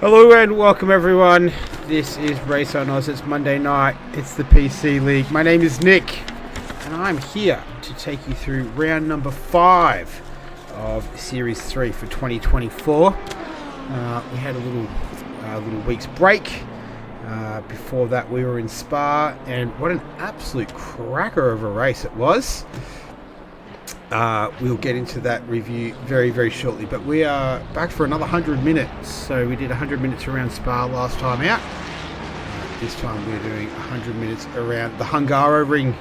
Hello and welcome everyone. This is Race on Oz. It's Monday night. It's the PC League. My name is Nick and I'm here to take you through round number 5 of Series 3 for 2024. We had a little week's break. Before that we were in Spa, and what an absolute cracker of a race it was. We'll get into that review very, very shortly. But we are back for another 100 minutes. So we did 100 minutes around Spa last time out. This time we're doing 100 minutes around the Hungary ring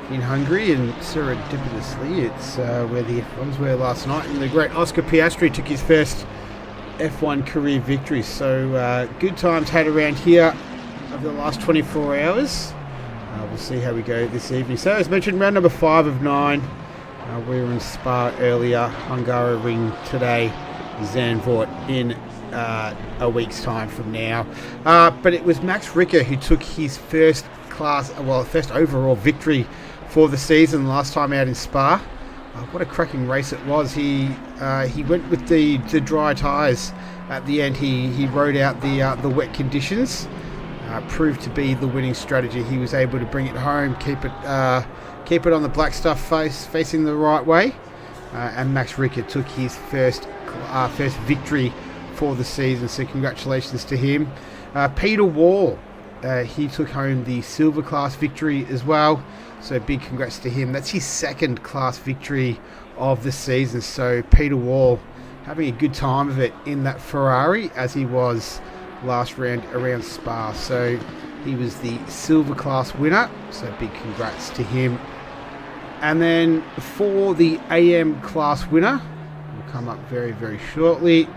in Hungary. And serendipitously, it's where the F1s were last night. And the great Oscar Piastri took his first F1 career victory. So good times had around here over the last 24 hours. We'll see how we go this evening. So as mentioned, round number 5 of 9. We were in Spa earlier, Hungary ring today, Zandvoort in a week's time from now. But it was Max Ricker who took his first overall victory for the season last time out in Spa. What a cracking race it was. He went with the dry tyres at the end. He rode out the wet conditions. Proved to be the winning strategy. He was able to bring it home, keep it on the black stuff facing the right way, and Max Ricker took his first victory for the season, so congratulations to him. Peter Wall, he took home the silver class victory as well, so big congrats to him. That's his second class victory of the season, so Peter Wall having a good time of it in that Ferrari as he was last round around Spa. So he was the silver class winner, so big congrats to him. And then for the AM class winner, will come up very, very shortly.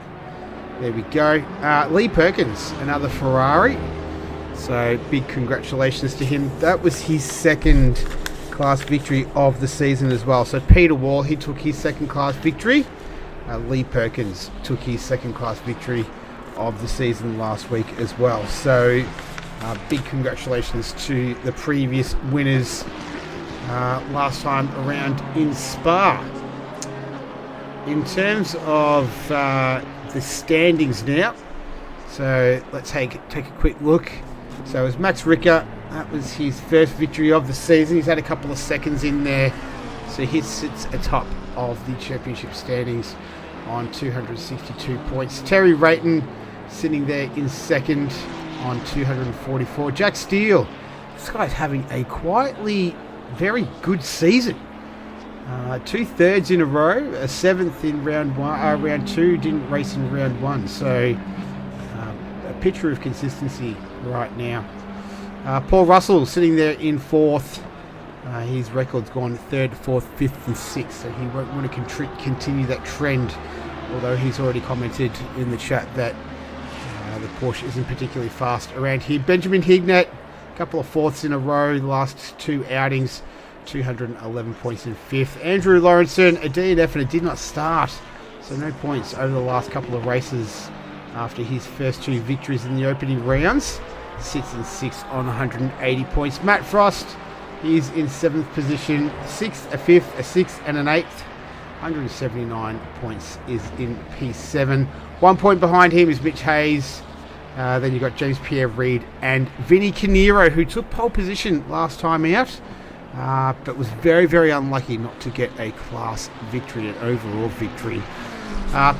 There we go. Lee Perkins, another Ferrari. So big congratulations to him. That was his second class victory of the season as well. So Peter Wall, he took his second class victory. Lee Perkins took his second class victory of the season last week as well. So big congratulations to the previous winners last time around in Spa. In terms of the standings now, so let's take a quick look. So it was Max Ricker. That was his first victory of the season. He's had a couple of seconds in there, so he sits atop of the championship standings on 262 points. Terry Rayton sitting there in second on 244. Jack Steele, this guy's having a quietly very good season. 2/3 in a row, a 7th in round 2, didn't race in round 1. So a picture of consistency right now. Paul Russell sitting there in 4th. His record's gone 3rd, 4th, 5th and 6th, so he won't want to continue that trend, although he's already commented in the chat that the Porsche isn't particularly fast around here. Benjamin Hignett, a couple of 4ths in a row, the last 2 outings, 211 points in 5th. Andrew Lawrenson, a DNF and it did not start, so no points over the last couple of races after his first 2 victories in the opening rounds. Sits in 6th on 180 points. Matt Frost is in 7th position, 6th, a 5th, a 6th and an 8th. 179 points is in P7. 1 point behind him is Mitch Hayes. Then you've got James Pierre-Reid and Vinny Canero, who took pole position last time out, but was very, very unlucky not to get a class victory, an overall victory.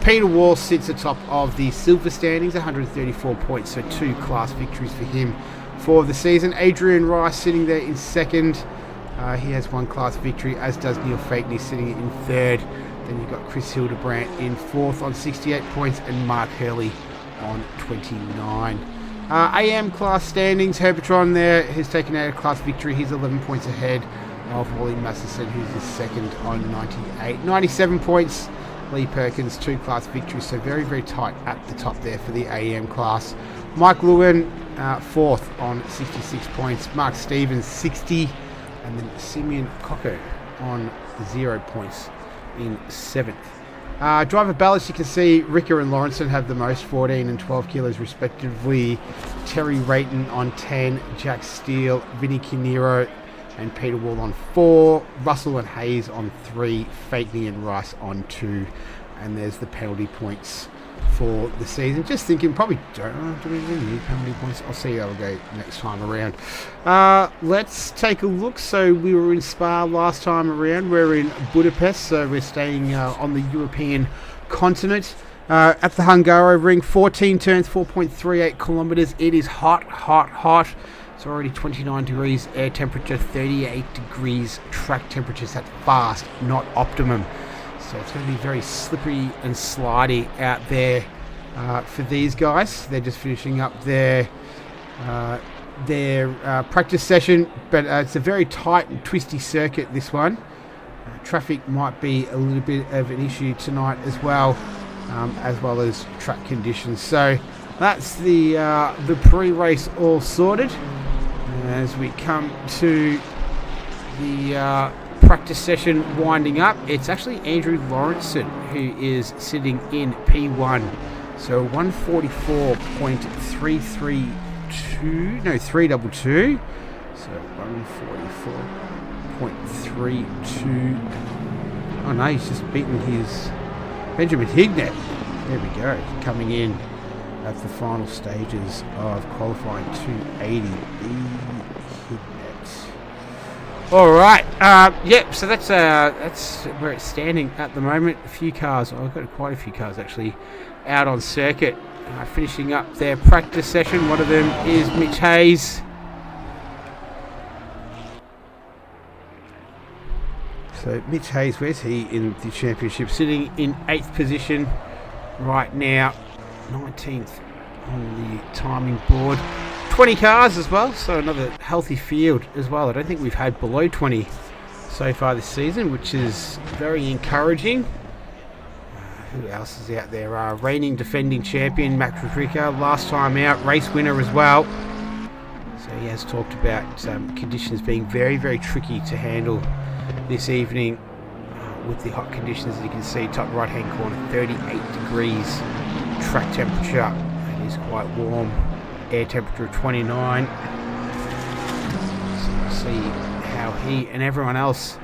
Peter Wall sits atop of the silver standings, 134 points, so 2 class victories for him for the season. Adrian Rice sitting there in 2nd. He has 1 class victory, as does Neil Fakeney sitting in 3rd. Then you've got Chris Hildebrandt in 4th on 68 points and Mark Hurley on 29. AM class standings, Herbertron there has taken out a class victory. He's 11 points ahead of Wally Masterson, who's his 2nd on 98. 97 points, Lee Perkins, 2 class victories, so very, very tight at the top there for the AM class. Mike Lewin, 4th on 66 points. Mark Stevens, 60. And then Simeon Cocker on 0 points in 7th. Driver balance, you can see Ricker and Lawrenson have the most, 14 and 12 kilos respectively. Terry Rayton on 10, Jack Steele, Vinny Canero and Peter Wall on 4, Russell and Hayes on 3, Fakeney and Rice on 2. And there's the penalty points for the season. Just thinking, probably do we really need how many points? I'll see how we go next time around. Let's take a look. So we were in Spa last time around. We're in Budapest, so we're staying on the European continent. At the Hungary ring, 14 turns, 4.38 kilometres. It is hot, hot, hot. It's already 29 degrees air temperature, 38 degrees track temperature. That's fast, not optimum. So it's going to be very slippery and slidey out there for these guys. They're just finishing up their practice session, but it's a very tight and twisty circuit, this one. Traffic might be a little bit of an issue tonight as well as track conditions. So that's the pre-race all sorted. As we come to the practice session winding up, it's actually Andrew Lawrenson who is sitting in P1. So 322. So 144.32. Oh no, he's just beaten his Benjamin Hignett. There we go. Coming in at the final stages of qualifying, 280. All right. Yep. So that's where it's standing at the moment. A few cars. I've got quite a few cars actually out on circuit, finishing up their practice session. One of them is Mitch Hayes. So Mitch Hayes, where's he in the championship? Sitting in 8th position right now, 19th on the timing board. 20 cars as well, so another healthy field as well. I don't think we've had below 20 so far this season, which is very encouraging. Who else is out there? Reigning defending champion Max Rodriguez, last time out, race winner as well. So he has talked about conditions being very, very tricky to handle this evening with the hot conditions. As you can see, top right hand corner, 38 degrees track temperature. It is quite warm. Air temperature of 29. So we'll see how he and everyone else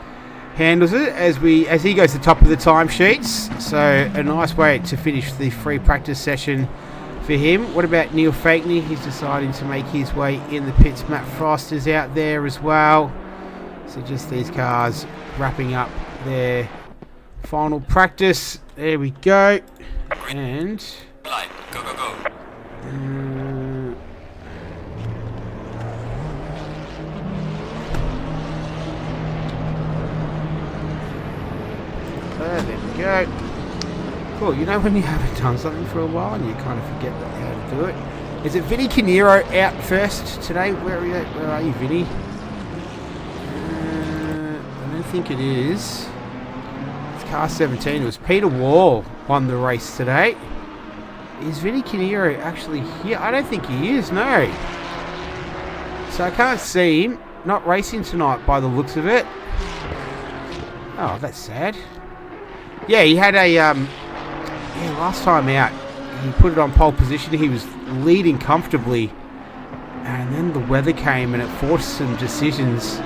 handles it as he goes to the top of the timesheets. So a nice way to finish the free practice session for him. What about Neil Fakeney? He's deciding to make his way in the pits. Matt Frost is out there as well. So just these cars wrapping up their final practice. There we go. And line, go, go, go. There we go. Cool. You know when you haven't done something for a while and you kind of forget how to do it. Is it Vinny Canero out first today? Where are you, Vinny? I don't think it is. It's car 17. It was Peter Wall won the race today. Is Vinny Canero actually here? I don't think he is, no. So I can't see him. Not racing tonight by the looks of it. Oh, that's sad. Yeah, he had a last time out, he put it on pole position. He was leading comfortably, and then the weather came and it forced some decisions.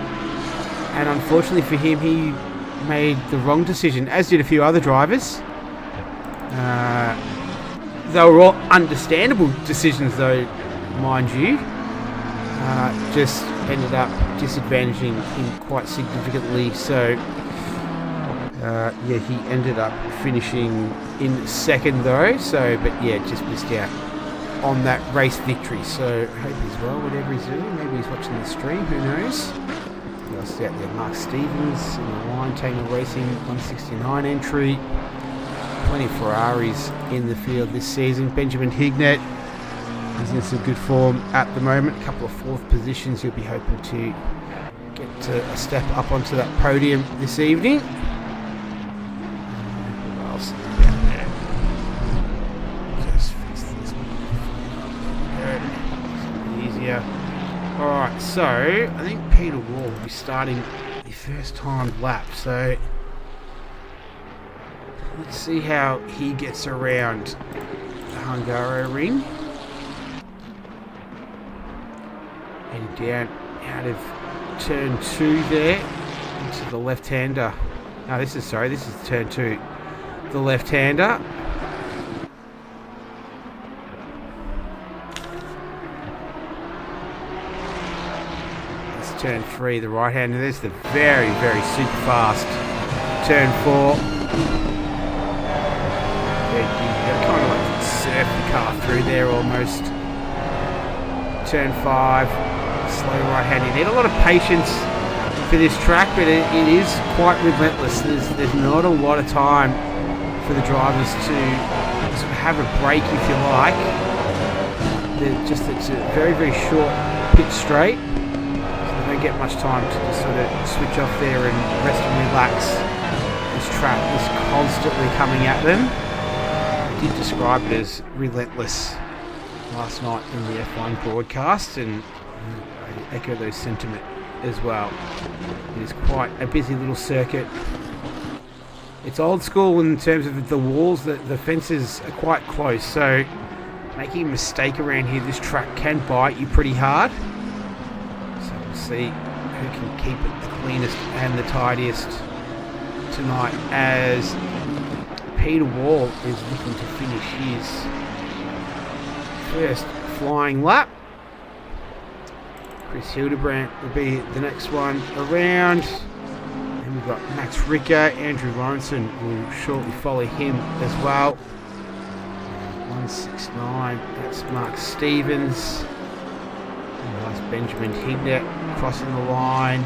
And unfortunately for him, he made the wrong decision, as did a few other drivers. They were all understandable decisions, though, mind you. Just ended up disadvantaging him quite significantly. So. He ended up finishing in second though, but just missed out on that race victory. So hope he's well, whatever he's doing. Maybe he's watching the stream, who knows. Who else out there? Mark Stevens in the line, Taylor Racing, 169 entry. Plenty of Ferraris in the field this season. Benjamin Hignett is in some good form at the moment. A couple of fourth positions. He'll be hoping to get a step up onto that podium this evening. Alright, so I think Peter Wall will be starting the first time lap, so let's see how he gets around the Hungary ring. And down out of turn 2 there into the left-hander. No, this is turn 2. The left-hander. turn 3, the right hand. And there's the very, very super fast turn 4. You kind of like surf the car through there almost. Turn 5, slow right hand. You need a lot of patience for this track, but it is quite relentless. There's not a lot of time for the drivers to sort of have a break, if you like. It's a very, very short pit straight, so they don't get much time to just sort of switch off there and rest and relax. This track is constantly coming at them. I did describe it as relentless last night in the F1 broadcast, and I echo those sentiment as well. It is quite a busy little circuit. It's old school in terms of the walls, the fences are quite close, so making a mistake around here, this track can bite you pretty hard. So we'll see who can keep it the cleanest and the tidiest tonight, as Peter Wall is looking to finish his first flying lap. Chris Hildebrandt will be the next one around. And we've got Max Ricker. Andrew Lawrenson will shortly follow him as well. 169, that's Mark Stevens. And that's Benjamin Hignett crossing the line.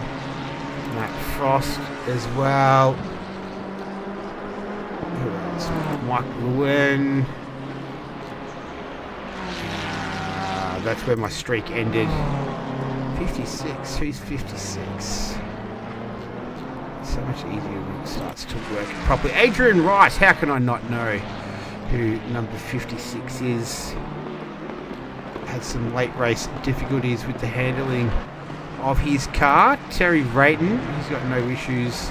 Matt Frost as well. Who else? Mike Lewin. That's where my streak ended. 56. Who's 56? So much easier when it starts to work properly. Adrian Rice. How can I not know who number 56 is? Had some late race difficulties with the handling of his car. Terry Rayton. He's got no issues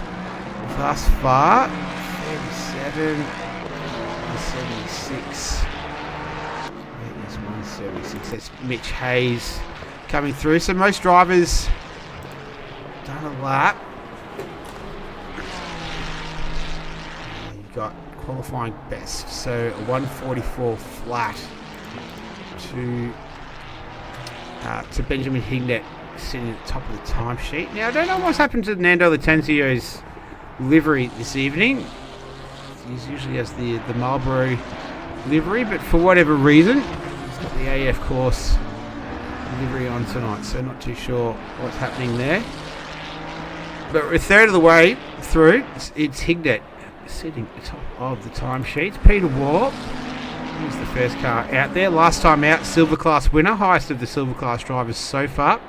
thus far. 37. 76. 176. That's Mitch Hayes coming through. So most drivers done a lap. You've got qualifying best, so a 144 flat to Benjamin Hignett sitting at the top of the timesheet. Now I don't know what's happened to Nando Latenzio's livery this evening. He usually has the Marlboro livery, but for whatever reason he's got the AF course livery on tonight, so not too sure what's happening there. But we're a third of the way through. It's Hignett sitting at the top of the timesheets. Peter Waugh was the first car out there. Last time out, Silver Class winner, highest of the Silver Class drivers so far.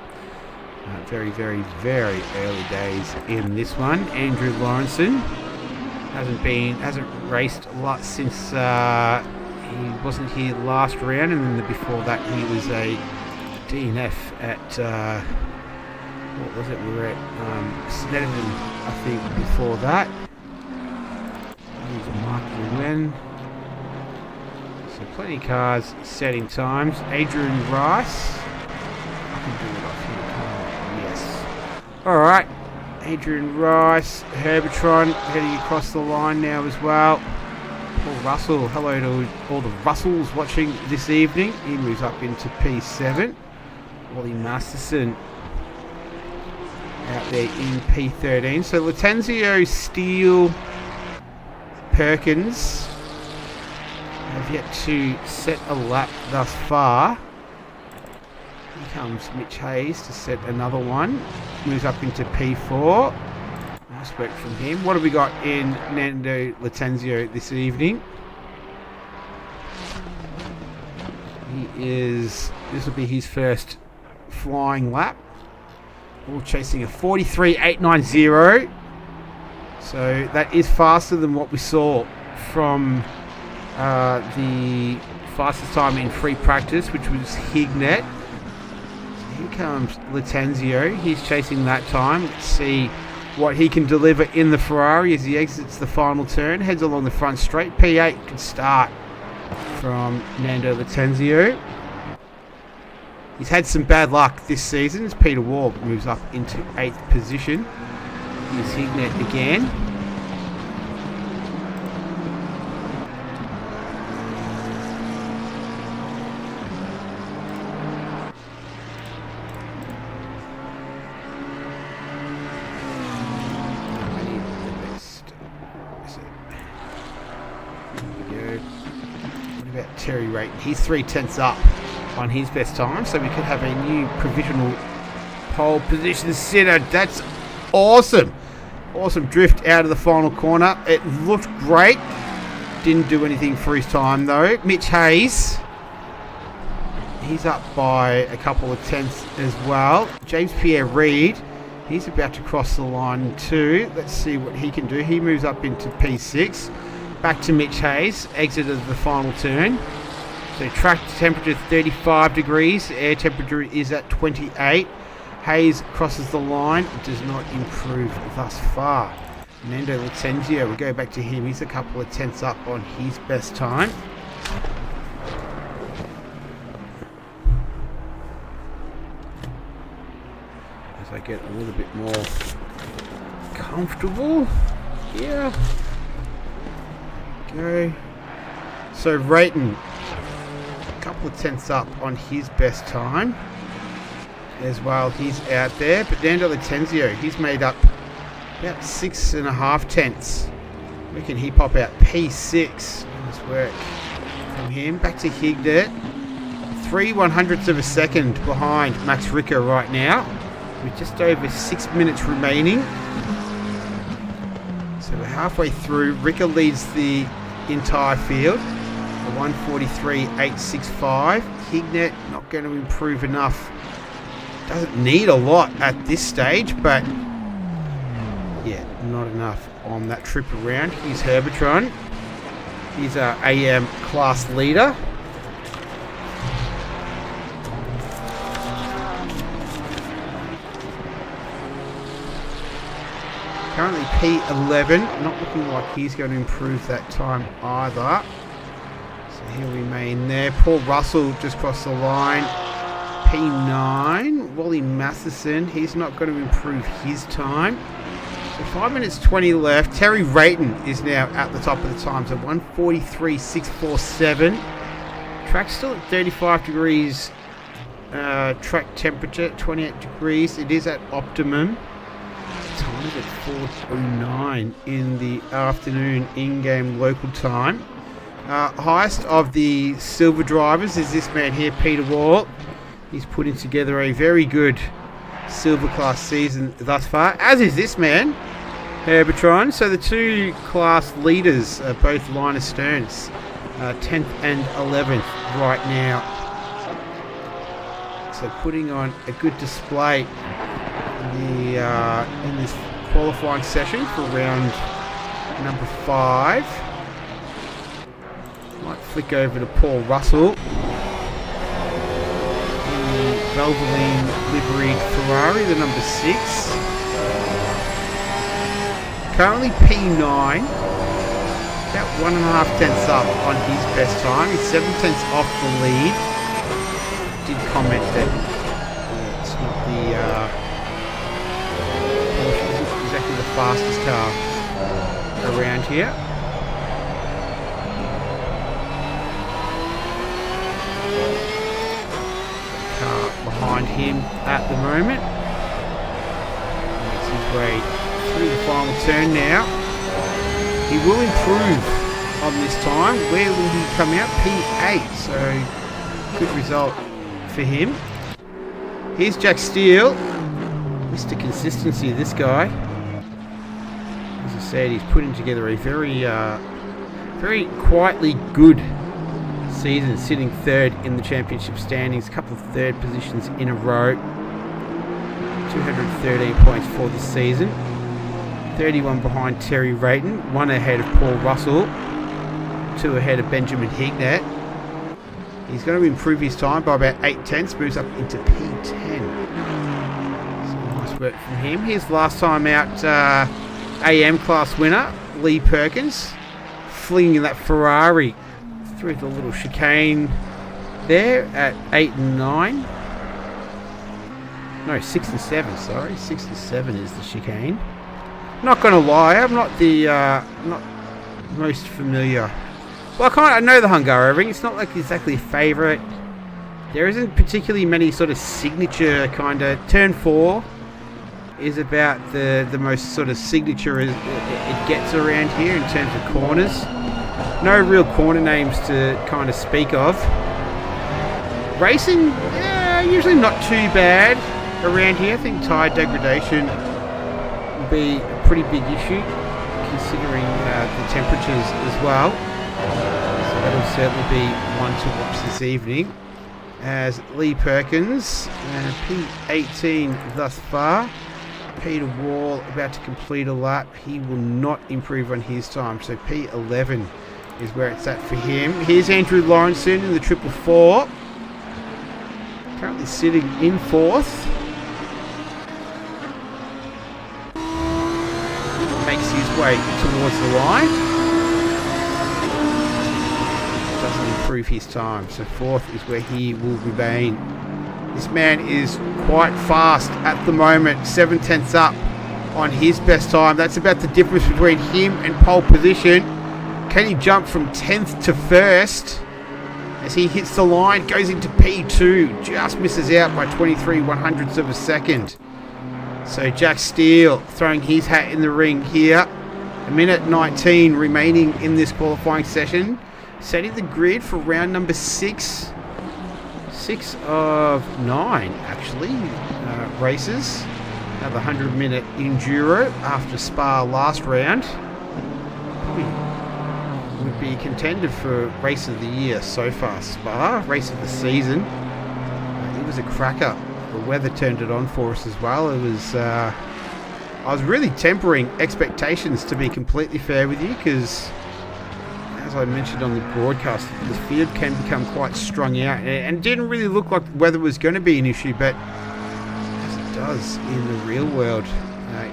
Very, very, very early days in this one. Andrew Lawrenson hasn't raced a lot since he wasn't here last round, and then before that he was a DNF at what was it? We were at Snedden, I think, before that. Mark Lewin. So plenty of cars setting times. Adrian Rice. I can do it off here, can't I? Yes. Alright. Adrian Rice. Herbertron heading across the line now as well. Paul Russell. Hello to all the Russells watching this evening. He moves up into P7. Wally Masterson out there in P13. So Latenzio, Steele, Perkins have yet to set a lap thus far. Here comes Mitch Hayes to set another one. Moves up into P4. Nice work from him. What have we got in Nando Latenzio this evening? This will be his first flying lap. All chasing a 43.890. So that is faster than what we saw from the fastest time in free practice, which was Hignett. So here comes Latenzio. He's chasing that time. Let's see what he can deliver in the Ferrari as he exits the final turn. Heads along the front straight. P8 can start from Nando Latenzio. He's had some bad luck this season as Peter Waugh moves up into 8th position. Here's Hignett again. Terry Rayton. He's 3/10 up on his best time, so we could have a new provisional pole position sitter. That's awesome. Awesome drift out of the final corner. It looked great. Didn't do anything for his time though. Mitch Hayes, he's up by a couple of tenths as well. James Pierre Reid, he's about to cross the line too. Let's see what he can do. He moves up into P6. Back to Mitch Hayes, exited the final turn. So track temperature 35 degrees, air temperature is at 28. Hayes crosses the line, it does not improve thus far. Nando Latenzio, we'll go back to him. He's a couple of tenths up on his best time. As I get a little bit more comfortable here. Go. So Rayton, a couple of tenths up on his best time as well. He's out there, but Nando Latenzio, he's made up about 6.5 tenths. Where can he pop out? P6. Nice work from him. Back to Hignett. 3/100ths of a second behind Max Ricker right now, with just over 6 minutes remaining. So we're halfway through. Ricker leads the entire field. A 1:43.865. Hignett not going to improve enough. Doesn't need a lot at this stage, but yeah, not enough on that trip around. Here's Herbertron. He's our AM class leader. Currently P11, not looking like he's going to improve that time either. So he'll remain there. Paul Russell just crossed the line. P9. Wally Matheson, he's not going to improve his time. So 5 minutes 20 left. Terry Rayton is now at the top of the times at 1:43.647. Track's still at 35 degrees. Track temperature 28 degrees. It is at optimum. Time is at 4:09 in the afternoon in-game local time. Highest of the silver drivers is this man here, Peter Wall. He's putting together a very good silver class season thus far, as is this man, Herbertron. So the two class leaders are both Linus Stearns, 10th and 11th right now. So putting on a good display in this qualifying session for round number 5. Might flick over to Paul Russell. Valvoline liveried Ferrari, the number 6. Currently P9, about 1.5 tenths up on his best time. He's 7 tenths off the lead. Did comment that it's not the Porsche isn't exactly the fastest car around here. Behind him at the moment. Makes his way through the final turn now. He will improve on this time. Where will he come out? P8, so good result for him. Here's Jack Steele. Mr. Consistency, this guy. As I said, he's putting together a very quietly good season, sitting third in the championship standings, a couple of third positions in a row. 213 points for the season. 31 behind Terry Rayton, 1 ahead of Paul Russell, 2 ahead of Benjamin Hignett. He's going to improve his time by about 8 tenths, moves up into P10. So nice work from him. Here's last time out AM class winner, Lee Perkins, flinging that Ferrari through the little chicane there at 8 and 9. No, 6 and 7, sorry. 6 and 7 is the chicane. Not going to lie, I'm not the not most familiar. Well, I know the Hungary ring. It's not like exactly a favourite. There isn't particularly many sort of signature kind of. Turn 4 is about the most sort of signature it gets around here in terms of corners. No real corner names to kind of speak of. Racing, yeah, usually not too bad around here. I think tyre degradation will be a pretty big issue considering the temperatures as well. So that'll certainly be one to watch this evening. As Lee Perkins, P18 thus far. Peter Wall about to complete a lap. He will not improve on his time. So P11 is where it's at for him. Here's Andrew Lawrenson in the 444. Currently sitting in 4th. Makes his way towards the line. Doesn't improve his time. So 4th is where he will remain. This man is quite fast at the moment. 7/10 up on his best time. That's about the difference between him and pole position. Can he jump from 10th to 1st? As he hits the line, goes into P2, just misses out by 23/100ths of a second. So Jack Steele throwing his hat in the ring here. 1:19 remaining in this qualifying session. Setting the grid for round number 6. 6 of 9, actually, races. Another 100-minute enduro after Spa last round. Would be a contender for race of the year so far. Spa, race of the season. It was a cracker. The weather turned it on for us as well. It was. I was really tempering expectations, to be completely fair with you, because as I mentioned on the broadcast, the field can become quite strung out, and it didn't really look like the weather was going to be an issue, but as it does in the real world,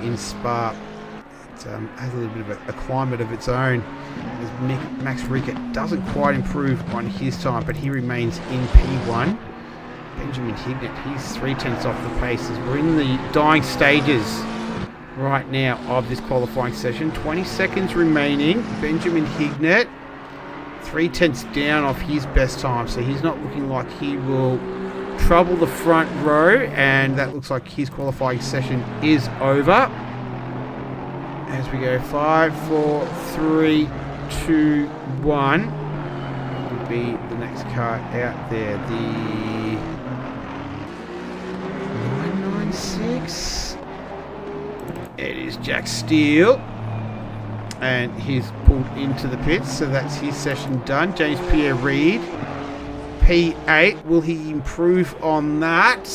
in Spa, it has a little bit of a climate of its own. As Max Rickett doesn't quite improve on his time, but he remains in P1. Benjamin Hignett, he's 3/10 off the pace as we're in the dying stages right now of this qualifying session. 20 seconds remaining. Benjamin Hignett, 3/10 down off his best time, so he's not looking like he will trouble the front row, and that looks like his qualifying session is over. As we go 5, 4, 3, 2, 1 will be the next car out there. The 996. It is Jack Steele, and he's pulled into the pits, so that's his session done. James Pierre Reid, P8. Will he improve on that?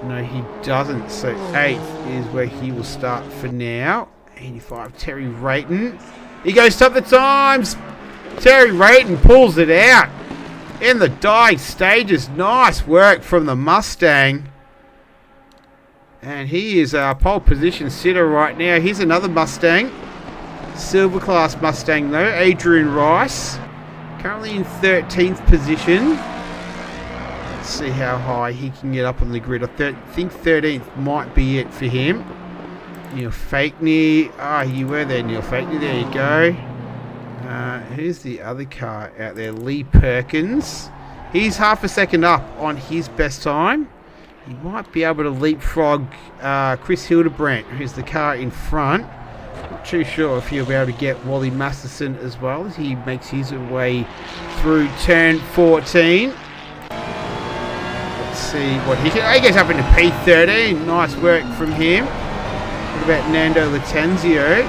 No, he doesn't. So 8th is where he will start for now. 85. Terry Rayton. He goes top the times. Terry Rayton pulls it out in the dying stages. Nice work from the Mustang. And he is our pole position sitter right now. Here's another Mustang. Silver class Mustang though. Adrian Rice. Currently in 13th position. Let's see how high he can get up on the grid. I think 13th might be it for him. Neil Fakeney. You were there, Neil Fakeney. There you go. Who's the other car out there? Lee Perkins. He's half a second up on his best time. He might be able to leapfrog Chris Hildebrandt, who's the car in front. Not too sure if he'll be able to get Wally Masterson as well as he makes his way through turn 14. Let's see what he can. He gets up into P13. Nice work from him. What about Nando Latenzio?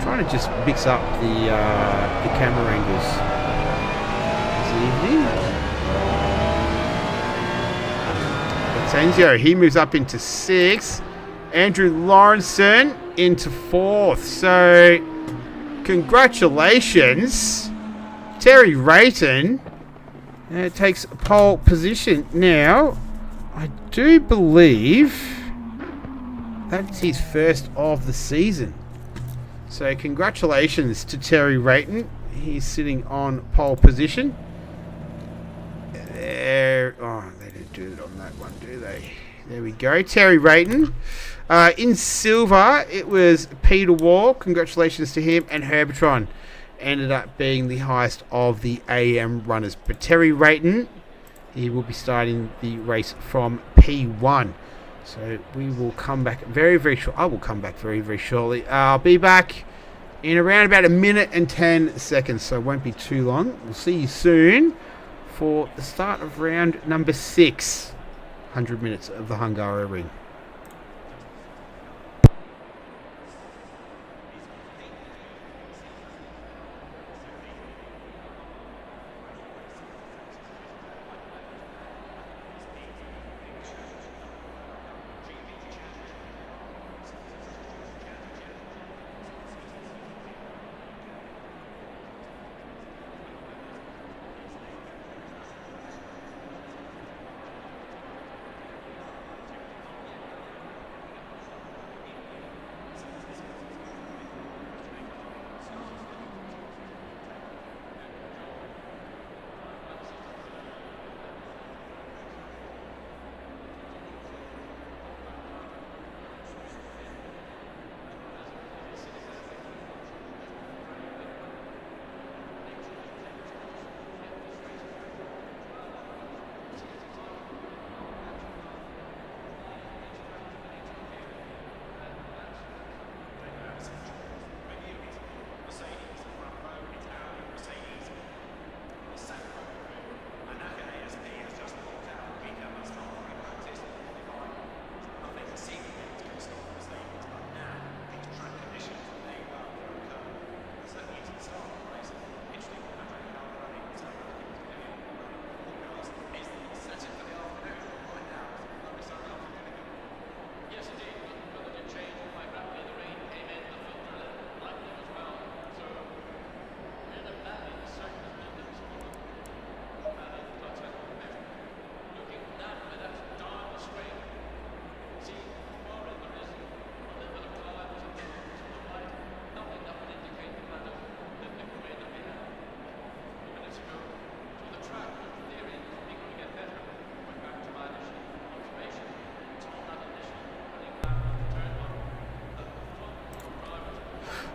Trying to just mix up the camera angles this evening. Latenzio, he moves up into 6th. Andrew Lawrenson into 4th. So, congratulations, Terry Rayton. Takes pole position now. I do believe that's his first of the season. So congratulations to Terry Rayton. He's sitting on pole position. There. Oh, they didn't do it on that one, do they? There we go. Terry Rayton. In silver, it was Peter Wall. Congratulations to him. And Herbertron ended up being the highest of the AM runners. But Terry Rayton, he will be starting the race from P1. So we will come back very, very short. I will come back very, very shortly. I'll be back in around about a minute and 10 seconds, so it won't be too long. We'll see you soon for the start of round number 6, 100 minutes of the Hungary Ring.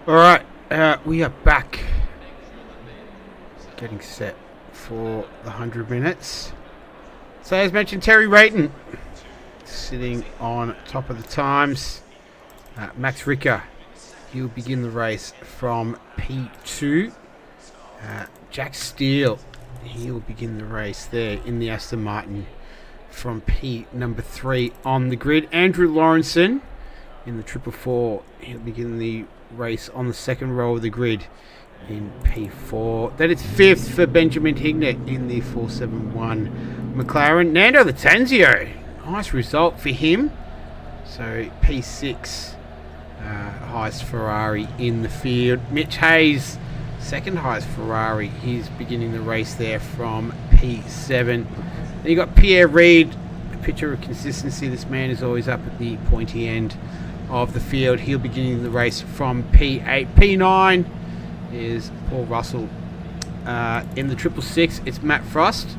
Alright, we are back. Getting set for the 100 minutes. So as mentioned, Terry Rayton sitting on top of the times. Max Ricker, he'll begin the race from P2. Jack Steele, he'll begin the race there in the Aston Martin from P number 3 on the grid. Andrew Lawrenson in the 444, he'll begin the race on the second row of the grid in P4. Then it's 5th for Benjamin Hignett in the 471 McLaren. Nando Latanzio, nice result for him. So P6, highest Ferrari in the field. Mitch Hayes, second highest Ferrari. He's beginning the race there from P7. Then you got Pierre Reid, a picture of consistency. This man is always up at the pointy end of the field. He'll be beginning the race from P8. P9 is Paul Russell. In the 666, it's Matt Frost.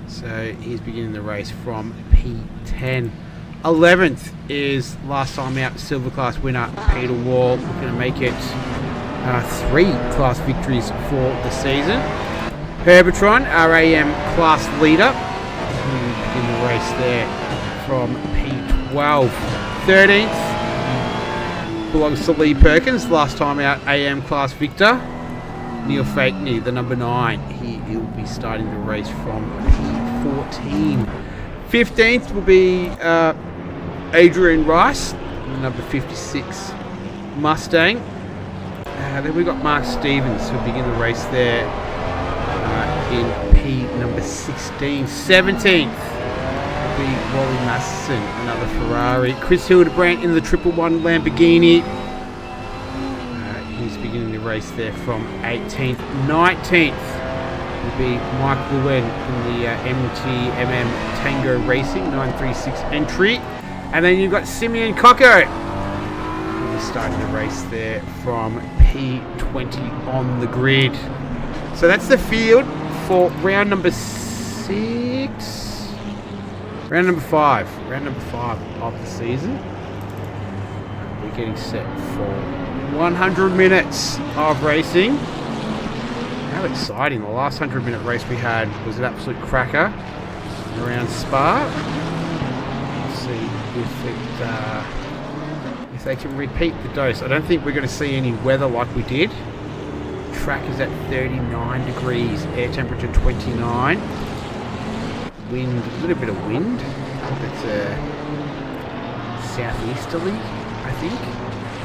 So he's beginning the race from P10. 11th is last time out silver class winner Peter Wall, looking to make it 3 class victories for the season. Herbertron, RAM class leader, he'll begin the race there from P12. 13th belongs to Lee Perkins, last time out AM class victor. Neil Fakeney, the number 9, he'll be starting the race from P14. 15th will be Adrian Rice, number 56 Mustang. Then we've got Mark Stevens, who'll begin the race there in P number 16. 17th be Wally Masterson, another Ferrari. Chris Hildebrandt in the 111 Lamborghini. He's beginning the race there from 18th. 19th will be Mike Lewin in the MTMM Tango Racing 936 entry. And then you've got Simeon Cocco. He's starting the race there from P20 on the grid. So that's the field for round number 6. Round number 5. Round number 5 of the season. We're getting set for 100 minutes of racing. How exciting. The last 100-minute race we had was an absolute cracker around Spa. Let's see if they can repeat the dose. I don't think we're going to see any weather like we did. Track is at 39 degrees, air temperature 29. Wind, a little bit of wind. It's southeasterly, I think.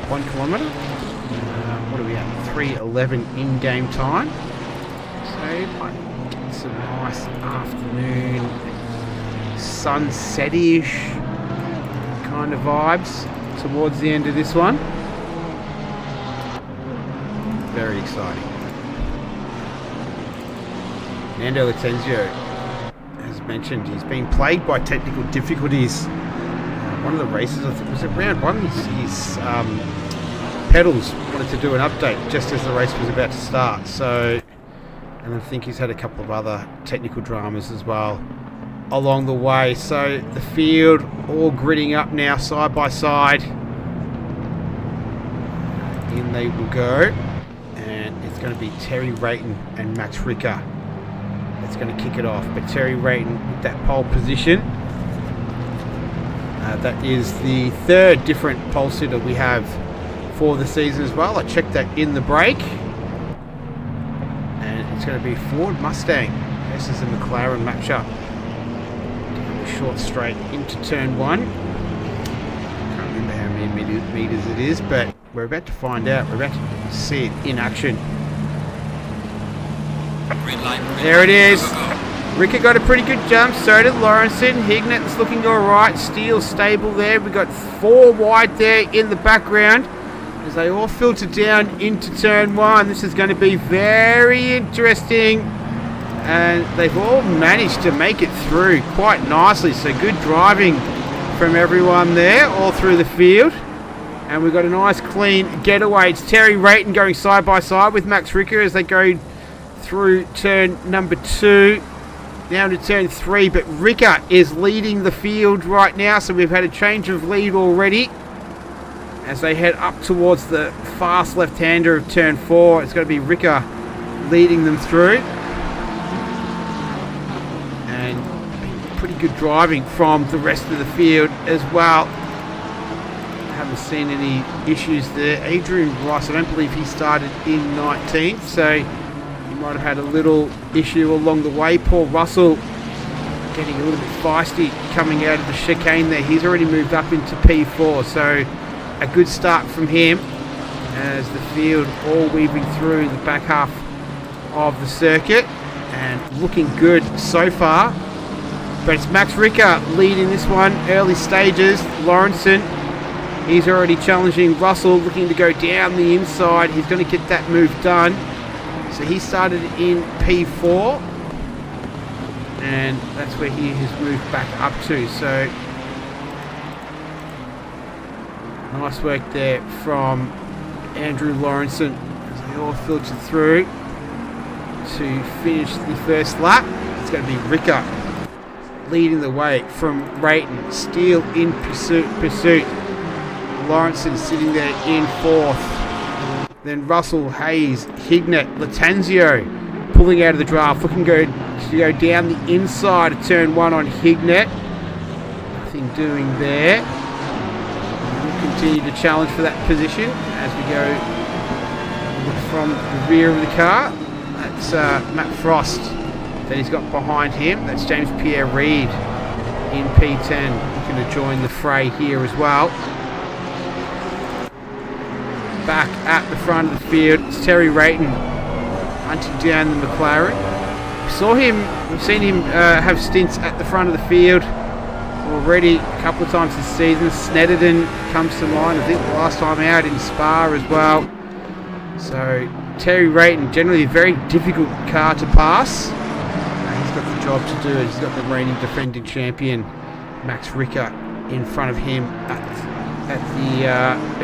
1 kilometre. What are we at? 3:11 in-game time. So might get some nice afternoon, sunset-ish kind of vibes towards the end of this one. Very exciting. Nando Latenzio, as mentioned, he's been plagued by technical difficulties. One of the races, I think, was it round one? His pedals wanted to do an update just as the race was about to start. So, and I think he's had a couple of other technical dramas as well along the way. So the field all gridding up now, side by side. In they will go. It's going to be Terry Rayton and Max Ricker that's going to kick it off. But Terry Rayton with that pole position. That is the third different pole sitter we have for the season as well. I checked that in the break. And it's going to be Ford Mustang versus the McLaren matchup. Down the short straight into turn 1. Can't remember how many meters it is, but we're about to find out. We're about to see it in action. There it is. Ricker got a pretty good jump. So did Lawrenson. Hignet's looking alright. Steele stable there. We got 4 wide there in the background as they all filter down into turn 1. This is going to be very interesting. And they've all managed to make it through quite nicely. So good driving from everyone there all through the field. And we've got a nice clean getaway. It's Terry Rayton going side by side with Max Ricker as they go through turn number 2 down to turn 3, but Ricker is leading the field right now, so we've had a change of lead already as they head up towards the fast left-hander of turn 4. It's going to be Ricker leading them through, and pretty good driving from the rest of the field as well. Haven't seen any issues there. Adrian Ross, I don't believe he started in 19th, so might have had a little issue along the way. Paul Russell getting a little bit feisty coming out of the chicane there. He's already moved up into P4, so a good start from him as the field all weaving through the back half of the circuit and looking good so far. But it's Max Ricker leading this one early stages. Lawrenson, he's already challenging Russell, looking to go down the inside. He's going to get that move done. So he started in P4, and that's where he has moved back up to. So nice work there from Andrew Lawrenson as they all filter through to finish the first lap. It's going to be Ricker leading the way from Rayton. Steele in pursuit. Lawrenson sitting there in 4th. Then Russell, Hayes, Hignet, Latenzio pulling out of the draft, looking to go down the inside of turn 1 on Hignet. Nothing doing there. We'll continue to challenge for that position as we go from the rear of the car. That's Matt Frost that he's got behind him. That's James Pierre Reid in P10 looking to join the fray here as well. Back at the front of the field, it's Terry Rayton hunting down the McLaren. We've seen him have stints at the front of the field already a couple of times this season. Snedden comes to mind, I think the last time out in Spa as well. So Terry Rayton, generally a very difficult car to pass. He's got the job to do it. He's got the reigning defending champion Max Ricker in front of him at the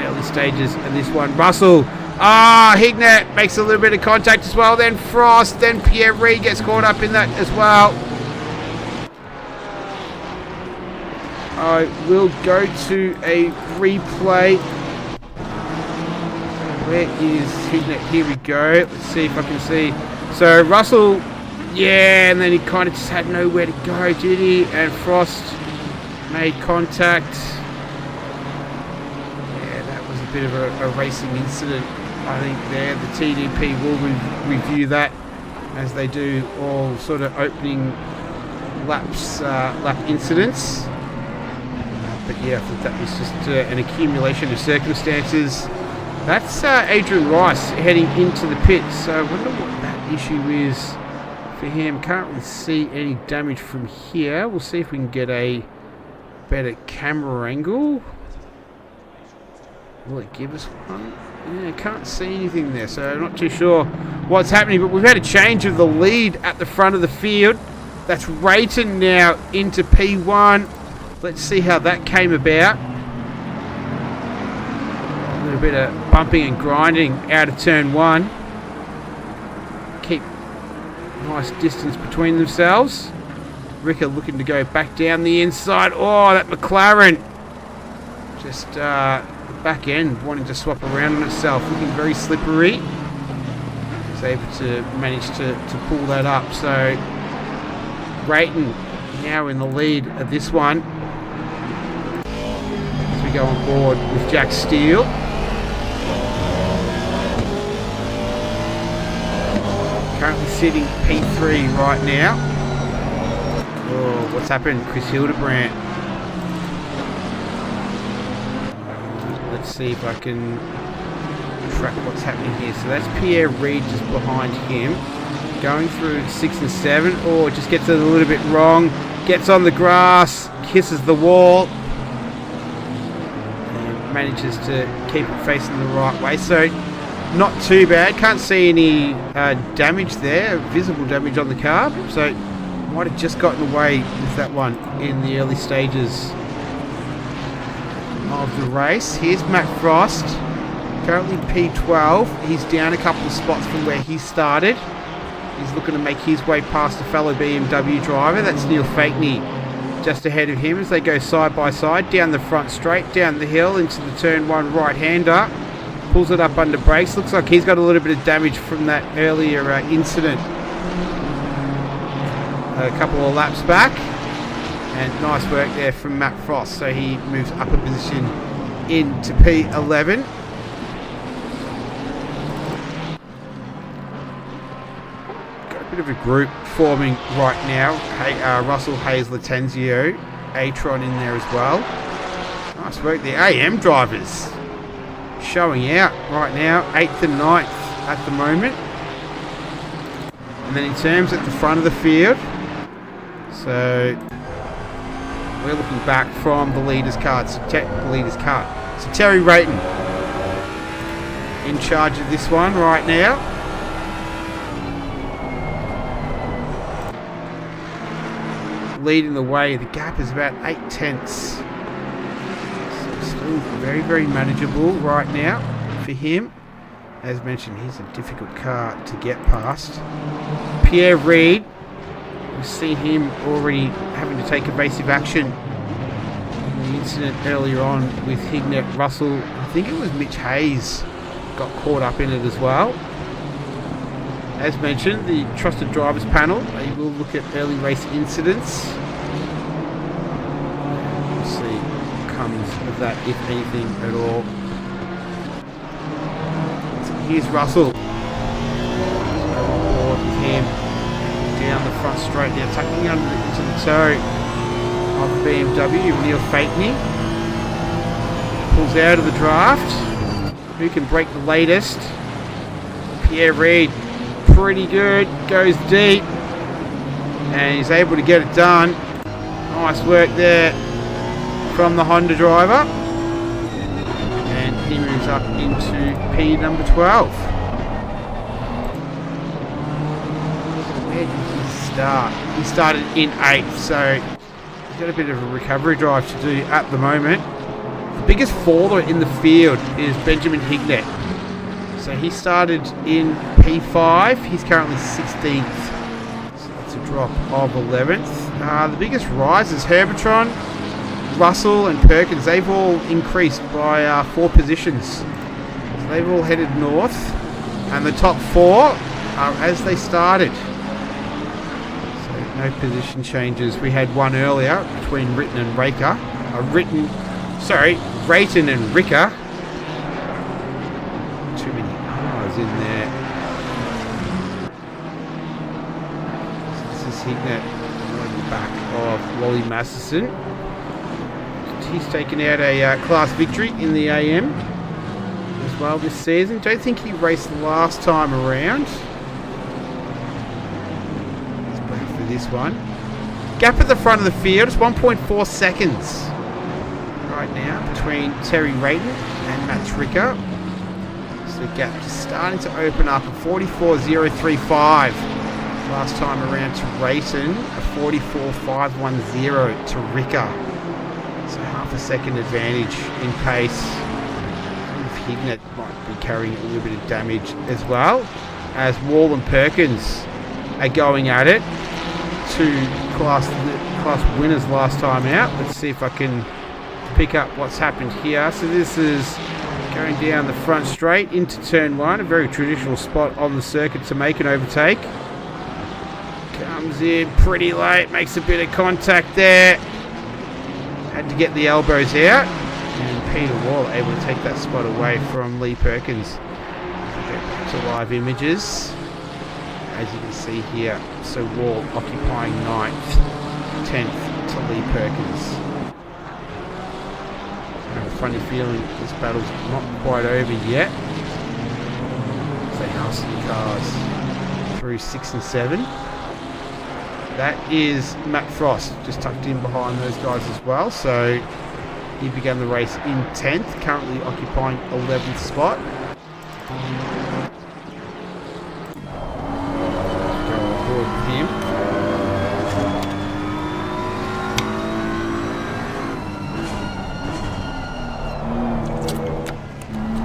early stages of this one. Russell, Hignet makes a little bit of contact as well. Then Frost, then Pierre Reid gets caught up in that as well. I will go to a replay. Where is Hignet? Here we go. Let's see if I can see. So Russell, yeah, and then he kind of just had nowhere to go, did he? And Frost made contact. bit of a racing incident, I think, there. The TDP will review that as they do all sort of opening lap incidents. But yeah, I think that was just an accumulation of circumstances. That's Adrian Rice heading into the pits. So I wonder what that issue is for him. Can't really see any damage from here. We'll see if we can get a better camera angle. Will it give us one? Yeah, can't see anything there, so I'm not too sure what's happening. But we've had a change of the lead at the front of the field. That's Rayton now into P1. Let's see how that came about. A little bit of bumping and grinding out of turn 1. Keep nice distance between themselves. Ricker looking to go back down the inside. Oh, that McLaren. Just the back end wanting to swap around on itself. Looking very slippery. He's able to manage to pull that up. So Rayton now in the lead of this one. As we go on board with Jack Steele. Currently sitting P3 right now. Oh, what's happened? Chris Hildebrandt. Let's see if I can track what's happening here. So that's Pierre Reid just behind him. Going through 6 and 7. Oh, just gets it a little bit wrong. Gets on the grass. Kisses the wall. And manages to keep it facing the right way. So not too bad. Can't see any damage there. Visible damage on the car. So might have just gotten away with that one in the early stages of the race. Here's Matt Frost, currently P12. He's down a couple of spots from where he started. He's looking to make his way past a fellow BMW driver. That's Neil Fakeney just ahead of him as they go side by side down the front straight, down the hill into the turn 1 right-hander. Pulls it up under brakes. Looks like he's got a little bit of damage from that earlier incident a couple of laps back. And nice work there from Matt Frost. So he moves up a position into P11. Got a bit of a group forming right now. Hey, Russell Hayes Latenzio, A-Tron in there as well. Nice work. The AM drivers showing out right now. 8th and 9th at the moment. And then in terms at the front of the field, so we're looking back from the leader's card. So Terry Rayton in charge of this one right now. Leading the way. The gap is about 8 tenths. So still very, very manageable right now for him. As mentioned, he's a difficult car to get past. Pierre Reid. We've seen him already having to take evasive action in the incident earlier on with Hignett Russell. I think it was Mitch Hayes got caught up in it as well. As mentioned, the Trusted Drivers panel, they will look at early race incidents. We'll see what comes of that, if anything at all. So here's Russell. Him down the front straight there, tucking under into the toe of the BMW. Neil Fakeney pulls out of the draft. Who can break the latest? Pierre Reid, pretty good, goes deep, and he's able to get it done. Nice work there from the Honda driver, and he moves up into P number 12. Where did he start? He started in 8th, so he's got a bit of a recovery drive to do at the moment. The biggest faller in the field is Benjamin Hignett. So he started in P5. He's currently 16th. So that's a drop of 11th. The biggest rises, Herbertron, Russell and Perkins. They've all increased by 4 positions. So they've all headed north. And the top 4 are as they started. So no position changes. We had one earlier between Rayton and Ricker. Rayton and Ricker. Hignett on the back of Wally Masterson. He's taken out a class victory in the AM as well this season. Don't think he raced last time around. Let's wait for this one. Gap at the front of the field is 1.4 seconds right now between Terry Rayton and Matt Tricker. So the gap just starting to open up at 44.035 last time around to Rayton, a 44.510 to Ricker. So half a second advantage in pace. Hignett might be carrying a little bit of damage as well, as Wall and Perkins are going at it. Two class winners last time out. Let's see if I can pick up what's happened here. So this is going down the front straight into turn one, a very traditional spot on the circuit to make an overtake. Comes in pretty late, makes a bit of contact there. Had to get the elbows out, and Peter Wall able to take that spot away from Lee Perkins. Go back to live images, as you can see here. So Wall occupying 9th, 10th to Lee Perkins. I have a funny feeling this battle's not quite over yet. So House cars through 6 and 7. That is Matt Frost, just tucked in behind those guys as well. So he began the race in 10th, currently occupying 11th spot. Go on board with him.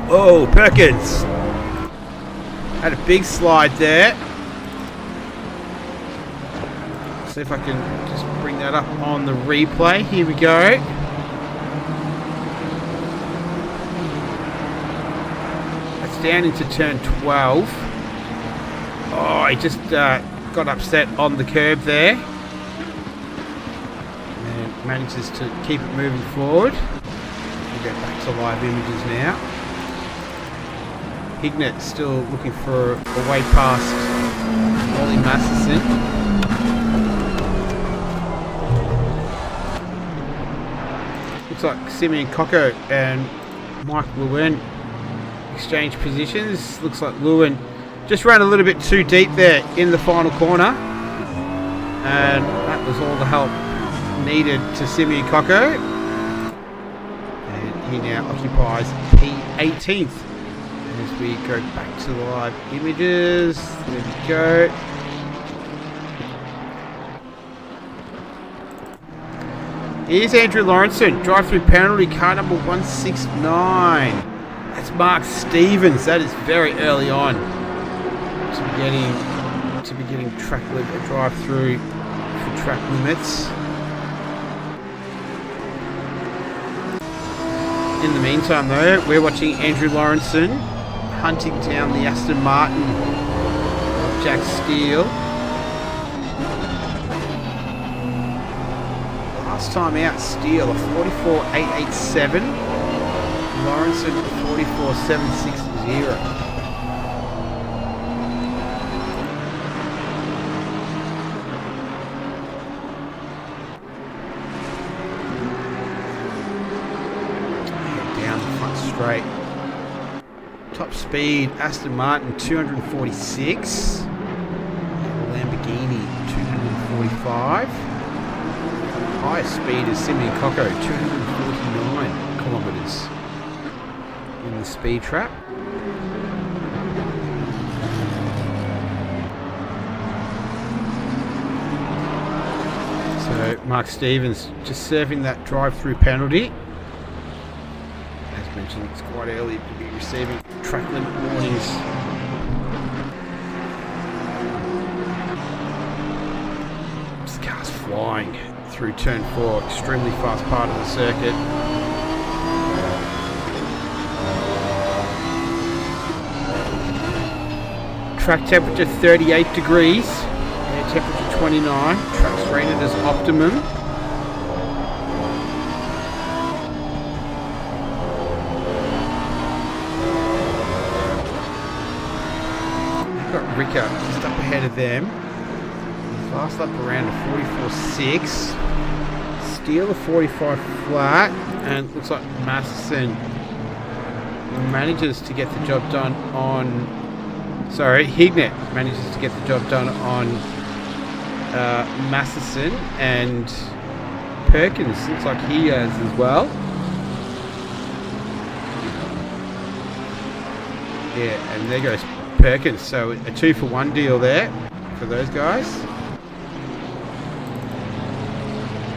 Oh, Perkins! Had a big slide there. See if I can just bring that up on the replay. Here we go. That's down into turn 12. Oh, he just got upset on the curb there. And manages to keep it moving forward. We'll go back to live images now. Hignett still looking for a way past Wally Masterson. Looks like Simeon Coco and Mike Lewin exchange positions. Looks like Lewin just ran a little bit too deep there in the final corner. And that was all the help needed to Simeon Coco. And he now occupies P18th. As we go back to the live images. There we go. Here's Andrew Lawrenson, drive-through penalty, car number 169. That's Mark Stevens. That is very early on to be getting track drive-through for track limits. In the meantime, though, we're watching Andrew Lawrenson hunting down the Aston Martin of Jack Steele. Last time out, Steele a 44.887, Lawrenson a 44.760. Down the front straight. Top speed, Aston Martin 246, Lamborghini 245. Highest speed is Simeon Coco, 249 kilometres in the speed trap. So Mark Stevens just serving that drive-through penalty. As mentioned, it's quite early to be receiving track limit warnings. This car's flying through turn 4, extremely fast part of the circuit. Track temperature 38 degrees, air temperature 29, track's rated as optimum. We've got Ricker just up ahead of them. Fast lap around a 44.6. Steele a 45 flat. And looks like Masterson manages to get the job done on... Sorry, Hignett manages to get the job done on Masterson, and Perkins looks like he has as well. Yeah, and there goes Perkins. So a 2-for-1 deal there for those guys.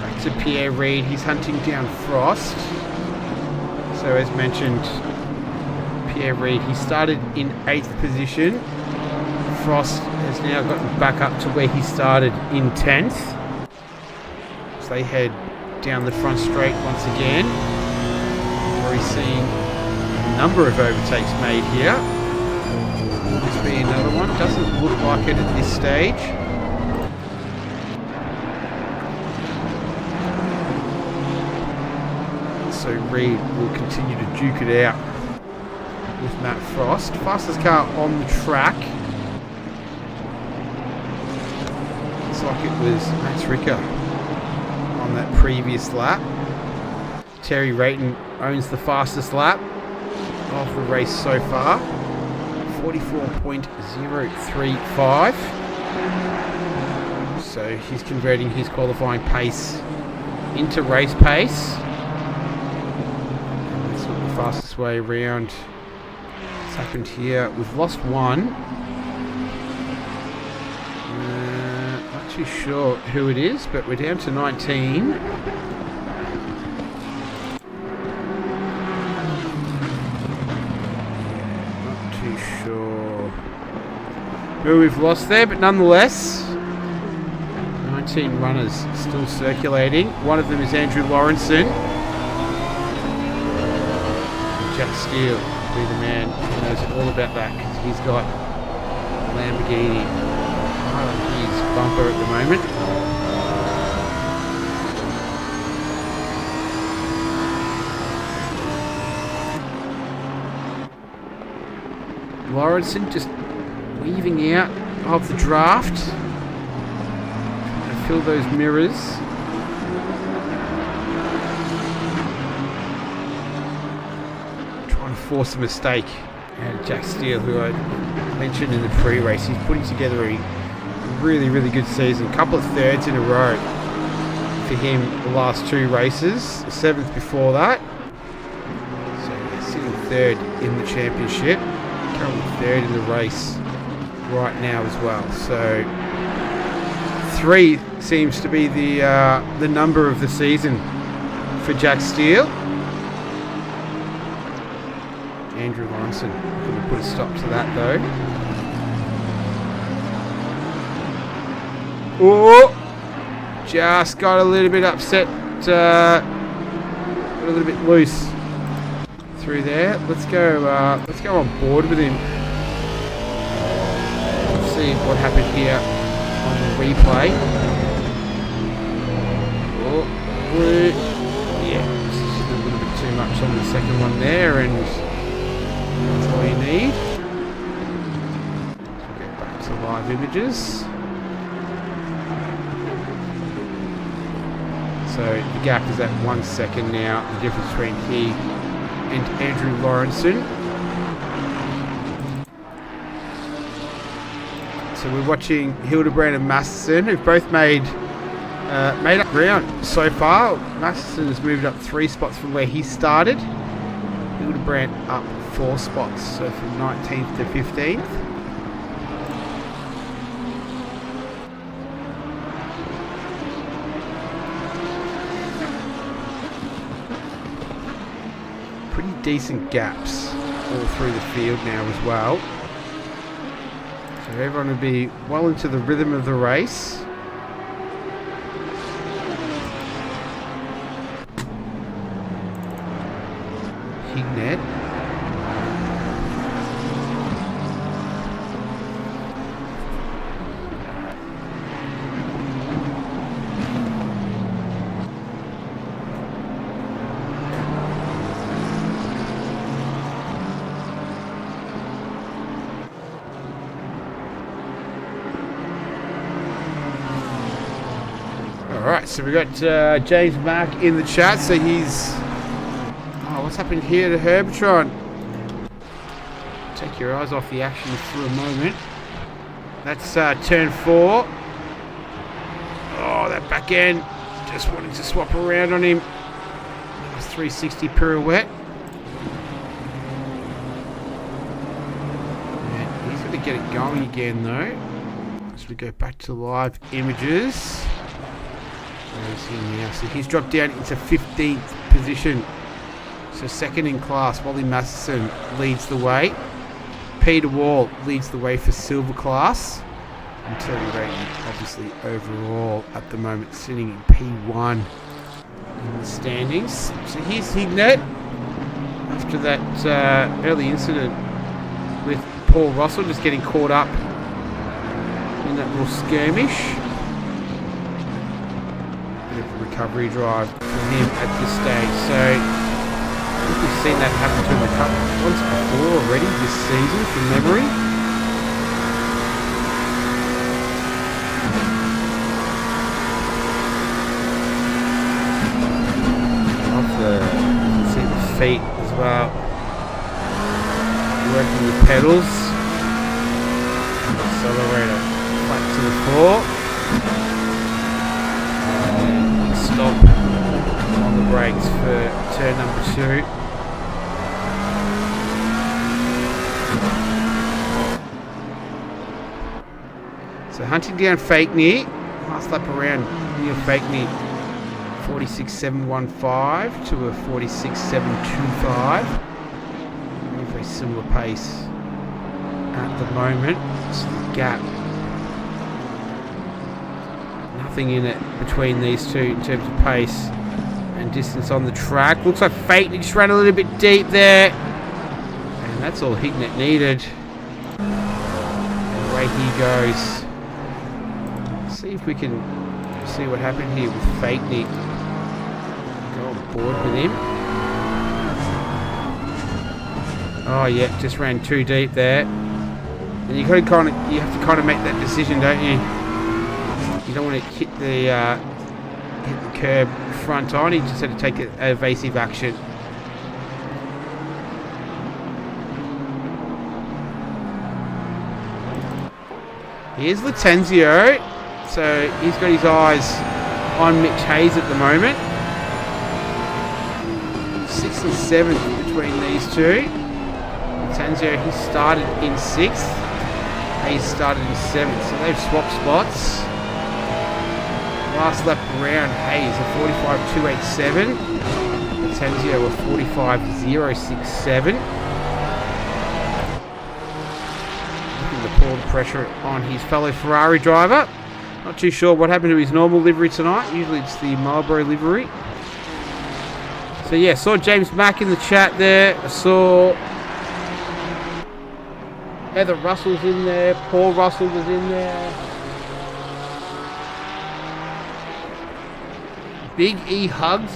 Back to Pierre Reid. He's hunting down Frost. So as mentioned, Pierre Reid, he started in 8th position. Frost has now gotten back up to where he started in 10th. So they head down the front straight once again. We're seeing a number of overtakes made here. Will this be another one? Doesn't look like it at this stage. So Reid will continue to duke it out with Matt Frost. Fastest car on the track. Looks like it was Max Ricker on that previous lap. Terry Rayton owns the fastest lap of the race so far. 44.035. So he's converting his qualifying pace into race pace. That's not the fastest way around. What's happened here? We've lost one. Not too sure who it is, but we're down to 19. Not too sure who we've lost there, but nonetheless, 19 runners still circulating. One of them is Andrew Lawrenson. Jack Steele will be the man who knows all about that, because he's got a Lamborghini on his bumper at the moment. Lawrenson just weaving out of the draft, trying to fill those mirrors. Trying to force a mistake out of Jack Steele, who I mentioned in the pre-race. He's putting together a really, really good season. A couple of thirds in a row for him the last 2 races. The 7th before that. So they're sitting 3rd in the championship. Currently 3rd in the race right now as well. So 3 seems to be the number of the season for Jack Steele. Andrew Lawrenson couldn't put a stop to that though. Oh, just got a little bit upset, got a little bit loose through there. Let's go on board with him. Let's see what happened here on the replay. Oh, yeah, just a little bit too much on the second one there, and that's all you need. Let's get back to live images. So the gap is at 1 second now, the difference between he and Andrew Lawrenson. So we're watching Hildebrand and Masterson, who've both made up ground so far. Masterson has moved up 3 spots from where he started. Hildebrand up 4 spots, so from 19th to 15th. Pretty decent gaps all through the field now as well. So everyone will be well into the rhythm of the race. Hignett. Alright, so we got James Mack in the chat. So he's... Oh, what's happened here to Herbertron? Take your eyes off the action for a moment. That's turn 4. Oh, that back end. Just wanting to swap around on him. Nice 360 pirouette. And he's going to get it going again, though. As we go back to live images. Where is he now? So he's dropped down into 15th position. So second in class. Wally Masterson leads the way. Peter Wall leads the way for silver class. And Terry Rayton, obviously, overall at the moment, sitting in P1 in the standings. So here's Hignett after that early incident with Paul Russell, just getting caught up in that little skirmish. Bit of a recovery drive for him at this stage. So I think we've seen that happen to him a couple once before already this season from memory. You can see the feet as well, working the pedals, accelerator flat to the floor, and stop on the brakes for turn number 2. So hunting down Fakeney, last lap around near Fakeney. 46.715 to a 46.725. Very similar pace at the moment. So the gap, nothing in it between these two in terms of pace and distance on the track. Looks like Fakeney just ran a little bit deep there, and that's all Hignett needed. And away he goes. Let's see if we can see what happened here with Fakeney. Go on board with him. Oh yeah, just ran too deep there. And you have to kind of make that decision, don't you? You don't want to hit the curb front on. You just had to take an evasive action. Here's Latenzio. So he's got his eyes on Mitch Hayes at the moment. 6th and 7th between these two. Latenzio, he started in 6th. Hayes started in 7th. So they've swapped spots. Last lap around, Hayes a 45.287. Latenzio a 45.067. Looking to pull the pressure on his fellow Ferrari driver. Not too sure what happened to his normal livery tonight. Usually it's the Marlboro livery. So yeah, saw James Mack in the chat there. I saw Heather Russell's in there. Paul Russell was in there. Big E Hugs.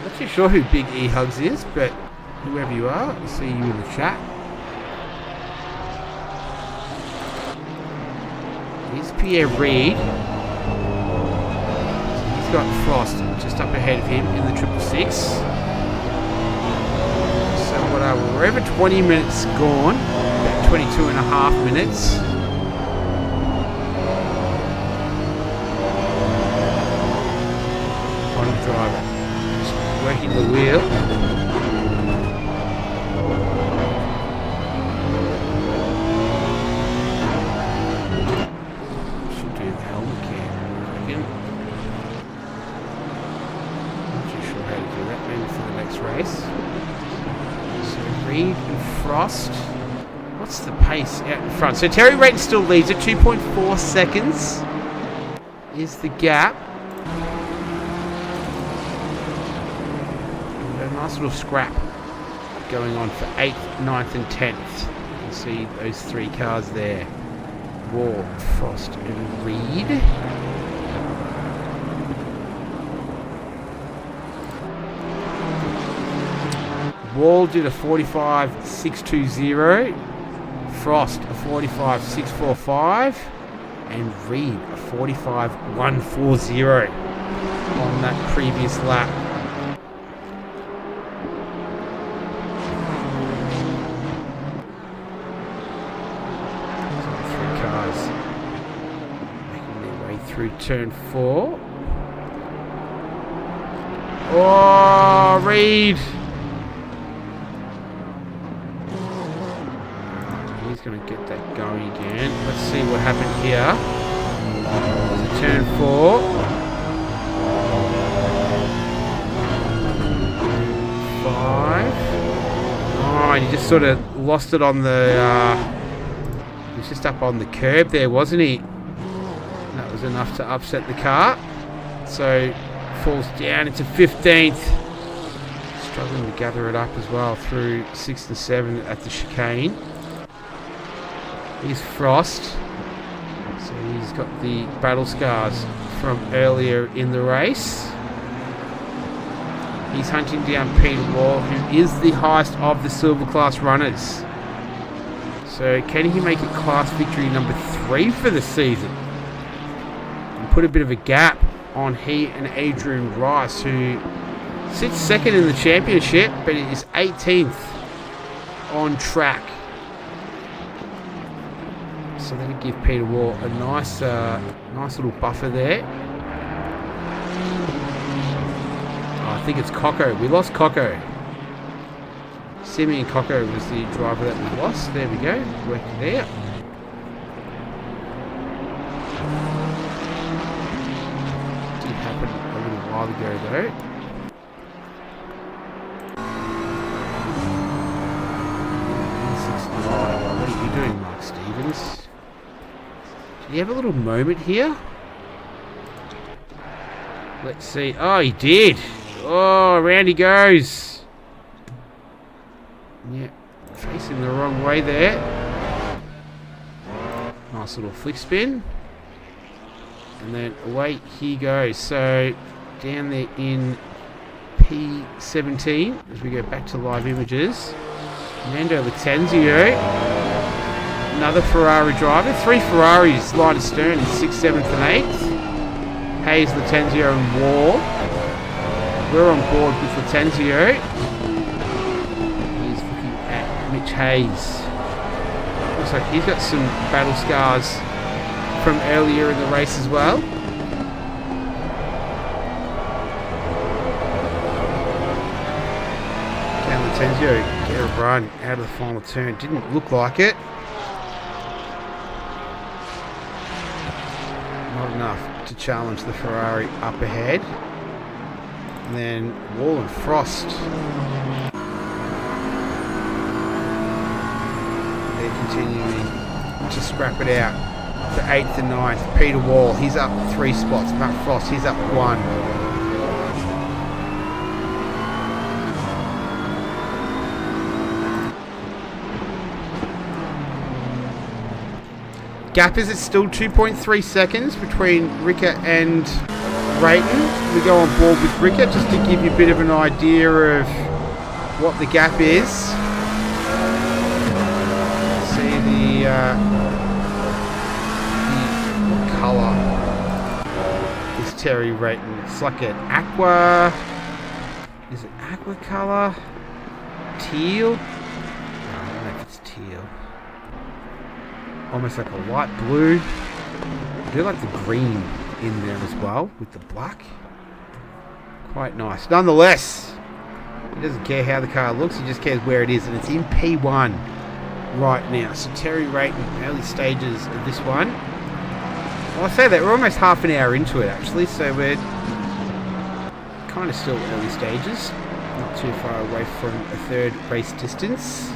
Not too sure who Big E Hugs is, but whoever you are, I see you in the chat. Here's Pierre Reid. He's got Frost just up ahead of him in the 666. So we're over 20 minutes gone, about 22 and a half minutes. Bottom driver just working the wheel. Frost. What's the pace out in front? So Terry Rayton still leads at 2.4 seconds is the gap. A nice little scrap going on for 8th, 9th and 10th. You can see those 3 cars there. Wall, Frost and Reid. Wall did a 45.620. Frost a 45.645, and Reed a 45.140 on that previous lap. So 3 cars making their way through turn 4. Oh, Reed! He's going to get that going again. Let's see what happened here. So turn 4. 5. Oh, and he just sort of lost it on the... he was just up on the curb there, wasn't he? And that was enough to upset the car. So... falls down into 15th. Struggling to gather it up as well through 6th and 7th at the chicane. Here's Frost. So he's got the battle scars from earlier in the race. He's hunting down Peter Wall, who is the highest of the silver class runners. So can he make it class victory number 3 for the season? And put a bit of a gap on he and Adrian Rice, who sits second in the championship, but it is 18th on track. So that'll give Peter Wall a nice little buffer there. Oh, I think it's Coco. We lost Coco. Simeon Coco was the driver that we lost. There we go. Worked it out. While ago though. What are you doing, Mark Stevens? Did he have a little moment here? Let's see. Oh, he did. Oh, around he goes. Yeah, facing the wrong way there. Nice little flick spin. And then away he goes. So down there in P17, as we go back to live images, Nando Latenzio, another Ferrari driver. 3 Ferraris line astern in 6th, 7th and 8th. Hayes, Latenzio and Wall. We're on board with Latenzio. He's looking at Mitch Hayes. Looks like he's got some battle scars from earlier in the race as well. Tenzio, Garrett Bryan out of the final turn. Didn't look like it. Not enough to challenge the Ferrari up ahead. And then Wall and Frost. They're continuing to scrap it out for 8th and 9th. Peter Wall, he's up 3 spots. Matt Frost, he's up 1. Gap is it's still 2.3 seconds between Ricker and Rayton. We go on board with Ricker just to give you a bit of an idea of what the gap is. See what colour is Terry Rayton? It's like an aqua. Is it aqua colour? Teal? No, I don't know if it's teal. Almost like a light blue. I do like the green in there as well with the black. Quite nice. Nonetheless, he doesn't care how the car looks, he just cares where it is, and it's in P1 right now. So Terry Rayton, early stages of this one. Well, I say that we're almost half an hour into it actually, so we're kind of still early stages. Not too far away from a 3rd race distance.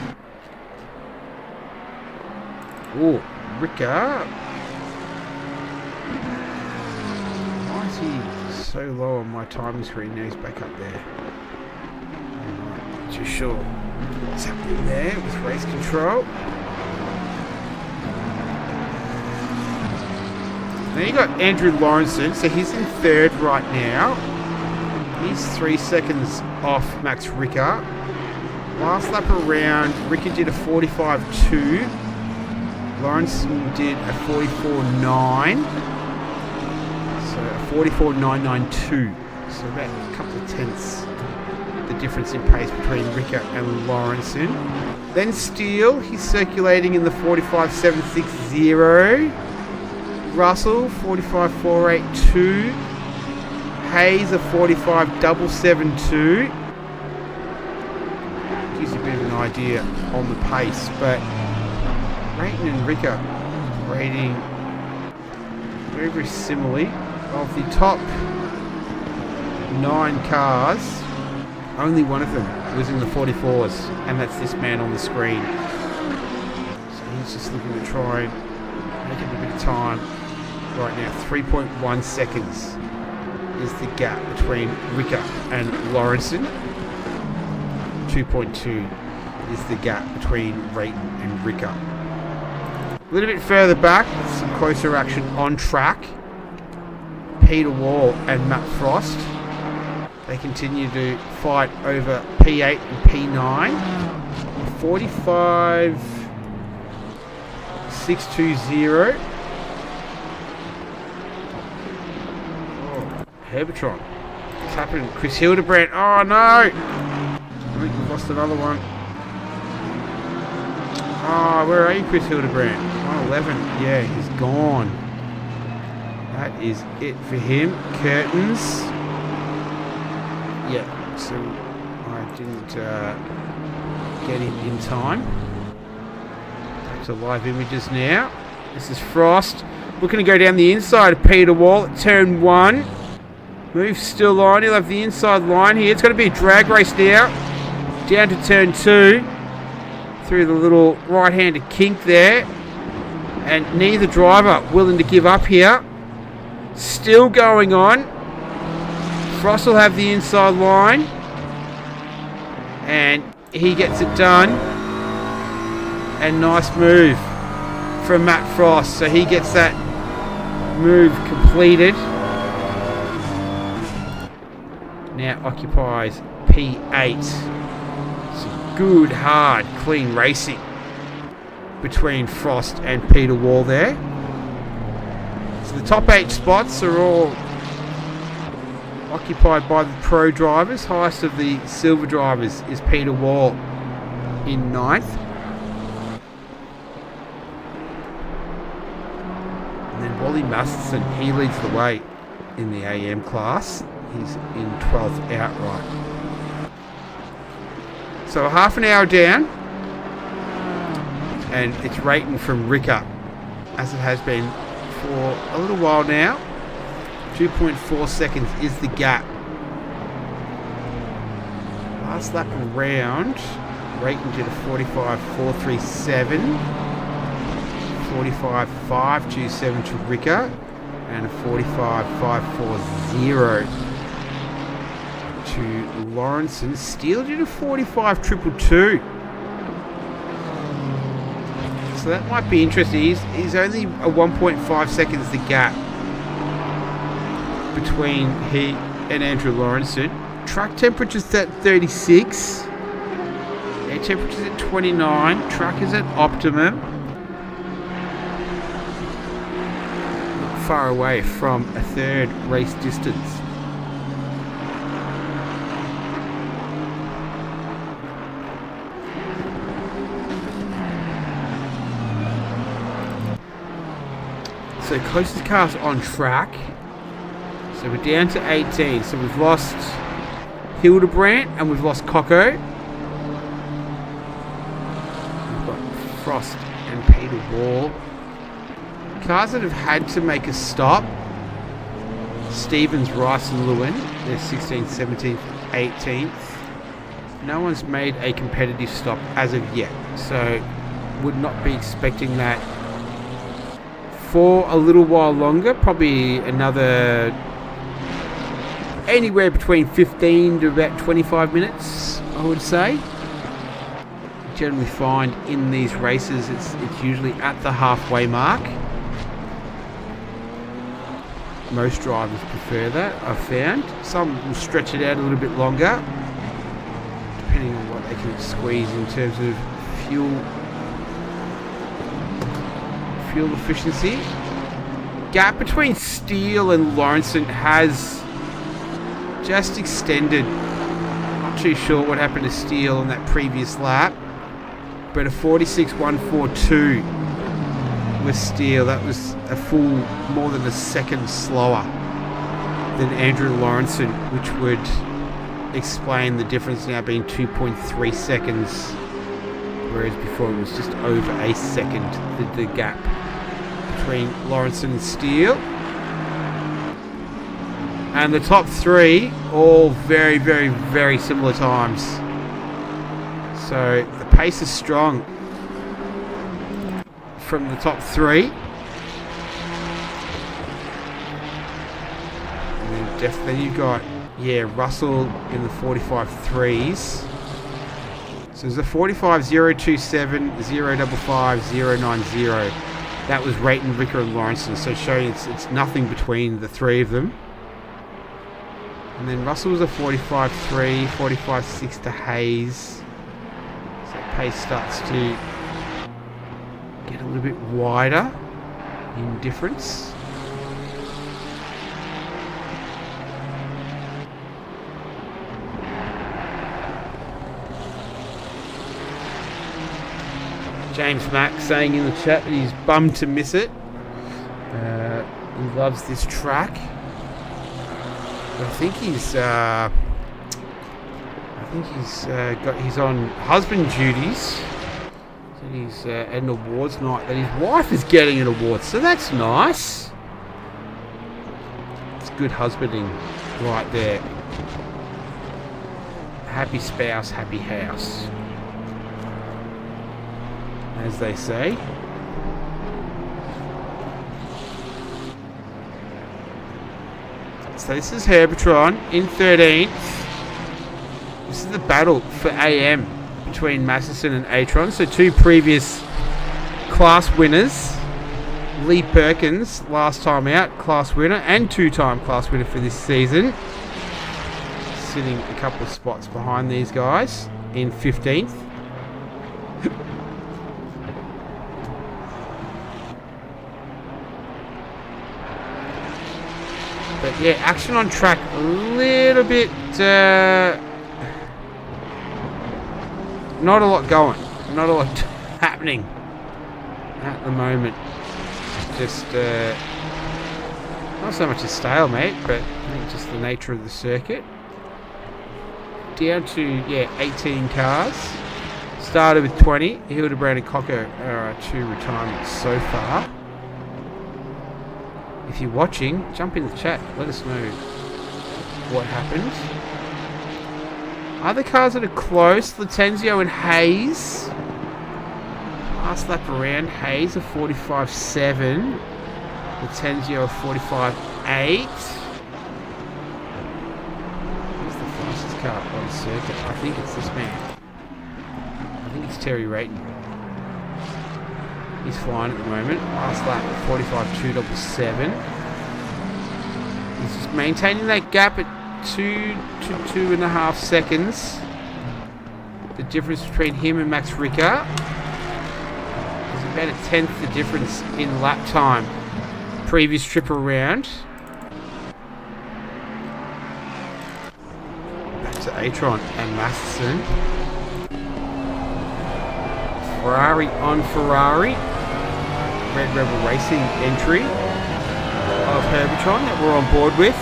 Oh, Ricker. Why is he so low on my timing screen? Now he's back up there. I'm not too sure what's happening there with race control. Then you got Andrew Lawrenson, so he's in 3rd right now. He's 3 seconds off Max Ricker. Last lap around, Ricker did a 45.2. Lawrenson did a 44.9. So a 44.992. So about a couple of tenths the difference in pace between Ricker and Lawrenson. Then Steele, he's circulating in the 45.760. Russell, 45.482. Hayes, a 45.772. Gives you a bit of an idea on the pace, but Rayton and Ricker rating very, very similarly. Of the top 9 cars, only one of them was in the 44s, and that's this man on the screen. So he's just looking to try and make it a bit of time. Right now, 3.1 seconds is the gap between Ricker and Lawrenson. 2.2 is the gap between Rayton and Ricker. A little bit further back, some closer action on track. Peter Wall and Matt Frost. They continue to fight over P8 and P9. 45.620. Herbertron. What's happening? Chris Hildebrandt. Oh no! I think we've lost another one. Oh, where are you, Chris Hildebrandt? 111. Yeah, he's gone. That is it for him. Curtains. Yeah, so I didn't get him in time. Back to live images now. This is Frost. Looking to go down the inside of Peter Wall at turn 1. Move still on. He'll have the inside line here. It's going to be a drag race now. Down to turn 2. Through the little right-handed kink there. And neither driver willing to give up here. Still going on. Frost will have the inside line. And he gets it done. And nice move from Matt Frost. So he gets that move completed. Now occupies P8. Some good, hard, clean racing between Frost and Peter Wall there. So the top 8 spots are all occupied by the pro drivers. Highest of the silver drivers is Peter Wall in 9th. And then Wally Masterson, he leads the way in the AM class. He's in 12th outright. So a half an hour down. And it's Rayton from Ricker, as it has been for a little while now. 2.4 seconds is the gap. Last lap around, Rayton did a 45.437, 45.527 to Ricker, and a 45.540 to Lawrenson. Steele did a 45.222. So that might be interesting. He's only a 1.5 seconds the gap between he and Andrew Lawrenson. Track temperature's at 36. Air temperature's at 29. Track is at optimum. Not far away from a third race distance. So closest cars on track. So we're down to 18. So we've lost Hildebrandt and we've lost Coco. We've got Frost and Peter Wall. Cars that have had to make a stop. Stevens, Rice and Lewin. They're 16th, 17th, 18th. No one's made a competitive stop as of yet. So would not be expecting that for a little while longer. Probably another anywhere between 15 to about 25 minutes, I would say. You generally find in these races it's usually at the halfway mark. Most drivers prefer that, I've found. Some will stretch it out a little bit longer, depending on what they can squeeze in terms of fuel fuel efficiency. Gap between Steele and Lawrenson has just extended. Not too sure what happened to Steele on that previous lap, but a 46.142 with Steele. That was a full more than a second slower than Andrew Lawrenson, which would explain the difference now being 2.3 seconds, whereas before it was just over a second, the gap between Lawrenson and Steele. And the top three, all very, very, very similar times. So the pace is strong from the top three. And then you've got, Russell in the 45.3s. So there's a 45.027, 055, 090. That was Rayton, Ricker and Lawrenson. So showing it's nothing between the three of them. And then Russell was a 45.3, 45.6 to Hayes. So pace starts to get a little bit wider in difference. James Mack saying in the chat that he's bummed to miss it. He loves this track. But I think he's on husband duties. So he's at an awards night that his wife is getting an award. So that's nice. It's good husbanding right there. Happy spouse, happy house, as they say. So this is Herbertron in 13th. This is the battle for AM between Masterson and Atron. So two previous class winners. Lee Perkins, last time out, class winner, and two-time class winner for this season. Sitting a couple of spots behind these guys in 15th. But yeah, action on track a little bit, not a lot going, not a lot happening at the moment. Just not so much a stalemate, but I think just the nature of the circuit. Down to 18 cars. Started with 20. Hildebrand and Cocker are two retirements so far. If you're watching, jump in the chat. Let us know what happened. Other cars that are close, Latenzio and Hayes. Last lap around, Hayes a 45.7. Latenzio a 45.8. Who's the fastest car on the circuit? I think it's this man. I think it's Terry Rayton. He's flying at the moment. Last lap, 45.277. He's just maintaining that gap at 2 to 2.5 seconds. The difference between him and Max Ricker is about a tenth the difference in lap time. Previous trip around. Back to Atron and Masterson. Ferrari on Ferrari. Red Rebel Racing entry of Herbertron that we're on board with.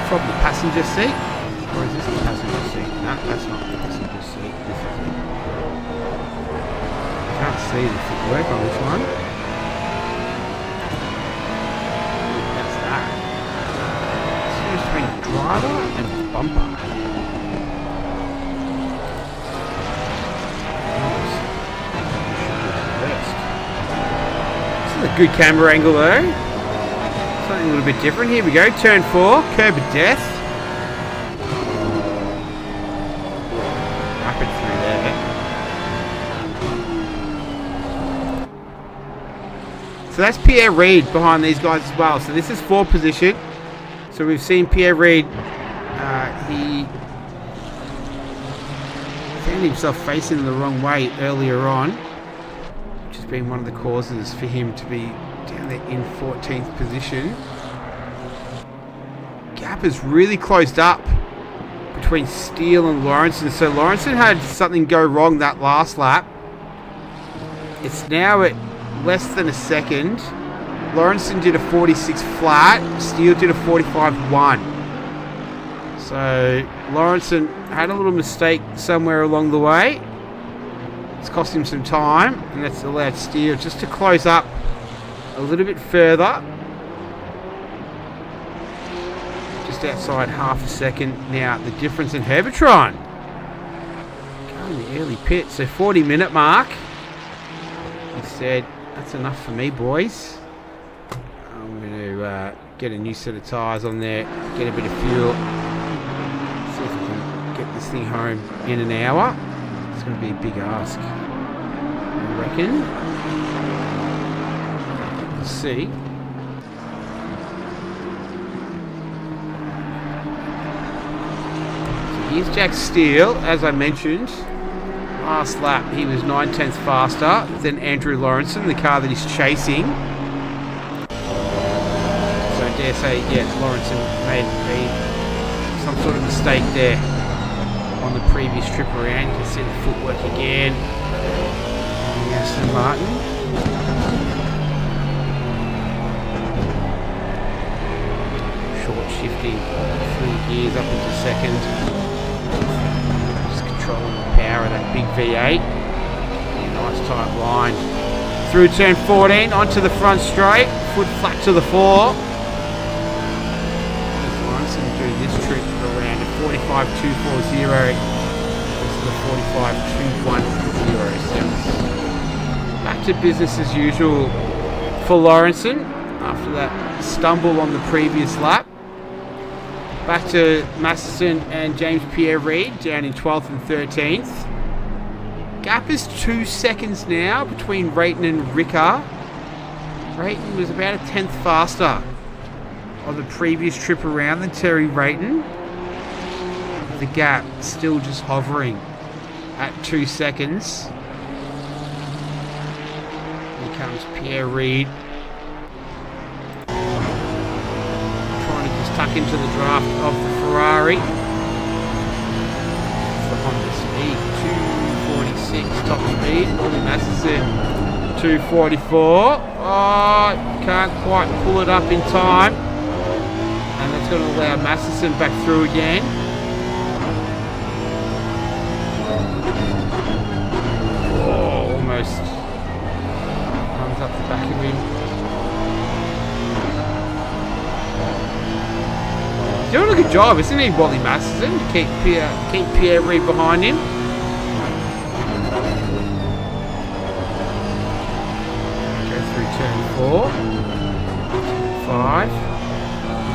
From the passenger seat. Or is this the passenger seat? No, that's not the passenger seat. This is it. I can't see the footwork on this one. That's that. It's between driver and bumper. A good camera angle though. Something a little bit different. Here we go. Turn 4. Curb of death. Rapid through there. So that's Pierre Reid behind these guys as well. So this is 4th position. So we've seen Pierre Reid. He found himself facing the wrong way earlier on, which has been one of the causes for him to be down there in 14th position. Gap has really closed up between Steele and Lawrenson. So Lawrenson had something go wrong that last lap. It's now at less than a second. Lawrenson did a 46 flat. Steele did a 45-1. So Lawrenson had a little mistake somewhere along the way. It's cost him some time, and that's allowed Steele just to close up a little bit further. Just outside half a second now. The difference in Herbertron. Going the early pit, so 40-minute mark. He said, "That's enough for me, boys. I'm going to get a new set of tyres on there, get a bit of fuel, see if I can get this thing home in an hour." It's going to be a big ask, I reckon. We'll see. So here's Jack Steele, as I mentioned. Last lap, he was 9/10 faster than Andrew Lawrenson, the car that he's chasing. So I dare say, yes, Lawrenson made some sort of mistake there on the previous trip around. You can see the footwork again on the Aston Martin. Short shifting through the gears up into second. Controlling the power of that big V8. Nice tight line. Through turn 14 onto the front straight. Foot flat to the floor. Lawrenson do this trip around a 45.240. This is a 45.210. Back to business as usual for Lawrenson after that stumble on the previous lap. Back to Masterson and James Pierre-Reid down in 12th and 13th. Gap is 2 seconds now between Rayton and Ricker. Rayton was about a 10th faster on the previous trip around than Terry Rayton. The gap still just hovering at 2 seconds. Here comes Pierre-Reid. Tuck into the draft of the Ferrari. The Honda speed, 246 top speed. Ollie Masterson, 244. Oh, can't quite pull it up in time. And that's going to allow Masterson back through again. Oh, almost comes up the back of him. Doing a good job, isn't he, Wally Masterson, to keep Pierre-Reid behind him. Go through turn 4, 5,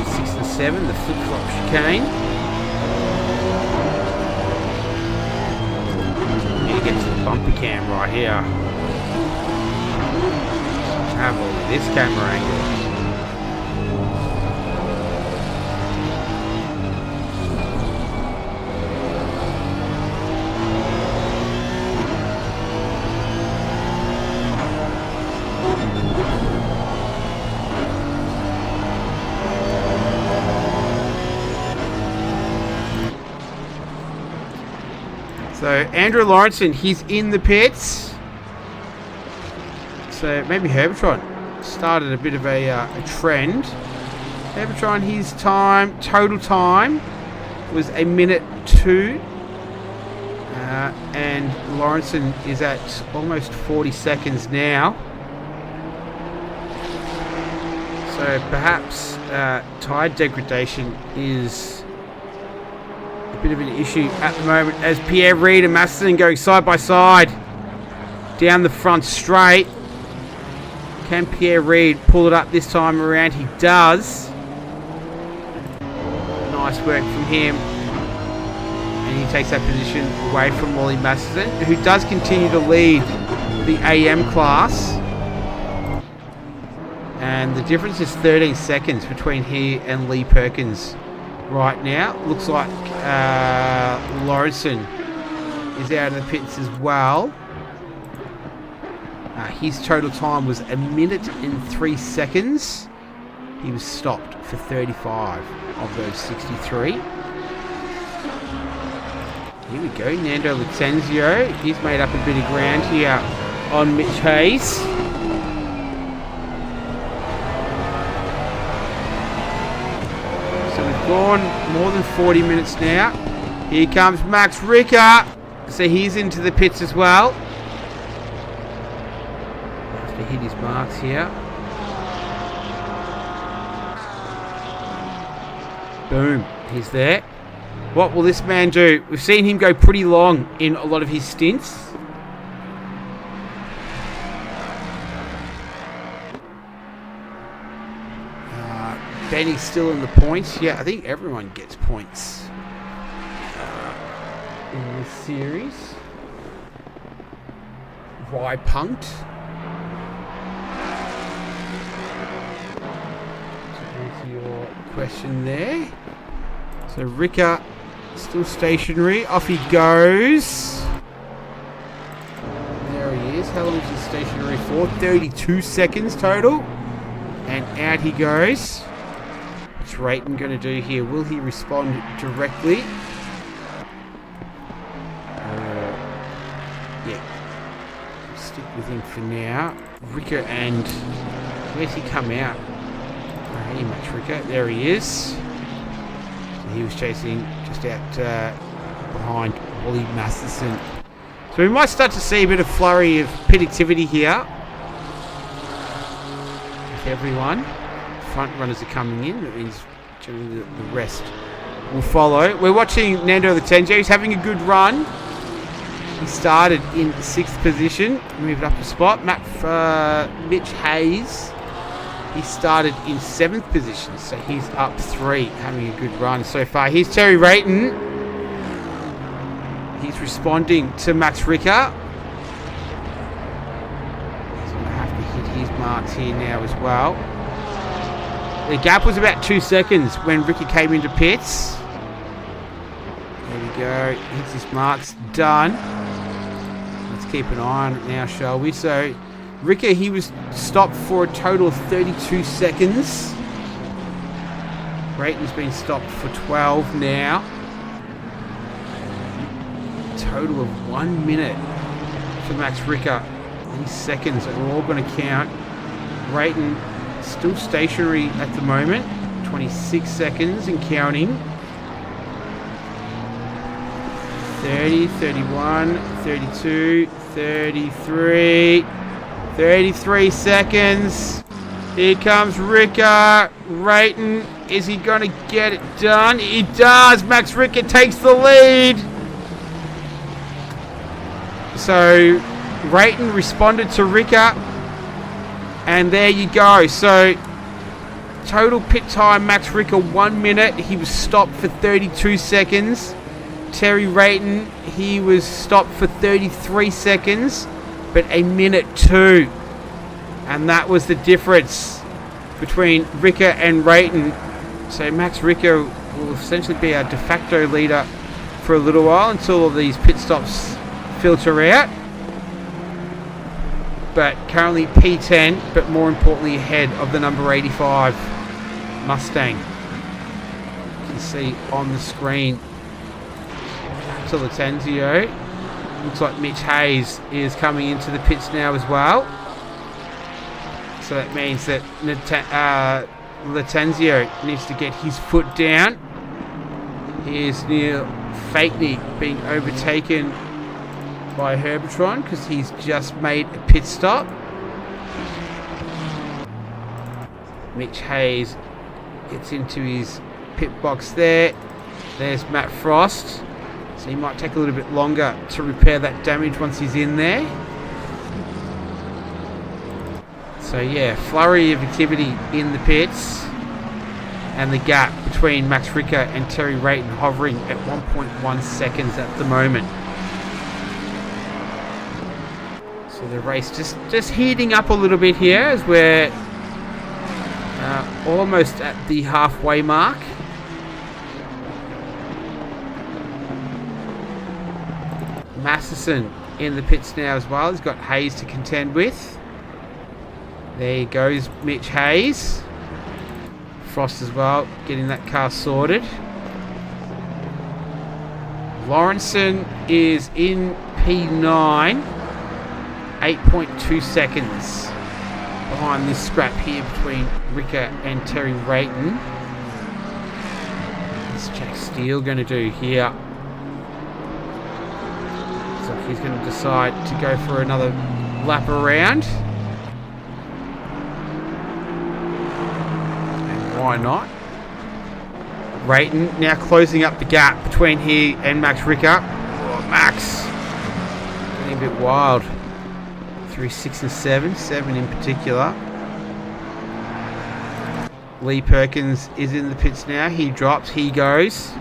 6 and 7, the flip-flop chicane. Here gets the bumper cam right here. Have all of this camera angle. So Andrew Lawrenson, he's in the pits. So maybe Herbertron started a bit of a trend. Herbertron, his total time was 1:02. And Lawrenson is at almost 40 seconds now. So perhaps tyre degradation is a bit of an issue at the moment as Pierre-Reid and Masterson going side by side down the front straight. Can Pierre-Reid pull it up this time around? He does. Nice work from him. And he takes that position away from Wally Masterson, who does continue to lead the AM class. And the difference is 13 seconds between he and Lee Perkins right now. Looks like Lawrenson is out of the pits as well. His total time was 1 minute and 3 seconds. He was stopped for 35 of those 63. Here we go, Nando Latenzio. He's made up a bit of ground here on Mitch Hayes. So we've gone more than 40 minutes now. Here comes Max Ricker. So he's into the pits as well. Has to hit his marks here. Boom, he's there. What will this man do? We've seen him go pretty long in a lot of his stints. Benny's still in the points. Yeah, I think everyone gets points in this series. Why punked? To answer your question there. So Ricker still stationary. Off he goes. There he is. How long is he stationary for? 32 seconds total. And out he goes. What's Rayton going to do here? Will he respond directly? Yeah. Stick with him for now. Ricker and... Where's he come out? Not really much Ricker. There he is. So he was chasing just out behind Ollie Masterson. So we might start to see a bit of flurry of pit activity here. With everyone. Front runners are coming in. That means generally the rest will follow. We're watching Nando Latenzio. He's having a good run. He started in 6th position, moved up a spot. Mitch Hayes, he started in 7th position, so he's up 3, having a good run so far. Here's Terry Rayton. He's responding to Max Ricker. He's going to have to hit his marks here now as well. The gap was about 2 seconds when Ricky came into pits. There we go. Hits his marks. Done. Let's keep an eye on it now, shall we? So, Ricky, he was stopped for a total of 32 seconds. Rayton's been stopped for 12 now. A total of 1 minute for Max Ricker. These seconds are all going to count. Rayton still stationary at the moment. 26 seconds and counting. 30, 31, 32, 33. 33 seconds. Here comes Ricker. Rayton. Is he going to get it done? He does. Max Ricker takes the lead. So, Rayton responded to Ricker. And there you go. So, total pit time, Max Ricker, 1 minute. He was stopped for 32 seconds. Terry Rayton, he was stopped for 33 seconds, but 1 minute 2. And that was the difference between Ricker and Rayton. So, Max Ricker will essentially be our de facto leader for a little while until all these pit stops filter out. But currently P10, but more importantly ahead of the number 85 Mustang. You can see on the screen to Latenzio. Looks like Mitch Hayes is coming into the pits now as well. So that means that Latenzio needs to get his foot down. Here's Neil Fakey being overtaken by Herbertron because he's just made a pit stop. Mitch Hayes gets into his pit box there. There's Matt Frost. So he might take a little bit longer to repair that damage once he's in there. So yeah, flurry of activity in the pits. And the gap between Max Ricker and Terry Rayton hovering at 1.1 seconds at the moment. So the race just heating up a little bit here as we're almost at the halfway mark. Masterson in the pits now as well. He's got Hayes to contend with. There goes Mitch Hayes. Frost as well, getting that car sorted. Lawrenson is in P9, 8.2 seconds behind this scrap here between Ricker and Terry Rayton. What's Jack Steele going to do here? So he's going to decide to go for another lap around. And why not? Rayton now closing up the gap between he and Max Ricker. Oh, Max getting a bit wild through 6 and 7 in particular. Lee Perkins is in the pits now. He drops, he goes.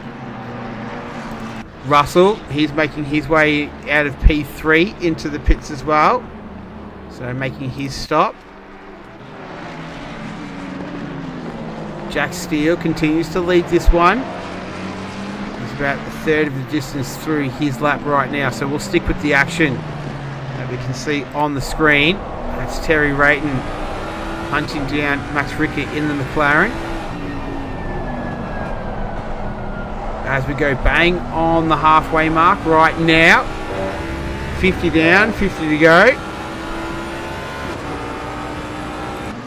Russell, he's making his way out of P3 into the pits as well, so making his stop. Jack Steele continues to lead this one. He's about a third of the distance through his lap right now, so we'll stick with the action that we can see on the screen. That's Terry Rayton hunting down Max Ricker in the McLaren. As we go bang on the halfway mark right now. 50 down, 50 to go.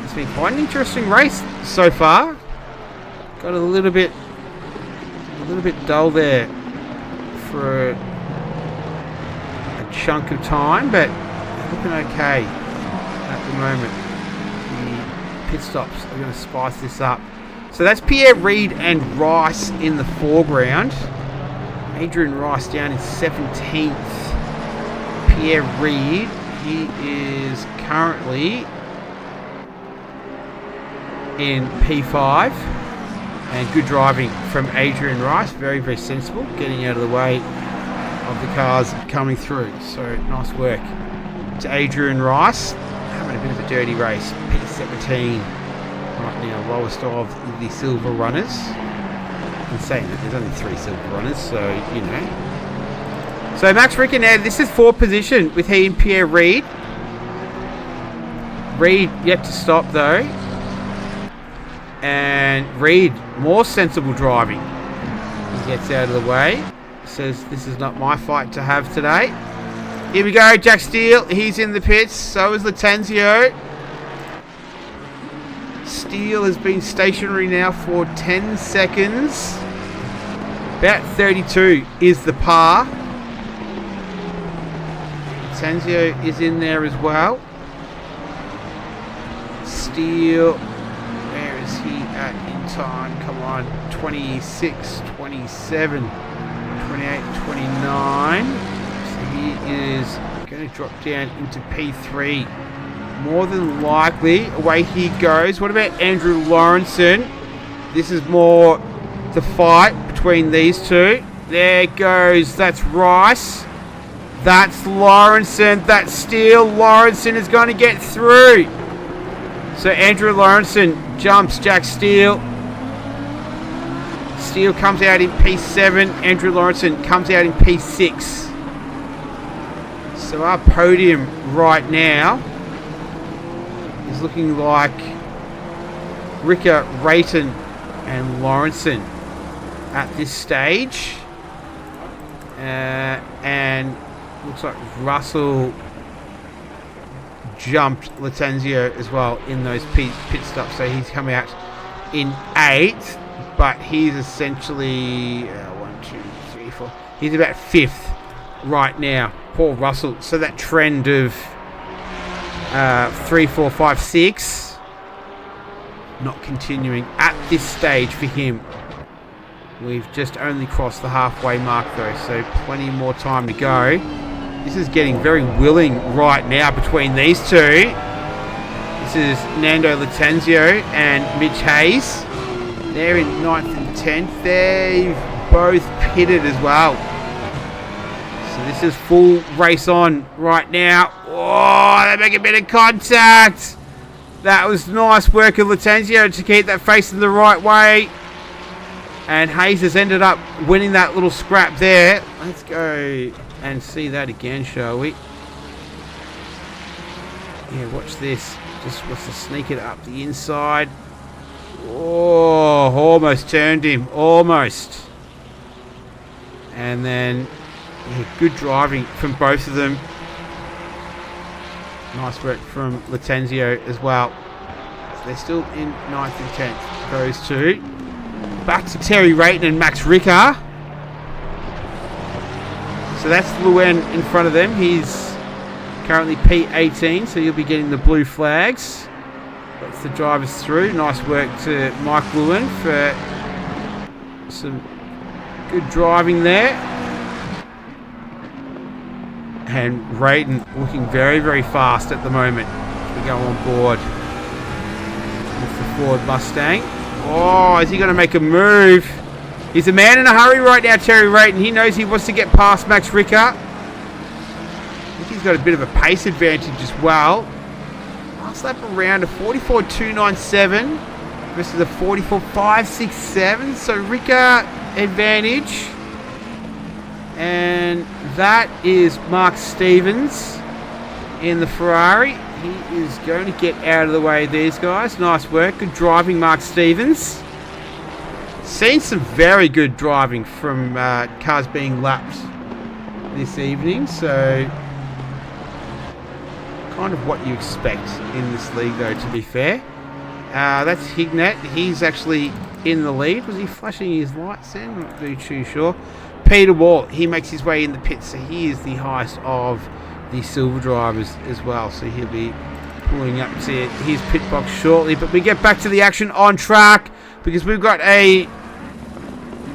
It's been quite an interesting race so far. Got a little bit dull there for a chunk of time, but looking okay at the moment. The pit stops are going to spice this up. So that's Pierre Reid and Rice in the foreground. Adrian Rice down in 17th. Pierre Reid, he is currently in P5. And good driving from Adrian Rice. Very, very sensible. Getting out of the way of the cars coming through. So nice work to Adrian Rice. Having a bit of a dirty race. P17 right now. Lowest of the silver runners. And saying that there's only 3 silver runners. So, you know. So Max Ricker now. This is 4th position with he and Pierre Reid. Reid yet to stop though. And Reid, more sensible driving. He gets out of the way. Says, this is not my fight to have today. Here we go, Jack Steele. He's in the pits. So is Latenzio. Steele has been stationary now for 10 seconds. About 32 is the par. Latenzio is in there as well. Steele, where is he at in time? Come on, 26, 27, 28, 29. So he is going to drop down into P3. More than likely, away he goes. What about Andrew Lawrenson? This is more the fight between these two. There goes, that's Rice. That's Lawrenson. That's Steele. Lawrenson is going to get through. So Andrew Lawrenson jumps Jack Steele. Steele comes out in P7. Andrew Lawrenson comes out in P6. So our podium right now is looking like Ricker, Rayton and Lawrenson at this stage. And looks like Russell jumped Latenzio as well in those pit stops. So he's come out in 8th, but he's essentially 1, 2, 3, 4. He's about 5th right now. Poor Russell. So that trend of 3, 4, 5, 6 not continuing at this stage for him. We've just only crossed the halfway mark though, so plenty more time to go. This is getting very willing right now between these two. This is Nando Latenzio and Mitch Hayes. They're in 9th and 10th. They've both pitted as well. So this is full race on right now. Oh, they make a bit of contact. That was nice work of Latenzio to keep that facing the right way. And Hayes has ended up winning that little scrap there. Let's go and see that again, shall we? Yeah, watch this. Just wants to sneak it up the inside. Oh, almost turned him. Almost. And then, yeah, good driving from both of them. Nice work from Latenzio as well. So they're still in 9th and 10th. Those two. Back to Terry Rayton and Max Ricker. So that's Luen in front of them. He's currently P18, so you'll be getting the blue flags. That's the drivers through. Nice work to Mike Lewin for some good driving there. And Rayton looking very, very fast at the moment as we go on board with the Ford Mustang. Oh, is he going to make a move? He's a man in a hurry right now, Terry Rayton. He knows he wants to get past Max Ricker. I think he's got a bit of a pace advantage as well. Last lap around a 44.297 versus a 44.567. So Ricker advantage. And that is Mark Stevens in the Ferrari. He is going to get out of the way of these guys. Nice work. Good driving, Mark Stevens. Seen some very good driving from cars being lapped this evening. So kind of what you expect in this league, though, to be fair. That's Hignett. He's actually in the lead. Was he flashing his lights then? I'm not really too sure. Peter Wall, he makes his way in the pits, so he is the highest of the silver drivers as well. So he'll be pulling up to his pit box shortly. But we get back to the action on track because we've got an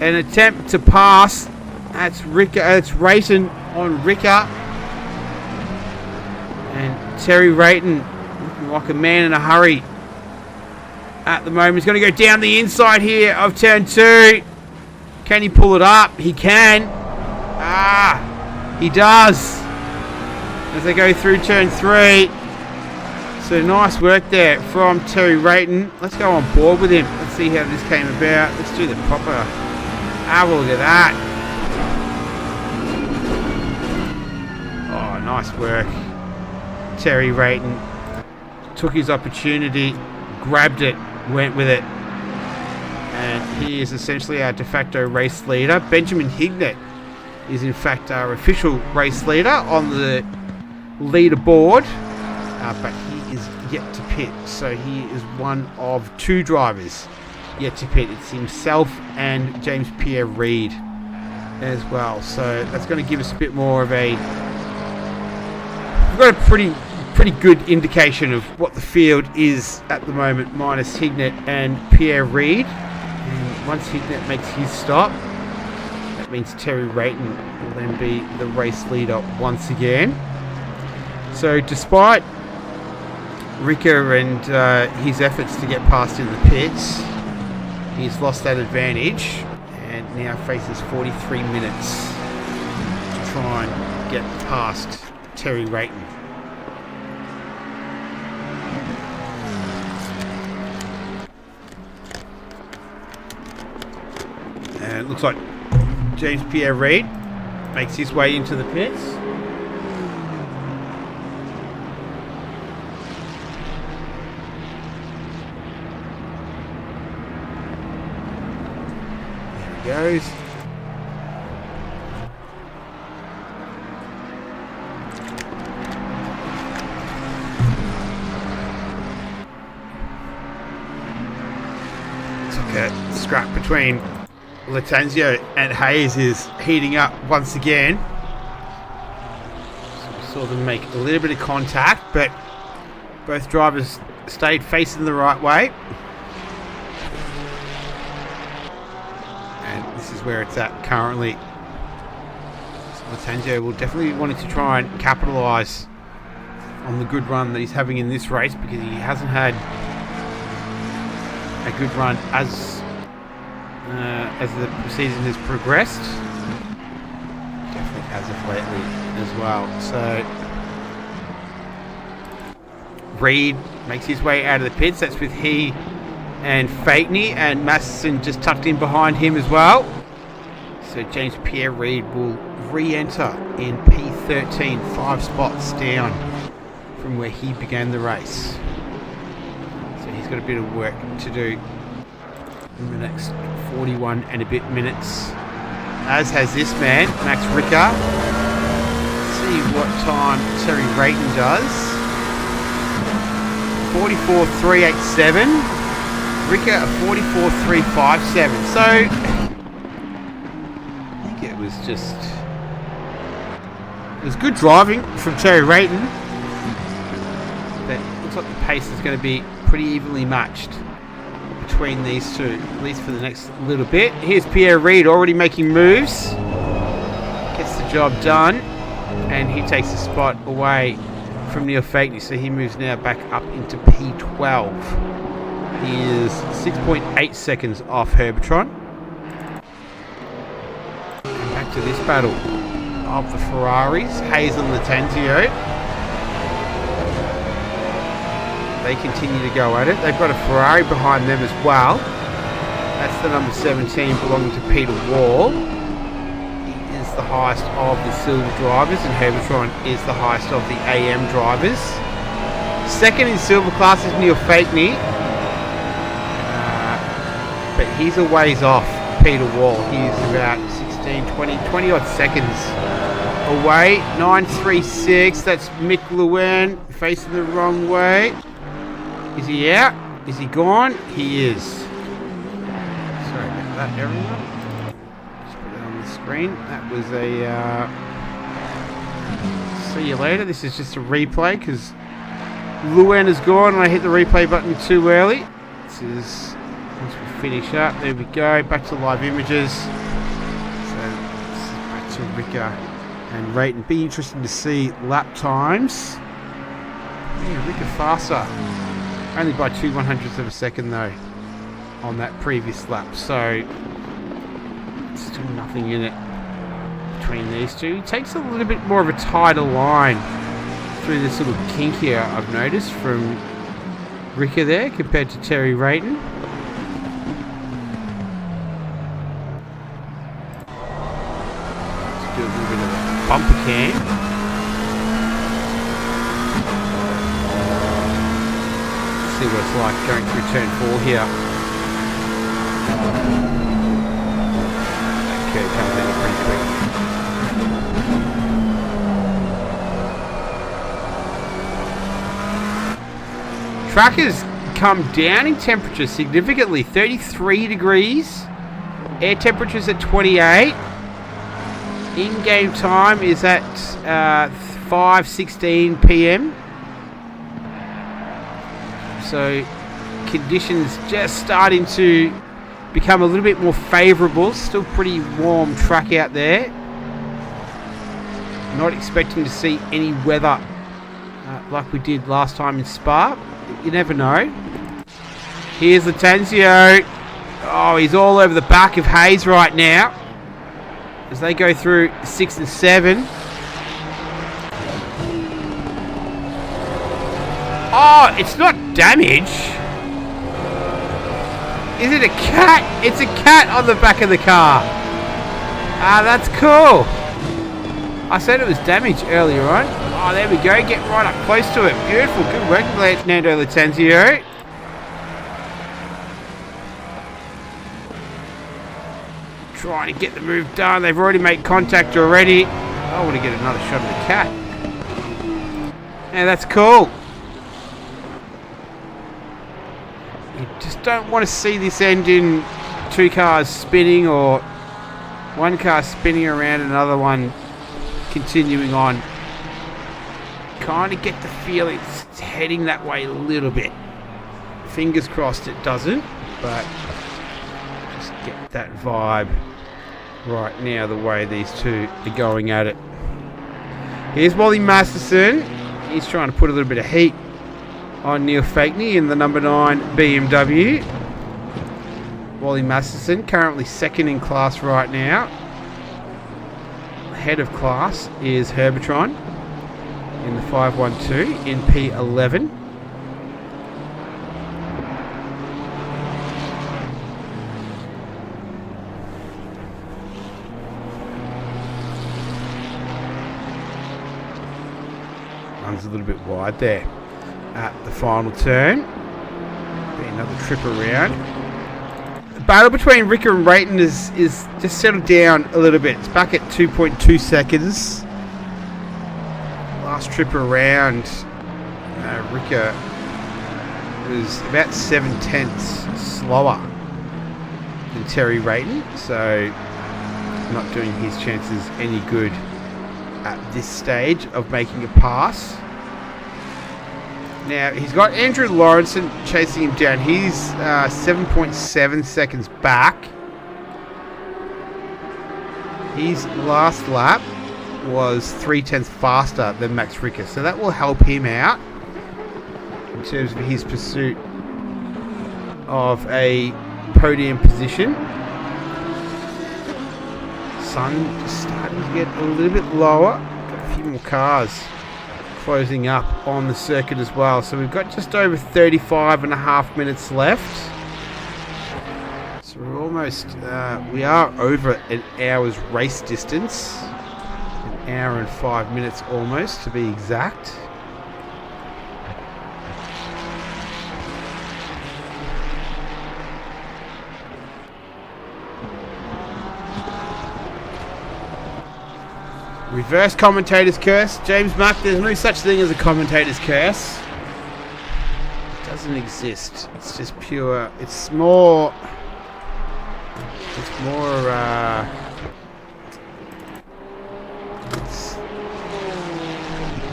attempt to pass. That's Ricker. It's Rayton on Ricker. And Terry Rayton looking like a man in a hurry at the moment. He's going to go down the inside here of turn 2. Can he pull it up? He can. He does. As they go through turn 3. So nice work there from Terry Rayton. Let's go on board with him. Let's see how this came about. Let's do the proper. Have a look at that. Oh, nice work. Terry Rayton took his opportunity, grabbed it, went with it. And he is essentially our de facto race leader. Benjamin Hignett is in fact our official race leader on the leaderboard. But he is yet to pit. So he is one of 2 drivers yet to pit. It's himself and James Pierre Reid as well. So that's going to give us a bit more of a... We've got a pretty good indication of what the field is at the moment, minus Hignett and Pierre Reid. And once Hignett makes his stop, that means Terry Rayton will then be the race leader once again. So despite Ricker and his efforts to get past in the pits, he's lost that advantage and now faces 43 minutes to try and get past Terry Rayton. And it looks like James Pierre Reid makes his way into the pits. There he goes. It's like a scrap between Latenzio and Hayes is heating up once again. So we saw them make a little bit of contact, but both drivers stayed facing the right way. And this is where it's at currently. So Latenzio will definitely want to try and capitalise on the good run that he's having in this race, because he hasn't had a good run as the season has progressed. Definitely has of lately as well. So Reid makes his way out of the pits. That's with he and Fakeney, and Masterson just tucked in behind him as well. So James Pierre Reid will re-enter in P13, 5 spots down from where he began the race. So he's got a bit of work to do in the next 41 and a bit minutes. As has this man, Max Ricker. Let's see what time Terry Rayton does. 44.387. Ricker at 44.357. So I think it was just... It was good driving from Terry Rayton. But it looks like the pace is going to be pretty evenly matched between these two, at least for the next little bit. Here's Pierre Reid already making moves. Gets the job done. And he takes a spot away from Neil Fakeney, so he moves now back up into P12. He is 6.8 seconds off Herbertron. And back to this battle of the Ferraris. Hayes and Latanzio. They continue to go at it. They've got a Ferrari behind them as well. That's the number 17 belonging to Peter Wall. He is the highest of the silver drivers, and Herbertron is the highest of the AM drivers. Second in silver class is Neil Fakeney. But he's a ways off Peter Wall. He's about 16, 20 odd seconds away. 9.36. That's Mick Lewin facing the wrong way. Is he out? Is he gone? He is. Sorry about that, everyone. Just put it on the screen. That was a... see you later. This is just a replay because Lewin is gone and I hit the replay button too early. This is... Once we finish up, there we go. Back to live images. So, back to Ricker and Rayton. Be interesting to see lap times. Yeah, Ricker faster. Only by 2/100ths of a second though on that previous lap. So still nothing in it between these two. He takes a little bit more of a tighter line through this little kink here, I've noticed, from Ricker there compared to Terry Rayton. Let's do a little bit of a bumper cam. See what it's like going through turn 4 here. That curve comes in pretty quick. Track has come down in temperature significantly. 33 degrees. Air temperature's at 28. In-game time is at 5:16 p.m. So conditions just starting to become a little bit more favourable. Still pretty warm track out there. Not expecting to see any weather like we did last time in Spa. You never know. Here's Latanzio. Oh, he's all over the back of Hayes right now as they go through 6 and 7. Oh, it's not damage. Is it a cat? It's a cat on the back of the car. Ah, that's cool. I said it was damage earlier on. Oh, there we go. Get right up close to it. Beautiful. Good work, Nando Latanzio. Trying to get the move done. They've already made contact already. I want to get another shot of the cat. Yeah, that's cool. You just don't want to see this end in 2 cars spinning or 1 car spinning around another one continuing on. Kind of get the feel it's heading that way a little bit. Fingers crossed it doesn't, but just get that vibe right now the way these two are going at it. Here's Wally Masterson. He's trying to put a little bit of heat on Neil Fakeney in the number 9 BMW. Wally Masterson currently second in class right now. Head of class is Herbertron in the 512 in P11. was a little bit wide there at the final turn. Be another trip around. The battle between Ricker and Rayton is just settled down a little bit. It's back at 2.2 seconds. Last trip around, Ricker was about 7/10 slower than Terry Rayton, so not doing his chances any good at this stage of making a pass. Now he's got Andrew Lawrenson chasing him down. He's 7.7 seconds back. His last lap was 3/10 faster than Max Ricker, so that will help him out in terms of his pursuit of a podium position. Sun just starting to get a little bit lower. Got a few more cars closing up on the circuit as well. So we've got just over 35.5 minutes left. So we're almost, we are over an hour's race distance. An hour and 5 minutes almost, to be exact. Reverse commentator's curse. James Mack, there's no such thing as a commentator's curse. It doesn't exist. It's just pure. It's more,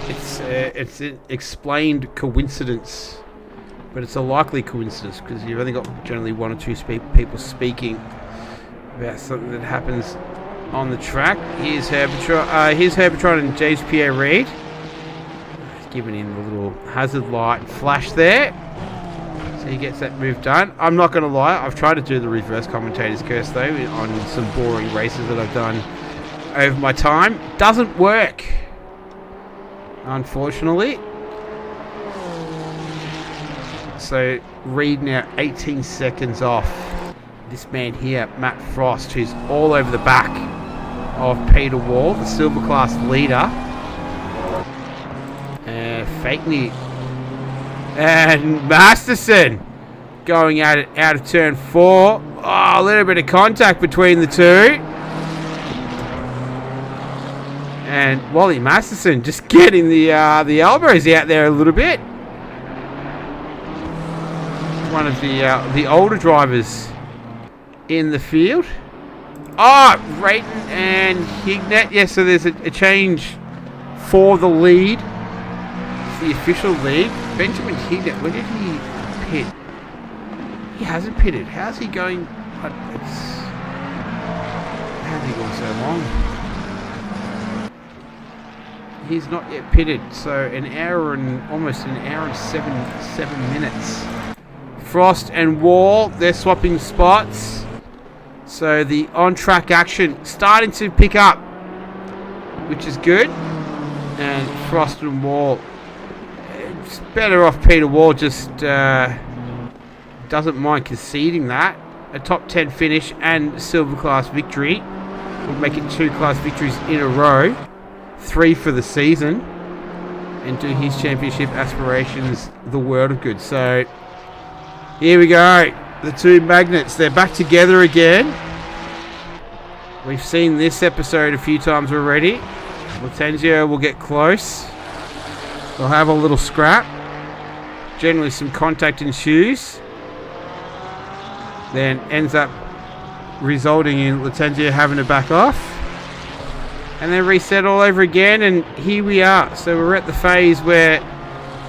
it's an explained coincidence, but it's a likely coincidence because you've only got generally one or two people speaking about something that happens on the track. Here's Herbertron and James Pierre Reid. Giving him the little hazard light flash there. So he gets that move done. I'm not going to lie, I've tried to do the reverse commentator's curse though on some boring races that I've done over my time. Doesn't work, unfortunately. So Reid now 18 seconds off this man here, Matt Frost, who's all over the back of Peter Wall, the silver class leader. Fakeney and Masterson going at it out of turn 4. Oh, a little bit of contact between the two. And Wally Masterson just getting the elbows out there a little bit. One of the older drivers in the field. Oh, Rayton and Hignett. Yeah, so there's a change for the lead. It's the official lead. Benjamin Hignett, where did he pit? He hasn't pitted. How's he going? How's he gone so long? He's not yet pitted. So almost an hour and seven minutes. Frost and Wall, they're swapping spots. So the on-track action starting to pick up, which is good. And Frost and Wall, it's better off Peter Wall just doesn't mind conceding that. A top 10 finish and silver class victory would make it 2 class victories in a row, 3 for the season, and do his championship aspirations the world of good. So here we go. The two magnets, they're back together again. We've seen this episode a few times already. Latenzio will get close. They'll have a little scrap. Generally some contact ensues. Then ends up resulting in Latenzio having to back off. And then reset all over again, and here we are. So we're at the phase where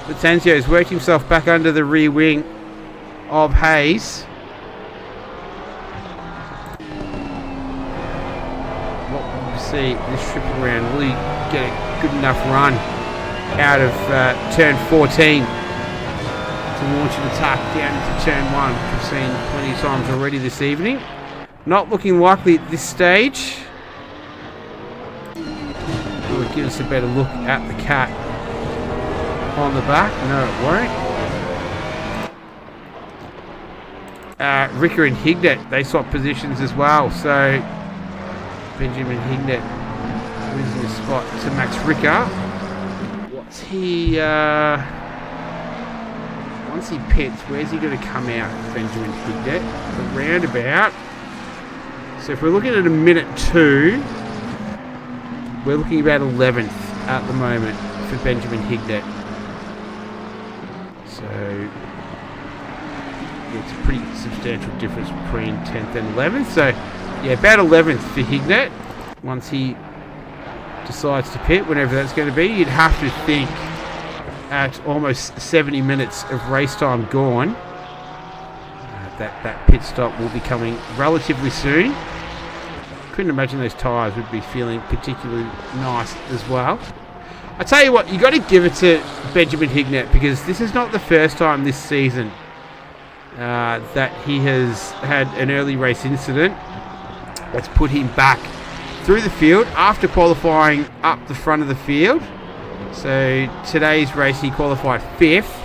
Latenzio has worked himself back under the rear wing of Hayes. What we'll see this trip around, really get a good enough run out of turn 14 to launch an attack down into turn 1, which we've seen plenty of times already this evening. Not looking likely at this stage. Will it give us a better look at the cat on the back? No, it won't. Ricker and Hignett, they swap positions as well. So Benjamin Hignett losing a spot to Max Ricker. What's he once he pits, where's he going to come out, Benjamin Hignett? Around about. So if we're looking at a minute 2, we're looking about 11th at the moment for Benjamin Hignett. So it's a pretty substantial difference between 10th and 11th. So yeah, about 11th for Hignett. Once he decides to pit, whenever that's going to be, you'd have to think at almost 70 minutes of race time gone, that pit stop will be coming relatively soon. Couldn't imagine those tyres would be feeling particularly nice as well. I tell you what, you got to give it to Benjamin Hignett, because this is not the first time this season that he has had an early race incident that's put him back through the field after qualifying up the front of the field. So today's race he qualified 5th.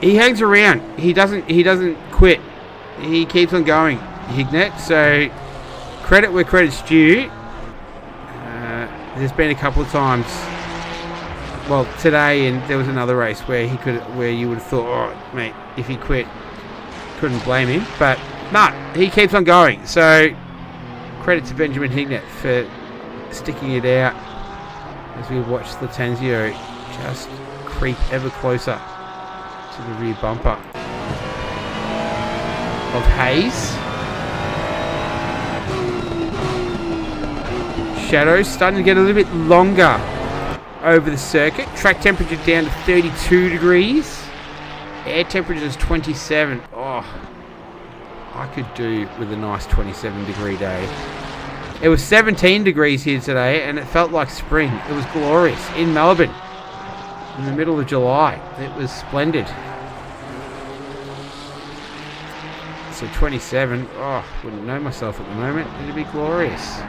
He hangs around. He doesn't quit. He keeps on going, Hignett. So credit where credit's due. There's been a couple of times, well, today, and there was another race where you would have thought, oh mate, if he quit, couldn't blame him. But no, he keeps on going. So credit to Benjamin Hignett for sticking it out as we watch Lattanzio just creep ever closer to the rear bumper of Hayes. Shadows starting to get a little bit longer over the circuit. Track temperature down to 32 degrees. Air temperature is 27. Oh, I could do with a nice 27 degree day. It was 17 degrees here today, and it felt like spring. It was glorious in Melbourne in the middle of July. It was splendid. So 27, oh, wouldn't know myself at the moment. It'd be glorious.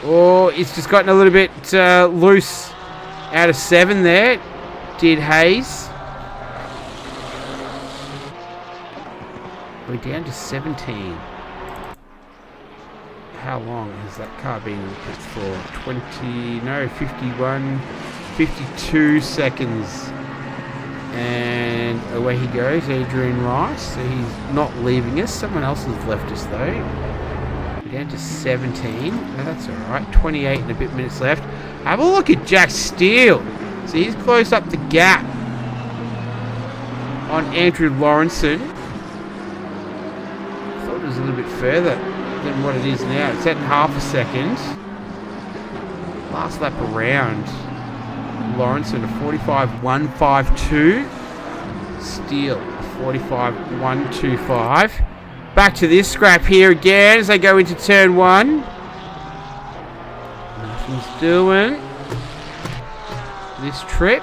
Oh, it's just gotten a little bit loose out of 7 there, did Hayes. We're down to 17. How long has that car been in the pits for? 51, 52 seconds. And away he goes, Adrian Rice. So he's not leaving us. Someone else has left us though. We're down to 17. No, that's alright. 28 and a bit minutes left. Have a look at Jack Steele. So he's closed up the gap on Andrew Lawrenson. It was a little bit further than what it is now. It's at half a second. Last lap around, Lawrenson a 45.152. Steele 45.125. Back to this scrap here again as they go into turn 1. Nothing's doing this trip.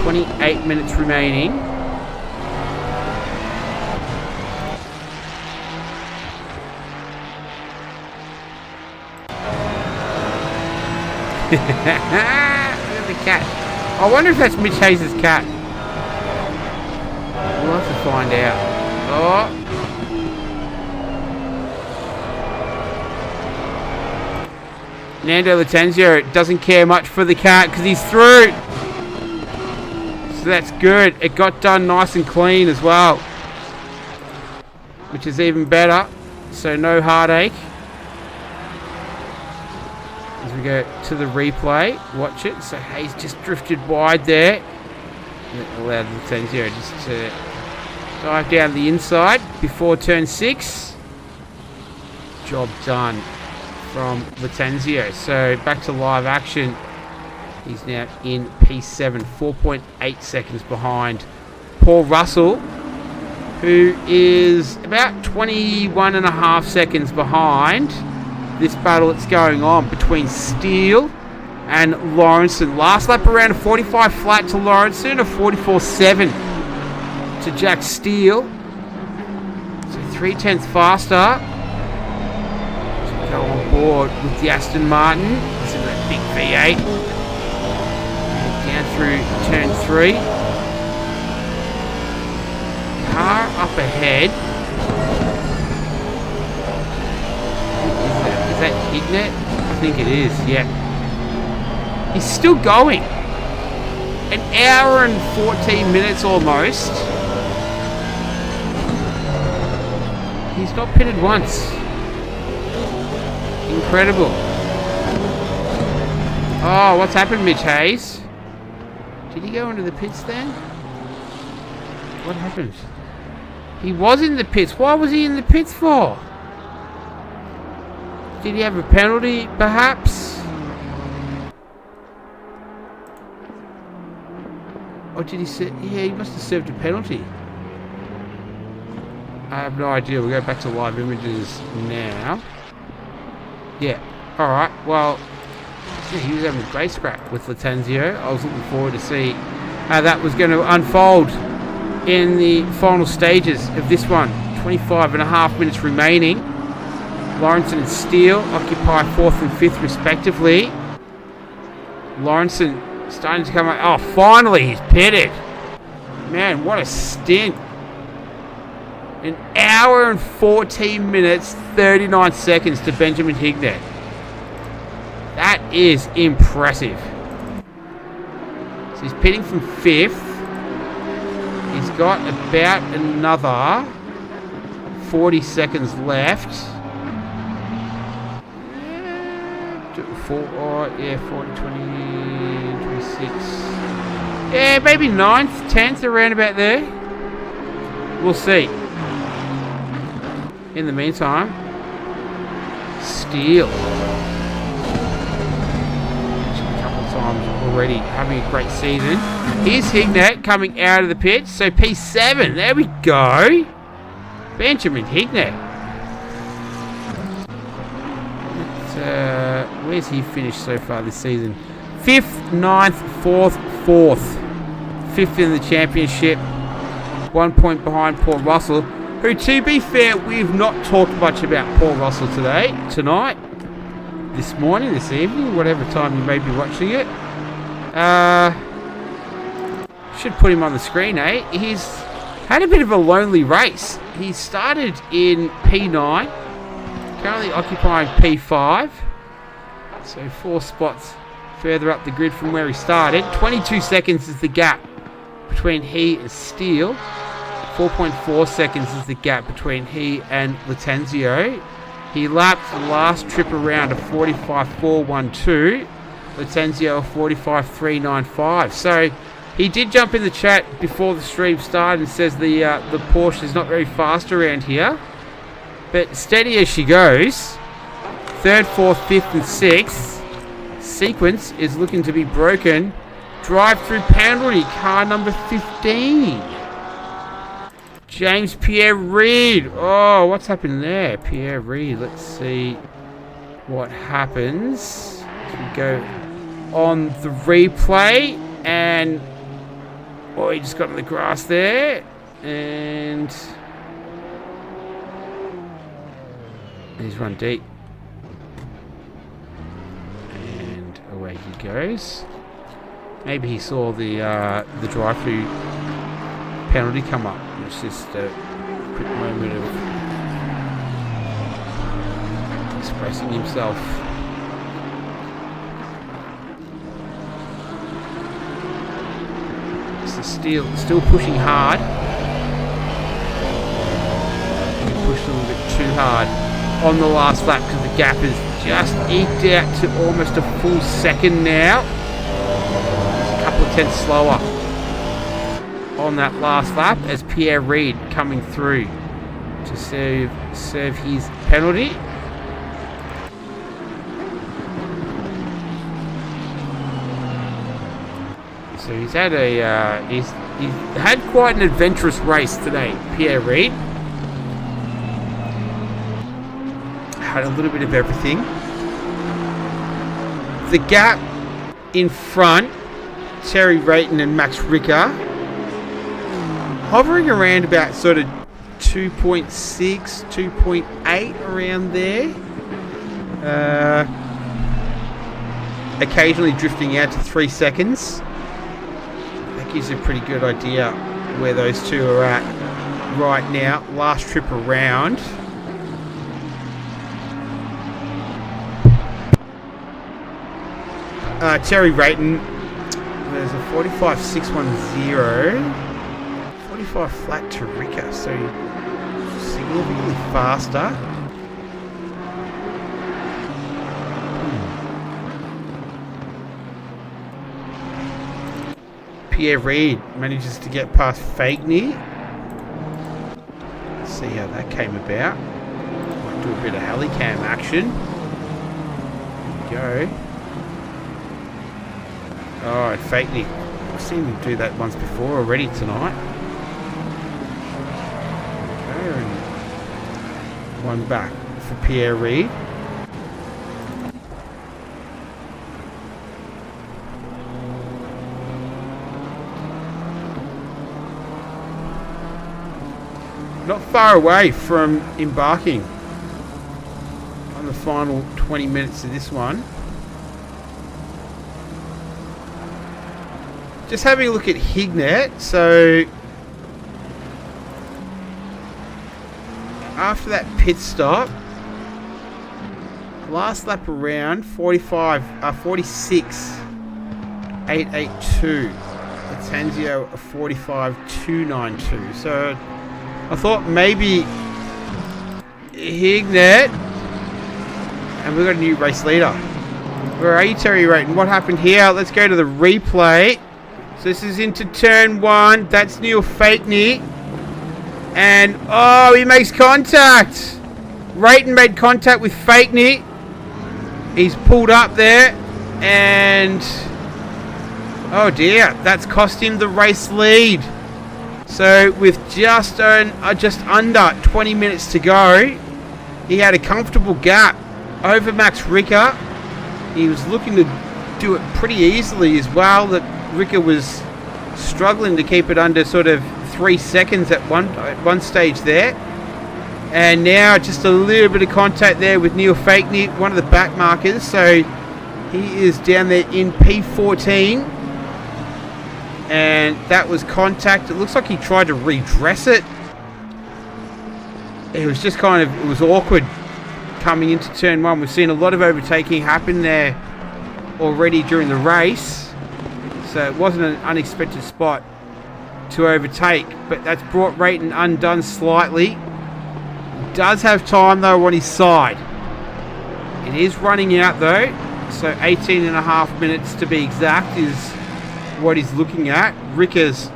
28 minutes remaining. Look at the cat. I wonder if that's Mitch Hayes' cat. We'll have to find out. Oh. Nando Lattanzio doesn't care much for the cat because he's through. So that's good. It got done nice and clean as well, which is even better. So no heartache. As we go to the replay, watch it. So Hayes just drifted wide there. It allowed Lattanzio just to dive down the inside before turn 6. Job done from Lattanzio. So back to live action. He's now in P7, 4.8 seconds behind Paul Russell, who is about 21.5 seconds behind this battle that's going on between Steele and Lawrenson. Last lap around, a 45 flat to Lawrenson, a 44.7 to Jack Steele. So 0.3 faster. So go on board with the Aston Martin. This is that big V8. Down through turn 3. Car up ahead. Is that Hignett? I think it is, yeah. He's still going. An hour and 14 minutes almost. He's not pitted once. Incredible. Oh, what's happened, Mitch Hayes? Did he go into the pits then? What happened? He was in the pits. Why was he in the pits for? Did he have a penalty, perhaps? Or did he say... Yeah, he must have served a penalty. I have no idea. We'll go back to live images now. Yeah. Alright, well... Yeah, he was having a great scrap with Lattanzio. I was looking forward to see how that was going to unfold in the final stages of this one. 25.5 minutes remaining. Lawrenson and Steele occupy 4th and 5th respectively. Lawrenson starting to come up. Oh, finally he's pitted. Man, what a stint. An hour and 14 minutes, 39 seconds to Benjamin Hignett. That is impressive. So he's pitting from 5th. He's got about another 40 seconds left. 40, 20, 26. Yeah, maybe 9th, 10th, around about there. We'll see. In the meantime, Steele. Already having a great season. Here's Hignett coming out of the pitch. So P7. There we go. Benjamin Hignett. Where's he finished so far this season? 5th, 9th, 4th, 4th. 5th in the championship. 1 point behind Paul Russell. Who, to be fair, we've not talked much about Paul Russell tonight, this morning, this evening, whatever time you may be watching it. Should put him on the screen, eh? He's had a bit of a lonely race. He started in P9, currently occupying P5. So 4 spots further up the grid from where he started. 22 seconds is the gap between he and Steele. 4.4 seconds is the gap between he and Lattanzio. He lapped the last trip around a 45.412. Lattanzio 45.395. So he did jump in the chat before the stream started and says the Porsche is not very fast around here. But steady as she goes. 3rd, 4th, 5th and 6th. Sequence is looking to be broken. Drive-through penalty, car number 15. James Pierre-Reid. Oh, what's happened there? Pierre-Reid. Let's see what happens. We go on the replay. And... oh, he just got in the grass there. And... he's run deep. And away he goes. Maybe he saw the drive-through penalty come up. It's just a quick moment of expressing himself. So still pushing hard. He pushed a little bit too hard on the last lap because the gap is just eked out to almost a full second now. It's a couple of tenths slower on that last lap as Pierre-Reid coming through to serve his penalty. So he's had he's had quite an adventurous race today, Pierre-Reid. Had a little bit of everything. The gap in front, Terry Rayton and Max Ricker, hovering around about sort of 2.6, 2.8 around there. Occasionally drifting out to 3 seconds. That gives you a pretty good idea where those two are at right now. Last trip around. Terry Rayton. There's a 45.610. 45 flat to Ricker, so significantly faster. Pierre Reid manages to get past Fagney. Let's see how that came about. Might do a bit of helicam action. There we go. Alright, Fagney. I've seen him do that once before already tonight. Okay, and one back for Pierre Reid. Not far away from embarking on the final 20 minutes of this one. Just having a look at Hignett. So after that pit stop, last lap around 46.882. Tanzio 45.292. So I thought maybe Hignett, and we've got a new race leader. Where are you, Terry Rayton? What happened here? Let's go to the replay. So this is into turn 1. That's Neil Fakeney. And, oh, he makes contact. Rayton made contact with Fakeney. He's pulled up there. And, oh dear, that's cost him the race lead. So with just under 20 minutes to go, he had a comfortable gap over Max Ricker. He was looking to do it pretty easily as well. That Ricker was struggling to keep it under sort of 3 seconds at one stage there. And now just a little bit of contact there with Neil Fakeney, one of the back markers. So he is down there in P14. And that was contact. It looks like he tried to redress it. It was just kind of, it was awkward coming into turn 1. We've seen a lot of overtaking happen there already during the race. So it wasn't an unexpected spot to overtake. But that's brought Rayton undone slightly. He does have time though on his side. It is running out though. So 18.5 minutes to be exact is what he's looking at. Ricker's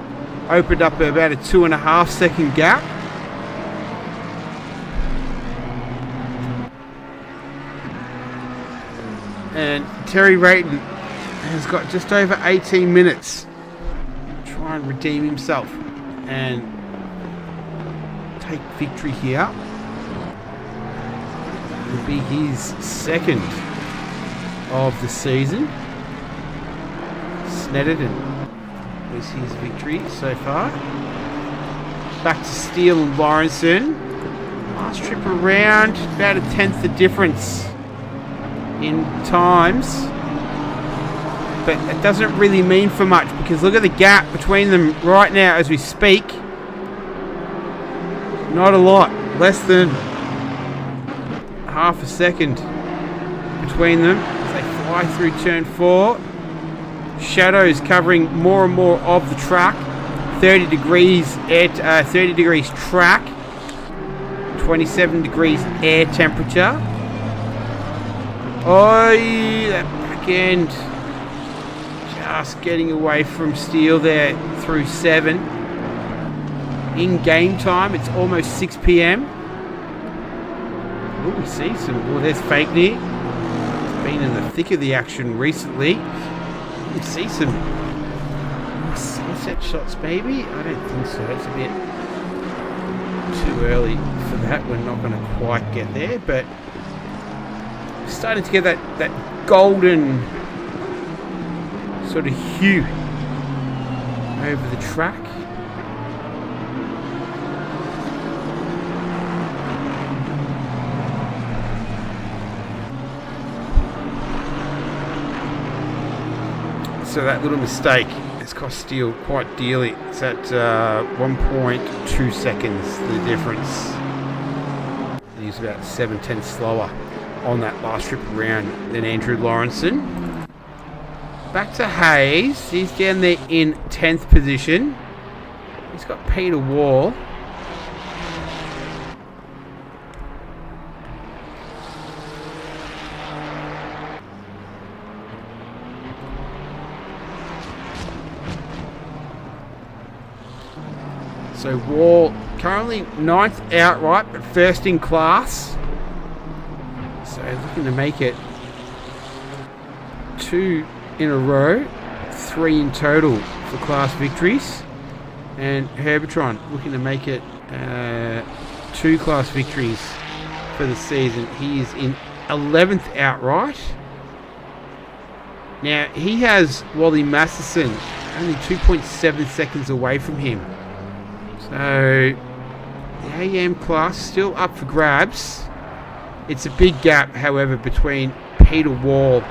opened up about a 2.5 second gap. And Terry Rayton has got just over 18 minutes to try and redeem himself and take victory here. It will be his second of the season. Snedden was his victory so far. Back to Steele and Lawrenson. Last trip around, about a tenth the difference in times. But it doesn't really mean for much because look at the gap between them right now as we speak. Not a lot. Less than half a second between them as they fly through turn 4. Shadows covering more and more of the track. 30 degrees at 30 degrees track, 27 degrees air temperature. Oh, that back end just getting away from Steele there through 7. In game time, it's almost 6 p.m. Oh, we see some. Well, there's Fakeney. He's been in the thick of the action recently. You can see some sunset shots, maybe? I don't think so. It's a bit too early for that. We're not going to quite get there, but starting to get that golden sort of hue over the track. So that little mistake has That's cost Steele quite dearly. It's at 1.2 seconds, the difference. And he's about 7/10 slower on that last trip around than Andrew Lawrenson. Back to Hayes. He's down there in 10th position. He's got Peter Wall. So Wall currently 9th outright, but first in class. So looking to make it 2 in a row, 3 in total for class victories. And Herbertron looking to make it 2 class victories for the season. He is in 11th outright. Now he has Wally Masterson only 2.7 seconds away from him. So the AM class still up for grabs. It's a big gap, however, between Peter Wall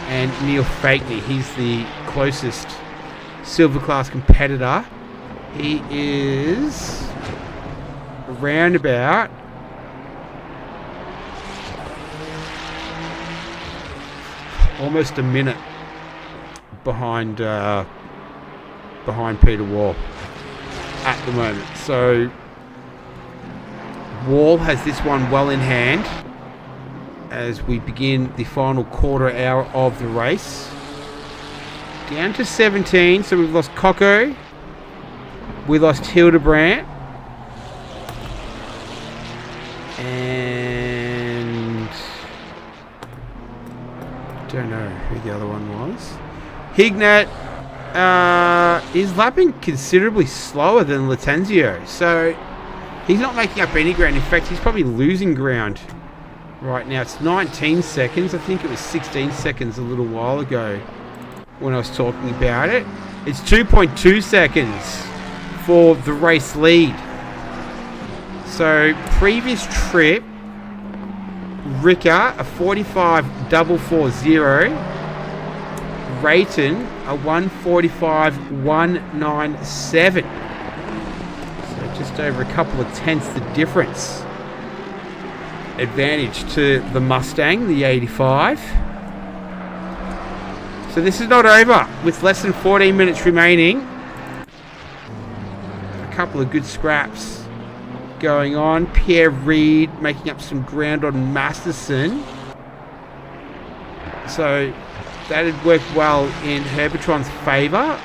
and Neil Fakeney. He's the closest silver class competitor. He is around about almost a minute behind Peter Wall at the moment. So Wall has this one well in hand as we begin the final quarter hour of the race. Down to 17, so we've lost Coco, we lost Hildebrandt, and don't know who the other one was. Hignat is lapping considerably slower than Latenzio, so he's not making up any ground. In fact, he's probably losing ground right now. It's 19 seconds. I think it was 16 seconds a little while ago when I was talking about it. It's 2.2 seconds for the race lead. So previous trip, Ricker a 45.440, Rayton a 1:45.197. So just over a couple of tenths the difference. Advantage to the Mustang, the 85. So this is not over with less than 14 minutes remaining. A couple of good scraps going on. Pierre Reid making up some ground on Masterson. So that had worked well in Herbertron's favour,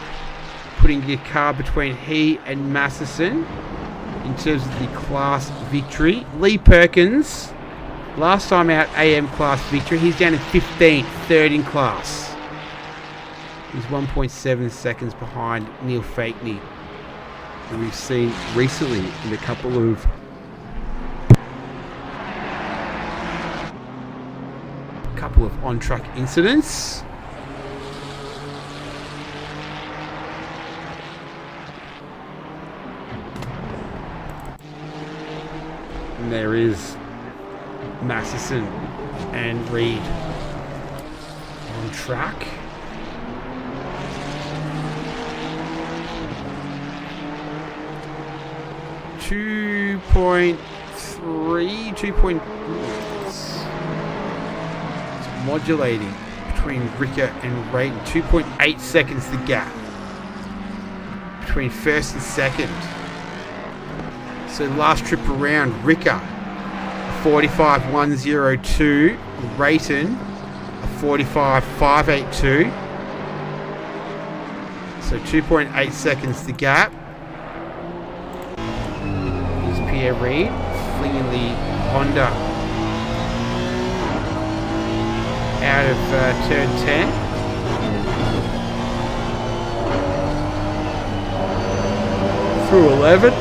putting a car between he and Masterson in terms of the class victory. Lee Perkins, last time out AM class victory, he's down in 15th, third in class. He's 1.7 seconds behind Neil Fakeney, who we've seen recently in a couple of on-track incidents. And there is Masterson and Reid on track. It's modulating between Ricker and Rayton. 2.8 seconds the gap between first and second. So last trip around, Ricker a 45.102, Rayton a 45.582. So 2.8 seconds the gap. Pierre Reid flinging the Honda out of turn 10. Through 11.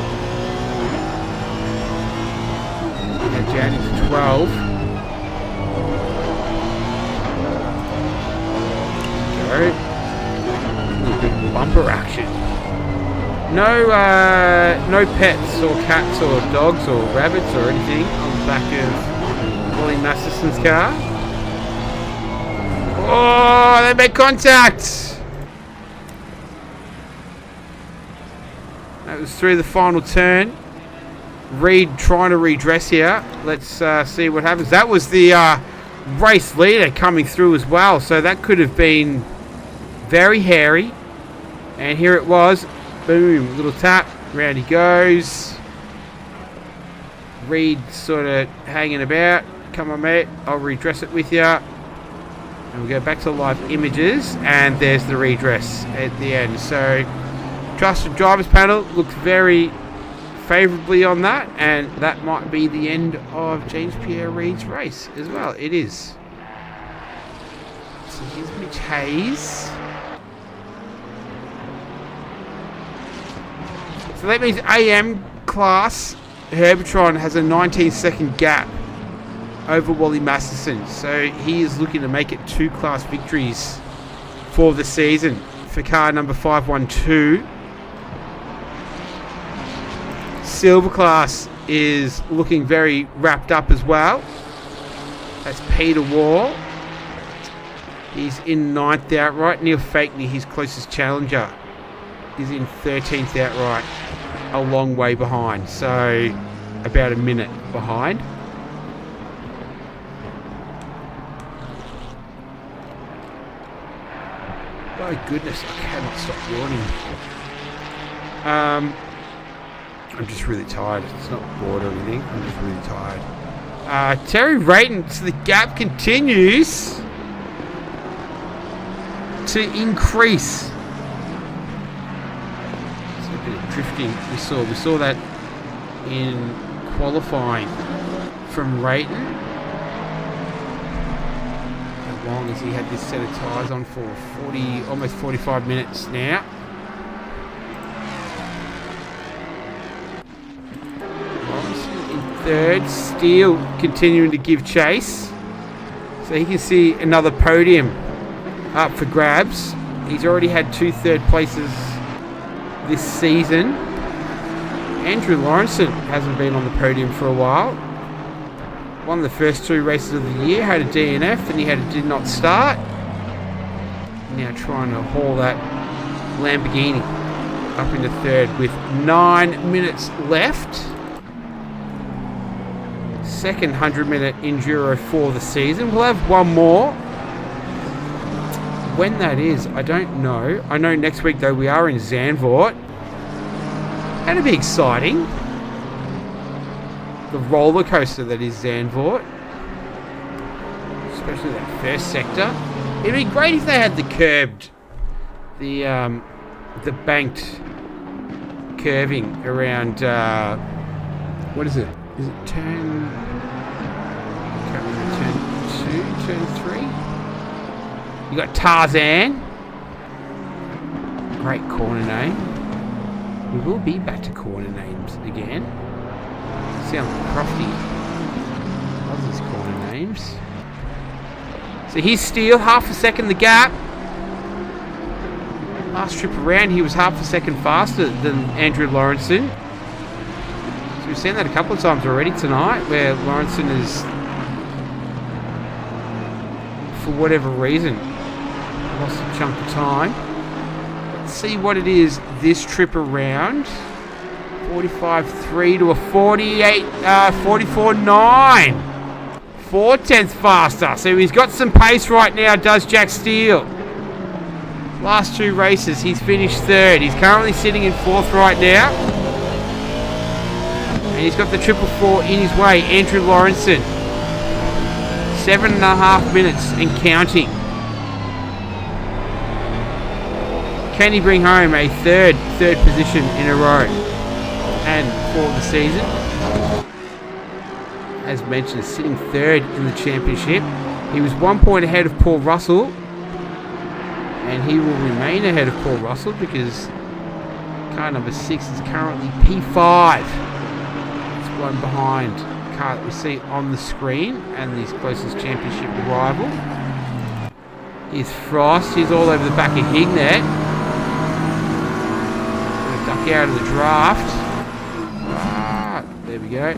And down into 12. Go. A little bit of bumper action. No pets or cats or dogs or rabbits or anything on the back of Wally Masterson's car. Oh, they made contact! was through the final turn. Reed trying to redress here. Let's see what happens. That was the race leader coming through as well. So that could have been very hairy. And here it was. Boom. Little tap. Round he goes. Reed sort of hanging about. Come on, mate. I'll redress it with you. And we'll go back to live images. And there's the redress at the end. So Trusted Drivers Panel looks very favourably on that, and that might be the end of James Pierre Reid's race as well. It is. So here's Mitch Hayes. So that means AM class Herbertron has a 19-second gap over Wally Masterson. So he is looking to make it 2 class victories for the season for car number 512. Silver class is looking very wrapped up as well. That's Peter Wall. He's in 9th outright. Neil Fakney, his closest challenger, is in 13th outright. A long way behind. So about a minute behind. My goodness, I cannot stop yawning. I'm just really tired. It's not bored or anything. I'm just really tired. Terry Rayton, so the gap continues to increase. It's a bit of drifting we saw that in qualifying from Rayton. How long has he had this set of tyres on for? Almost 45 minutes now. Third, Steele continuing to give chase. So he can see another podium up for grabs. He's already had 2 third places this season. Andrew Lawrenson hasn't been on the podium for a while. Won the first 2 races of the year, had a DNF, and he had a did not start. Now trying to haul that Lamborghini up into third with 9 minutes left. Second 100-minute enduro for the season. We'll have one more. When that is, I don't know. I know next week, though, we are in Zandvoort. That'll be exciting. The roller coaster that is Zandvoort. Especially that first sector. It'd be great if they had the curbed, the banked curving around, what is it? Is it turn... I can't remember, turn 2, turn 3? You got Tarzan. Great corner name. We will be back to corner names again. Sound crafty. Loves his corner names. So here's Steele, half a second the gap. Last trip around, he was half a second faster than Andrew Lawrenson. So we've seen that a couple of times already tonight, where Lawrenson is, for whatever reason, lost a chunk of time. Let's see what it is this trip around. 45.3 to a 44.9. 4/10 faster. So he's got some pace right now, does Jack Steele. Last 2 races, he's finished third. He's currently sitting in 4th right now. And he's got the 444 in his way. Andrew Lawrenson. 7.5 minutes and counting. Can he bring home a third position in a row? And for the season, as mentioned, sitting third in the championship. He was 1 point ahead of Paul Russell, and he will remain ahead of Paul Russell because car number 6 is currently P5. It's one behind the car that we see on the screen and his closest championship rival. Here's Frost. He's all over the back of Hignett. Gonna duck out of the draft. There we go.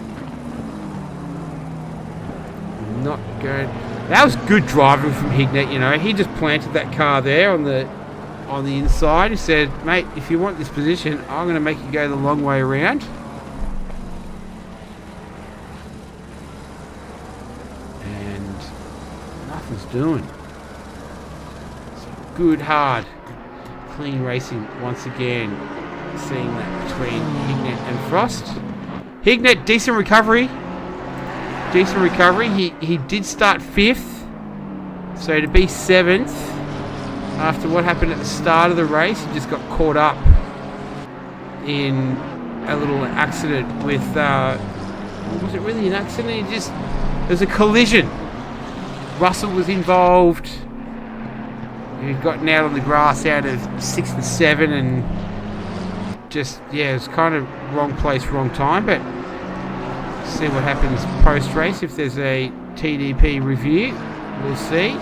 Not good. That was good driving from Hignett, you know. He just planted that car there on the on the inside. He said, mate, if you want this position, I'm going to make you go the long way around. And nothing's doing. So good, hard, clean racing once again. Seeing that between Hignett and Frost. Hignett, decent recovery. He did start 5th. So to be 7th, after what happened at the start of the race, he just got caught up in a little accident with, was it really an accident? There was a collision. Russell was involved. He'd gotten out on the grass out of 6th and 7 and just, it was kind of wrong place, wrong time, but see what happens post-race. If there's a TDP review, we'll see.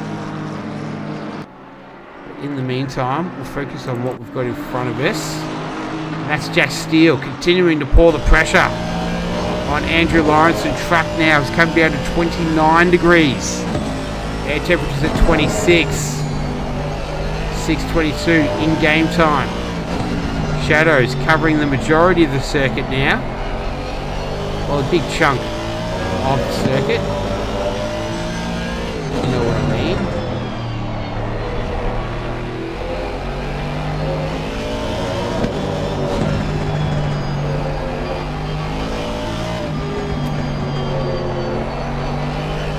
But in the meantime, we'll focus on what we've got in front of us. And that's Jack Steele continuing to pour the pressure on Andrew Lawrence, and track now has come down to 29 degrees. Air temperatures at 26. 6:22 in game time. Shadows covering the majority of the circuit now. Well, a big chunk of the circuit. You know what I mean.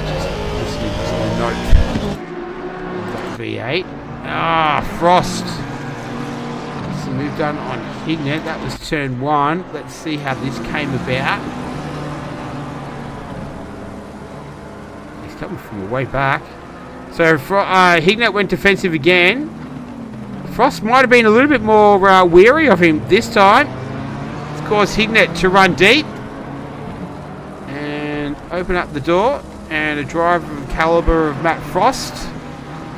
Just listening to the note. V8. Frost. So we've done on Hignett. That was turn 1. Let's see how this came about. He's coming from way back. So Hignett went defensive again. Frost might have been a little bit more wary of him this time. It's caused Hignett to run deep and open up the door. And a driver of the caliber of Matt Frost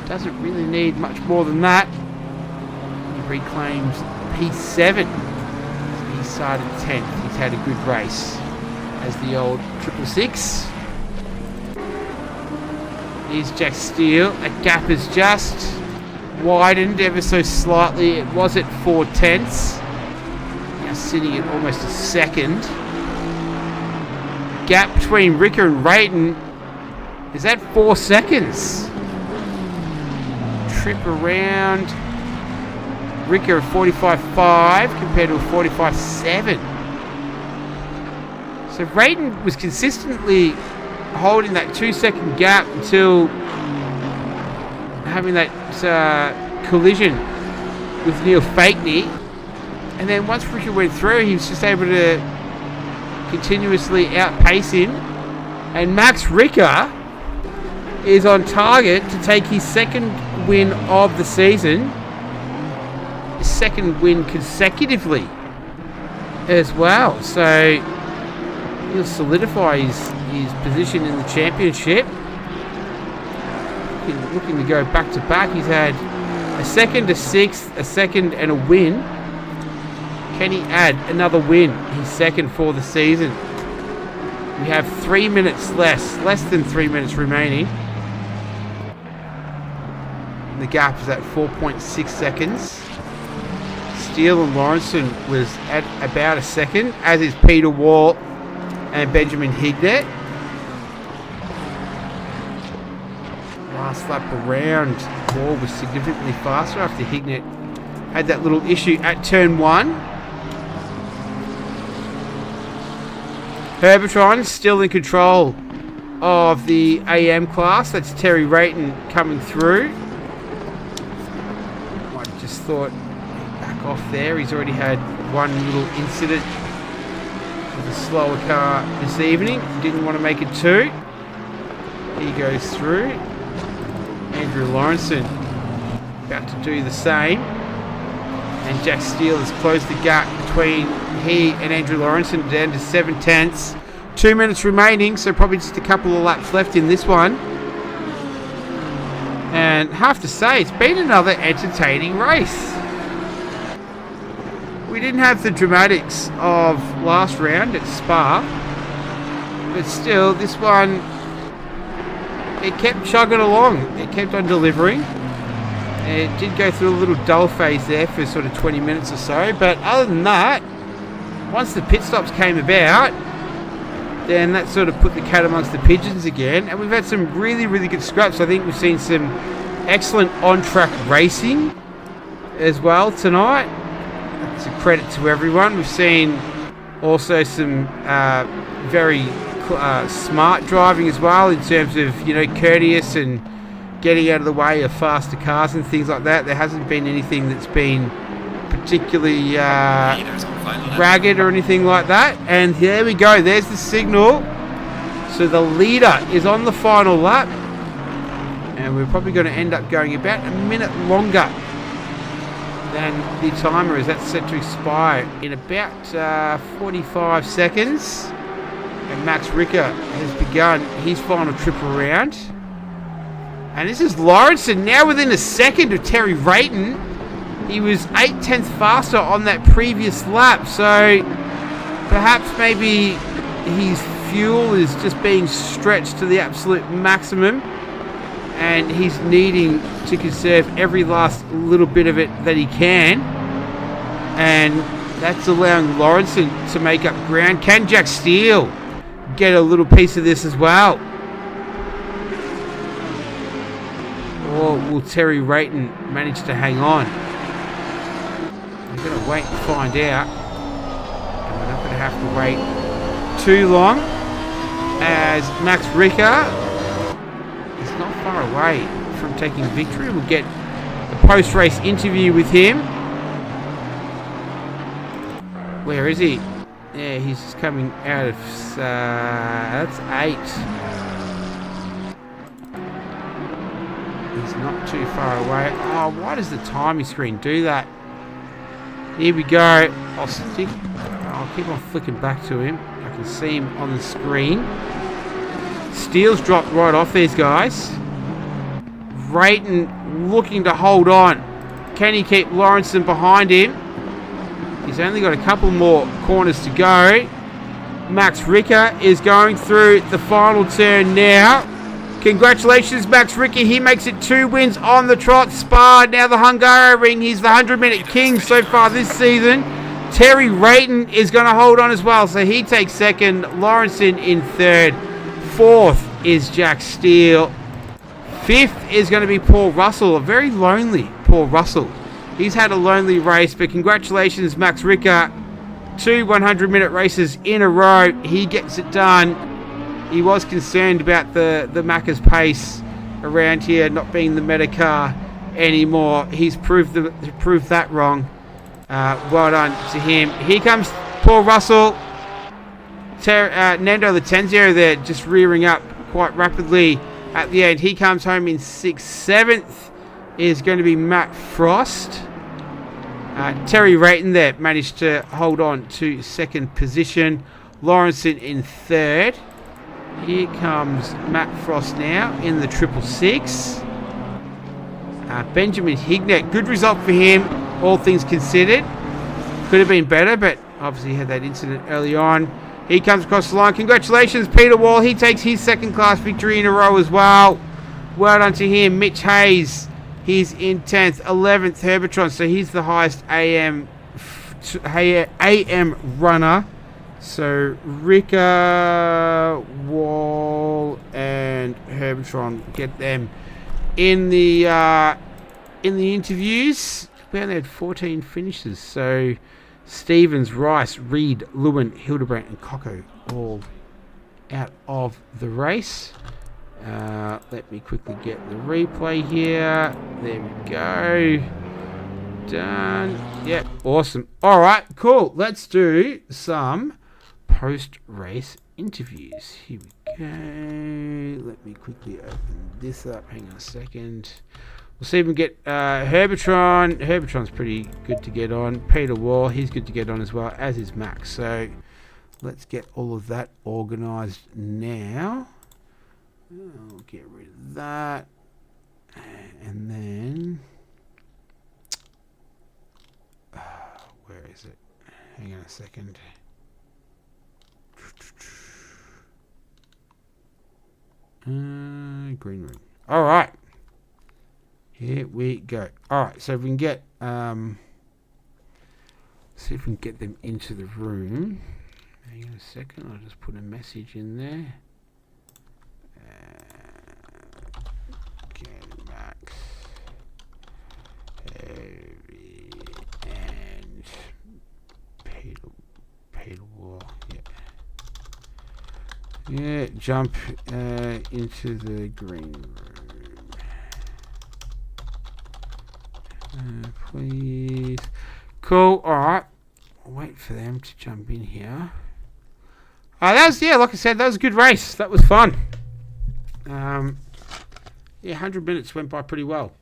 doesn't really need much more than that. He reclaims P7. He started 10th. He's had a good race as the old 666. Here's Jack Steele. That gap has just widened ever so slightly. It was at 4/10. Now sitting at almost a second. Gap between Ricker and Rayton is at 4 seconds. Trip around. Ricker at 45.5 compared to a 45.7. So Rayton was consistently holding that 2-second gap until having that collision with Neil Fakney. And then once Ricker went through, he was just able to continuously outpace him. And Max Ricker is on target to take his second win of the season. His second win consecutively as well. So he'll solidify his position in the championship. Looking to go back to back. He's had a second, a sixth, a second and a win. Can he add another win? His second for the season. We have 3 minutes less than 3 minutes remaining. The gap is at 4.6 seconds. Steele and Lawrenson was at about a second, as is Peter Wall and Benjamin Hignett. Last lap around, Wall was significantly faster after Hignett had that little issue at turn 1. Herbertron still in control of the AM class. That's Terry Rayton coming through. I just thought back off there. He's already had one little incident with a slower car this evening. Didn't want to make it 2. He goes through. Andrew Lawrenson about to do the same. And Jack Steele has closed the gap between he and Andrew Lawrenson down to 7/10. 2 minutes remaining, so probably just a couple of laps left in this one. And I have to say, it's been another entertaining race. We didn't have the dramatics of last round at Spa, but still, this one, it kept chugging along. It kept on delivering. It did go through a little dull phase there for sort of 20 minutes or so, but other than that, once the pit stops came about, then that sort of put the cat amongst the pigeons again, and we've had some really, really good scraps. I think we've seen some excellent on-track racing as well tonight. It's a credit to everyone. We've seen also some very smart driving as well, in terms of, you know, courteous and getting out of the way of faster cars and things like that. There hasn't been anything that's been particularly ragged or anything like that. And there we go, there's the signal. So the leader is on the final lap, and we're probably going to end up going about a minute longer than the timer is. That's set to expire in about 45 seconds. And Max Ricker has begun his final trip around. And this is Lawrenson now within a second of Terry Rayton. He was 8/10 faster on that previous lap. So perhaps maybe his fuel is just being stretched to the absolute maximum, and he's needing to conserve every last little bit of it that he can. And that's allowing Lawrenson to make up ground. Can Jack Steele get a little piece of this as well? Or will Terry Rayton manage to hang on? We're going to wait and find out. And we're not going to have to wait too long, as Max Ricker is not far away from taking victory. We'll get the post-race interview with him. Where is he? Yeah, he's just coming out of... that's 8. He's not too far away. Oh, why does the timing screen do that? Here we go. I'll keep on flicking back to him. I can see him on the screen. Steele's dropped right off these guys. Rayton looking to hold on. Can he keep Lawrenson behind him? He's only got a couple more corners to go. Max Ricker is going through the final turn now. Congratulations, Max Ricker. He makes it 2 wins on the trot. Spa, now the Hungaroring. He's the 100-minute king so far this season. Terry Rayton is going to hold on as well, so he takes second. Lawrenson in third. Fourth is Jack Steele. Fifth is going to be Paul Russell, a very lonely Paul Russell. He's had a lonely race, but congratulations, Max Ricker. 2 100-minute races in a row. He gets it done. He was concerned about the Macca's pace around here not being the meta car anymore. He's proved that wrong. Well done to him. Here comes Paul Russell. Nando Latenzio there just rearing up quite rapidly at the end. He comes home in 6th. 7th is going to be Matt Frost. Terry Rayton there managed to hold on to 2nd position. Lawrenson in 3rd. Here comes Matt Frost now in the 666. Benjamin Hignett, good result for him, all things considered. Could have been better, but obviously he had that incident early on. He comes across the line. Congratulations, Peter Wall. He takes his 2nd class victory in a row as well. Well done to him. Mitch Hayes, he's in 10th. 11th, Herbertron. So he's the highest AM runner. So Ricker, Wall, and Herbertron get them in the interviews. We only had 14 finishes. So Stevens, Rice, Reed, Lewin, Hildebrandt, and Cocco all out of the race. Let me quickly get the replay here. There we go. Done. Yep, awesome. All right, cool. Let's do some post-race interviews. Here we go. Let me quickly open this up. Hang on a second. We'll see if we can get Herbertron. Herbertron's pretty good to get on. Peter Wall, he's good to get on as well, as is Max. So let's get all of that organised now. I'll get rid of that. And then... where is it? Hang on a second. Green room. All right. Here we go. All right, so if we can get see if we can get them into the room. Hang on a second. I'll just put a message in there. Max, Heavy, and Peter War. Yeah, jump into the green room. Please. Cool, alright. I'll wait for them to jump in here. That was, like I said, that was a good race. That was fun. 100 minutes went by pretty well.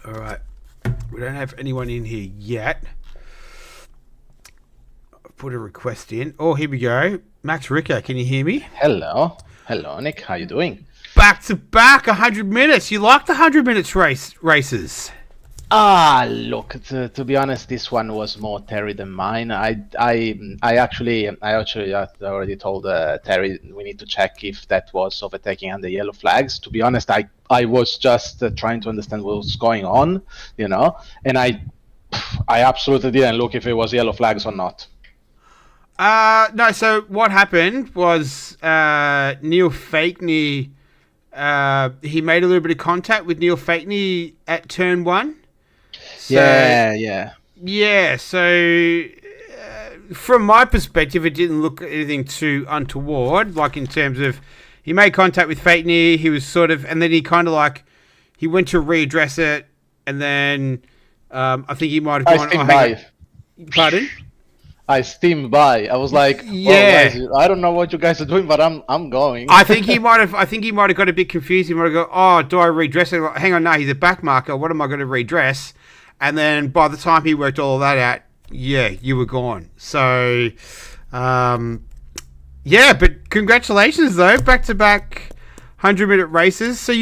Alright. We don't have anyone in here yet. I've put a request in. Oh, here we go. Max Ricker, can you hear me? Hello, Nick. How you doing? Back to back, 100 minutes. You like the 100 minutes races? Look. To be honest, this one was more Terry than mine. I actually already told Terry we need to check if that was overtaking under yellow flags. To be honest, I was just trying to understand what was going on, and I absolutely didn't look if it was yellow flags or not. No. So what happened was Neil Fakeney. He made a little bit of contact with Neil Fakeney at turn 1. So, yeah. So, from my perspective, it didn't look anything too untoward. Like in terms of, he made contact with Fakeney. He was sort of, and then he kind of like, he went to readdress it, and then I think he might have gone. Pardon? I steamed by. I was like, yeah. Guys, I don't know what you guys are doing, but I'm going. I think he might have got a bit confused. He might have gone, do I redress it? Hang on, no, he's a back marker. What am I going to redress? And then by the time he worked all of that out, you were gone. So, but congratulations though, back to back 100-minute races. So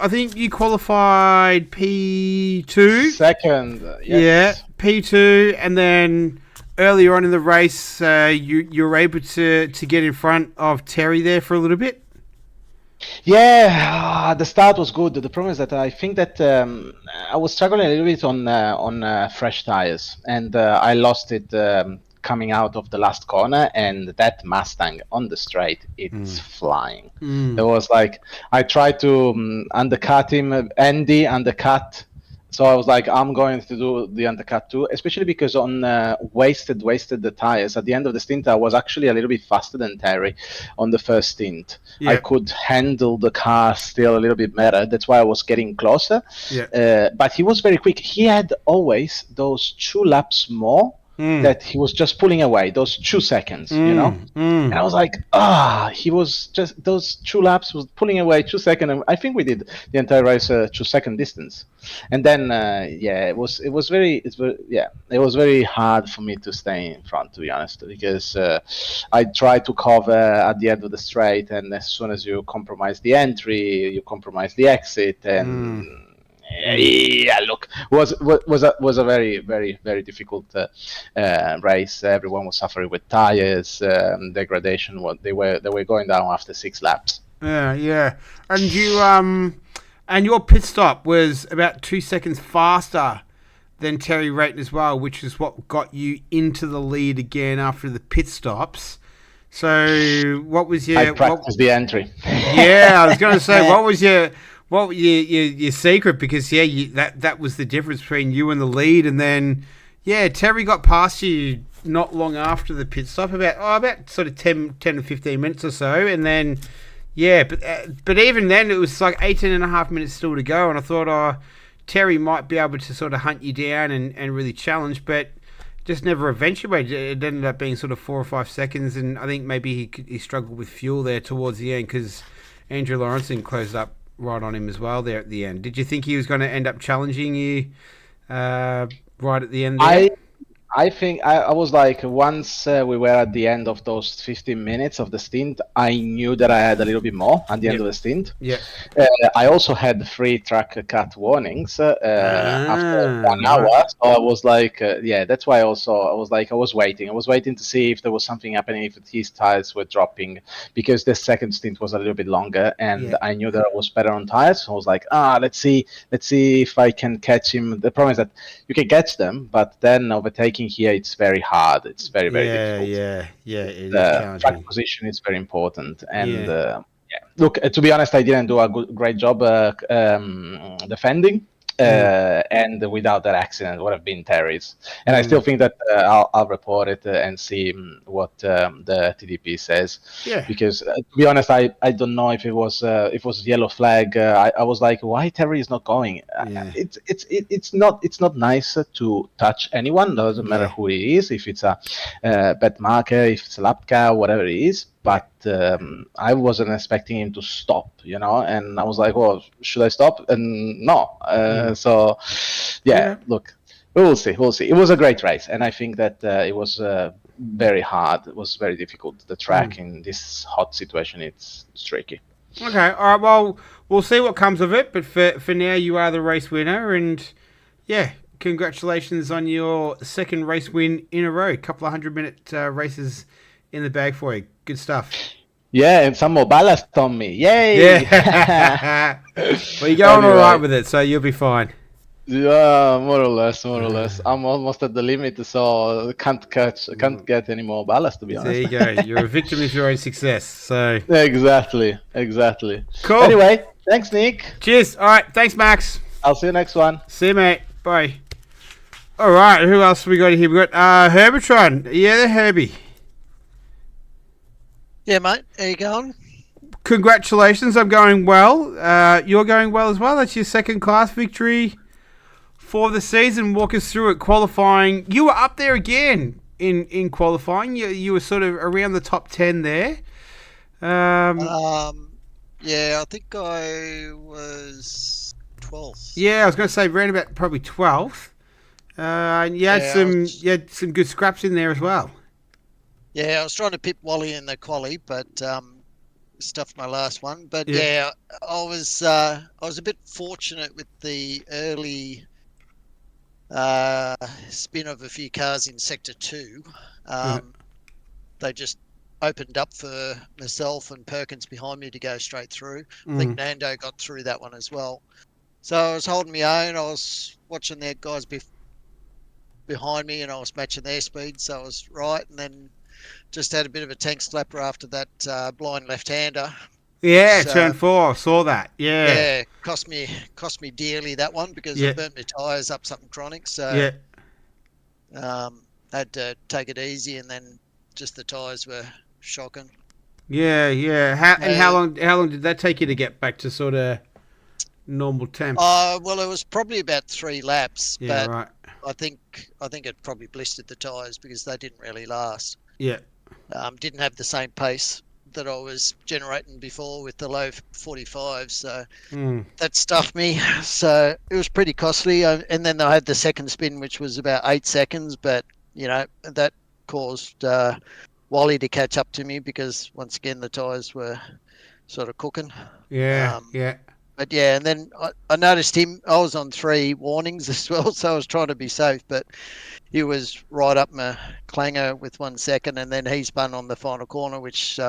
I think you qualified P2. Second. Yes. Yeah, P2, and then earlier on in the race, you were able to get in front of Terry there for a little bit. Yeah, the start was good. The problem is that I think that I was struggling a little bit on fresh tires, and I lost it coming out of the last corner. And that Mustang on the straight, it's flying. It was like I tried to undercut him. Andy undercut. So I was like, I'm going to do the undercut too, especially because on wasted the tires. At the end of the stint, I was actually a little bit faster than Terry on the first stint. Yeah. I could handle the car still a little bit better. That's why I was getting closer. Yeah. But he was very quick. He had always those 2 laps more that he was just pulling away, those 2 seconds, And I was like, he was just, those 2 laps was pulling away 2 seconds. And I think we did the entire race 2-second distance. And then, it was very hard for me to stay in front, to be honest, because I tried to cover at the end of the straight, and as soon as you compromise the entry, you compromise the exit, and look, was a very, very, very difficult race. Everyone was suffering with tires, degradation. They were going down after 6 laps. Yeah, and you and your pit stop was about 2 seconds faster than Terry Rayton as well, which is what got you into the lead again after the pit stops. So, what was your? I practiced the entry. Yeah, I was going to say, what was your secret? Because that was the difference between you and the lead, and then Terry got past you not long after the pit stop, about sort of 10 to 15 minutes or so, and then but even then it was like 18 and a half minutes still to go, and I thought Terry might be able to sort of hunt you down and really challenge, but just never eventuated. It ended up being sort of 4 or 5 seconds, and I think maybe he struggled with fuel there towards the end because Andrew Lawrenson closed up right on him as well there at the end. Did you think he was going to end up challenging you right at the end there? I think I was like, once we were at the end of those 15 minutes of the stint, I knew that I had a little bit more at the end Yep. of the stint. Yep. I also had 3 track cut warnings after 1 hour. Right. So I was like, yeah, that's why also I was like, I was waiting. I was waiting to see if there was something happening, if his tires were dropping, because the second stint was a little bit longer, and Yeah. I knew that I was better on tires. So I was like, let's see if I can catch him. The problem is that you can catch them, but then overtaking here, it's very hard. It's very, very Yeah. difficult. Yeah. Yeah. It is The track challenging. position is very important, and Yeah. yeah. Look, to be honest, I didn't do a great job defending. Mm. And without that accident, would have been Terry's. And I still Mm. think that I'll report it and see what the TDP says. Yeah. Because to be honest, I don't know if it was yellow flag. I was like, why Terry is not going? Yeah. It's not nice to touch anyone. Doesn't matter Yeah. who it is. If it's a bet marker, if it's a lap car, whatever it is. But I wasn't expecting him to stop, and I was like, well, should I stop? And no. So, yeah, Okay. look, we'll see. It was a great race, and I think that it was very hard. It was very difficult. The track in this hot situation, it's tricky. Okay. All right. Well, we'll see what comes of it. But for now, you are the race winner, and yeah, congratulations on your second race win in a row. Couple of 100-minute races in the bag for you. Good stuff. Yeah, and some more ballast on me. Yay! Yeah. Well, you're going all right with it, so you'll be fine. Yeah, more or less. I'm almost at the limit, so can't get any more ballast, to be honest. There you go. You're a victim of your own success. So Exactly. cool. Anyway, thanks, Nick. Cheers. All right. Thanks, Max. I'll see you next one. See you, mate. Bye. All right. Who else we got here? We got Herbertron. Yeah, the Herbie. Yeah, mate. How you going? Congratulations. I'm going well. You're going well as well. That's your second class victory for the season. Walk us through it. Qualifying. You were up there again in qualifying. You were sort of around the top 10 there. Yeah, I think I was 12th. Yeah, I was going to say around about probably 12th. And you had some good scraps in there as well. Yeah, I was trying to pip Wally in the quali, but stuffed my last one. But Yeah. yeah, I was a bit fortunate with the early spin of a few cars in sector 2. They just opened up for myself and Perkins behind me to go straight through. I think Nando got through that one as well. So I was holding my own. I was watching their guys behind me, and I was matching their speed, so I was right. And then just had a bit of a tank slapper after that blind left-hander. Yeah, turn 4. I saw that. Yeah. Yeah, cost me dearly, that one, because I burnt my tyres up something chronic. So had to take it easy, and then just the tyres were shocking. Yeah. How long did that take you to get back to sort of normal temp? Well, it was probably about 3 laps. Yeah, but right. I think it probably blistered the tyres because they didn't really last. Yeah. Didn't have the same pace that I was generating before with the low 45, so that stuffed me. So it was pretty costly. And then I had the second spin, which was about 8 seconds, but that caused Wally to catch up to me because once again the tyres were sort of cooking. Yeah. But yeah, and then I noticed him. I was on 3 warnings as well, so I was trying to be safe, but he was right up my clanger with 1 second, and then he spun on the final corner, which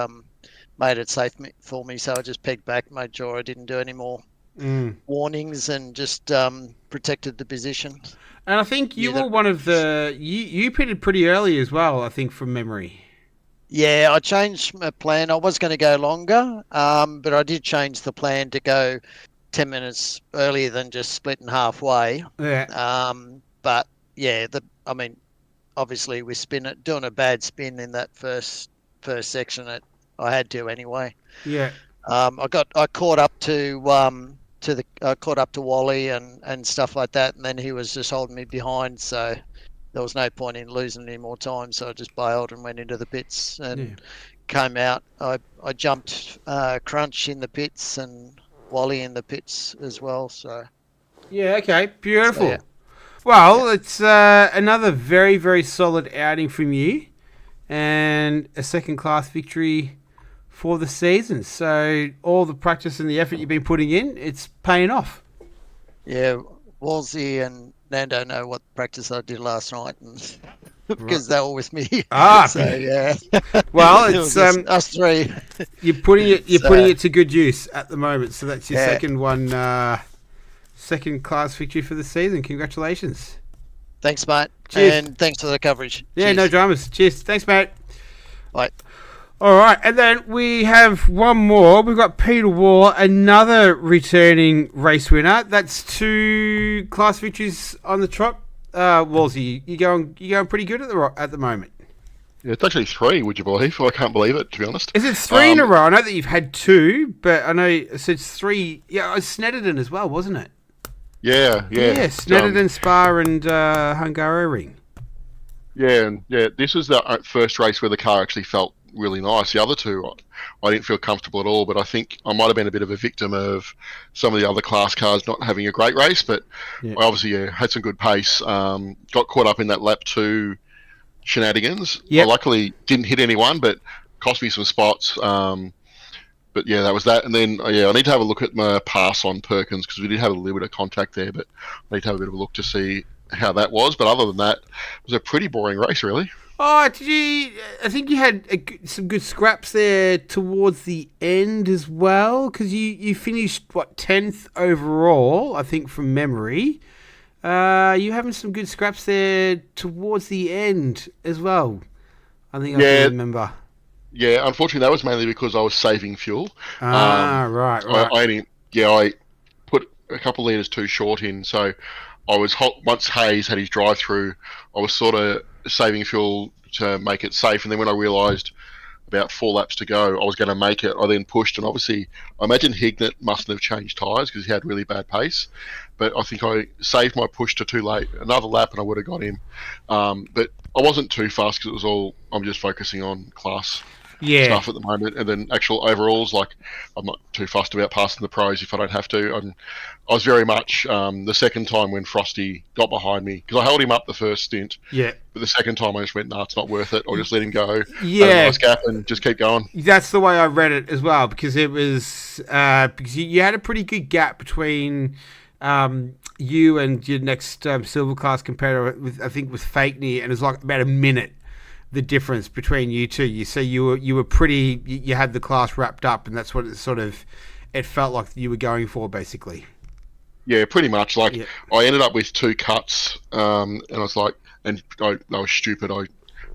made it safe for me. So I just pegged back, made sure I didn't do any more warnings, and just protected the position. And I think you were one of the... You pitted pretty early as well, I think, from memory. Yeah, I changed my plan. I was going to go longer, but I did change the plan to go 10 minutes earlier than just splitting halfway. Yeah. But yeah, obviously with doing a bad spin in that first section, I had to anyway. Yeah. I caught up to Wally and stuff like that, and then he was just holding me behind, so there was no point in losing any more time. So I just bailed and went into the pits and came out. I jumped Crunch in the pits and Wally in the pits as well. So yeah, okay, beautiful. So, yeah. Well, it's another very, very solid outing from you and a second-class victory for the season. So all the practice and the effort you've been putting in, it's paying off. Yeah, Wolsey and Nando know what practice I did last night, and because they were with me. So yeah. Well, It it's was us three. you're putting it to good use at the moment. So that's your second one, second class victory for the season. Congratulations. Thanks, mate. Cheers. And thanks for the coverage. Yeah, Cheers. no dramas. Cheers. Thanks, mate. Bye. All right, and then we have one more. We've got Peter Wall, another returning race winner. That's 2 class victories on the trot. Wolsey, you going pretty good at the moment. Yeah, it's actually 3, would you believe? I can't believe it, to be honest. Is it 3 in a row? I know that you've had 2, but I know it's 3. Yeah, it was Snedden as well, wasn't it? Yeah. Yeah, Snedden, Spa, and Hungary. Yeah, this was the first race where the car actually felt really nice. The other 2, I didn't feel comfortable at all, but I think I might have been a bit of a victim of some of the other class cars not having a great race, but I obviously had some good pace. Got caught up in that lap 2 shenanigans. Yep. I luckily didn't hit anyone, but cost me some spots. But yeah, that was that. And then, I need to have a look at my pass on Perkins because we did have a little bit of contact there, but I need to have a bit of a look to see how that was. But other than that, it was a pretty boring race, really. Oh, did you? I think you had some good scraps there towards the end as well, because you finished 10th overall, I think, from memory. You having some good scraps there towards the end as well. I think I can remember. Yeah, unfortunately, that was mainly because I was saving fuel. Right. I put a couple of litres too short in, so I was once Hayes had his drive-through, I was sort of saving fuel to make it safe, and then when I realised about 4 laps to go, I was going to make it, I then pushed, and obviously, I imagine Hignett mustn't have changed tyres because he had really bad pace, but I think I saved my push to too late. Another lap and I would have got him. But I wasn't too fast because it was all, I'm just focusing on class stuff at the moment, and then actual overalls, like I'm not too fussed about passing the pros if I don't have to. I was very much the second time when Frosty got behind me, because I held him up the first stint, but the second time I just went, it's not worth it, I'll just let him go, have a nice gap and just keep going. That's the way I read it as well, because it was because you had a pretty good gap between you and your next silver class competitor, I think with Fakeney, and it was like about a minute the difference between you two. You were pretty. You had the class wrapped up, and that's what it felt like you were going for, basically. Yeah, pretty much. I ended up with 2 cuts, and I was like, and I was stupid.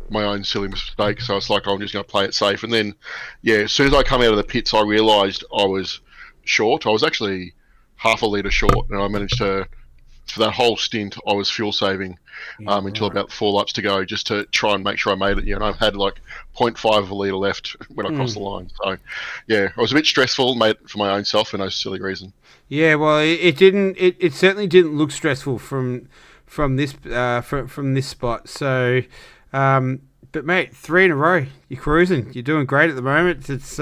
My own silly mistake. So I was like, I'm just going to play it safe. And then, as soon as I come out of the pits, I realised I was short. I was actually half a litre short, and I managed to. For that whole stint, I was fuel saving until about 4 laps to go, just to try and make sure I made it. And I had like 0.5 of a litre left when I crossed the line. So, I was a bit stressful, made it for my own self for no silly reason. Yeah, well, it didn't. It certainly didn't look stressful from this spot. So, but mate, 3 in a row, you're cruising. You're doing great at the moment. It's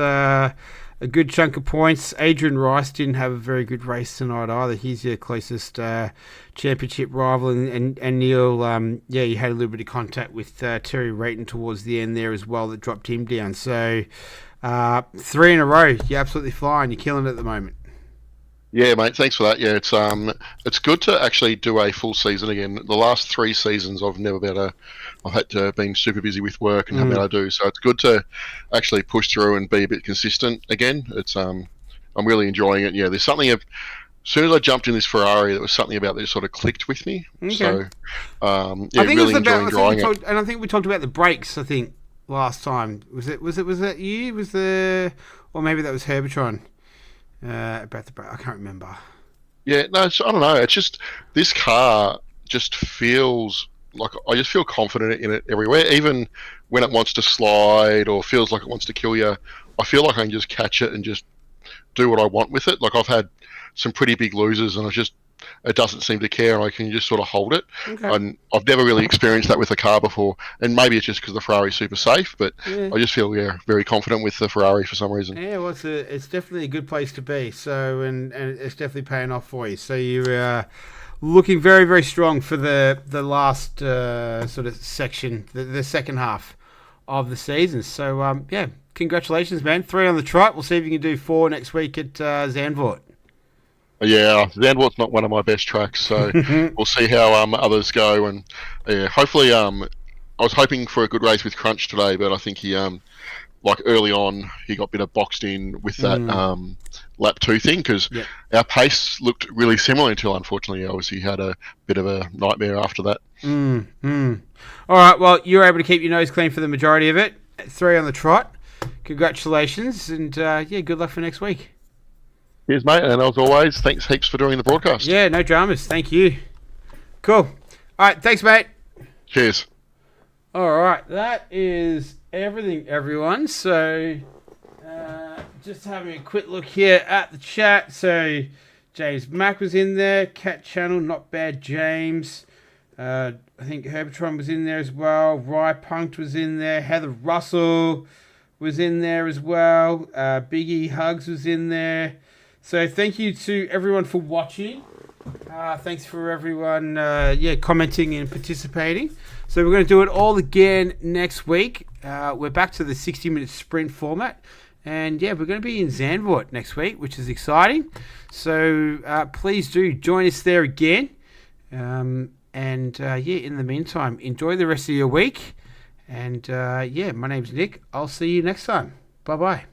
a good chunk of points. Adrian Rice didn't have a very good race tonight either. He's your closest championship rival. And Neil, you had a little bit of contact with Terry Rayton towards the end there as well that dropped him down. So 3 in a row. You're absolutely flying. You're killing it at the moment. Yeah, mate, thanks for that. Yeah, it's good to actually do a full season again. The last 3 seasons, I've had to been super busy with work and haven't been able to do. So it's good to actually push through and be a bit consistent again. It's I'm really enjoying it. Yeah, there's something as soon as I jumped in this Ferrari, there was something about that sort of clicked with me. Okay. So I think really enjoying it. And I think we talked about the brakes. I think last time was that you? Or maybe that was Herbertron. About the brake, I can't remember. Yeah, no, I don't know. It's just this car just feels like I just feel confident in it everywhere. Even when it wants to slide or feels like it wants to kill you, I feel like I can just catch it and just do what I want with it. Like I've had some pretty big losers, and it doesn't seem to care, and I can just sort of hold it. Okay. And I've never really experienced that with a car before, and maybe it's just because the Ferrari's super safe, but I just feel very confident with the Ferrari for some reason. Yeah, well, it's definitely a good place to be. So, and it's definitely paying off for you. So you looking very, very strong for the last sort of section, the second half of the season. So, yeah, congratulations, man. 3 on the trot. We'll see if you can do 4 next week at Zandvoort. Yeah, Zandvoort's not one of my best tracks, so we'll see how others go. And hopefully, I was hoping for a good race with Crunch today, but I think he like early on he got a bit of boxed in with that lap 2 thing, because our pace looked really similar until unfortunately obviously had a bit of a nightmare after that. All right, well, you were able to keep your nose clean for the majority of it. 3 on the trot. Congratulations, and yeah, good luck for next week. Cheers, mate, and as always, thanks heaps for doing the broadcast. Yeah, no dramas. Thank you. Cool. All right, thanks, mate. Cheers. All right, that is everything, everyone. So, just having a quick look here at the chat. So, James Mack was in there. Cat Channel, not bad, James. I think Herbatron was in there as well. Rye Punked was in there. Heather Russell was in there as well. Biggie Hugs was in there. So thank you to everyone for watching. Thanks for everyone commenting and participating. So we're going to do it all again next week. We're back to the 60-minute sprint format. And yeah, we're going to be in Zandvoort next week, which is exciting. So please do join us there again. In the meantime, enjoy the rest of your week. And my name's Nick. I'll see you next time. Bye-bye.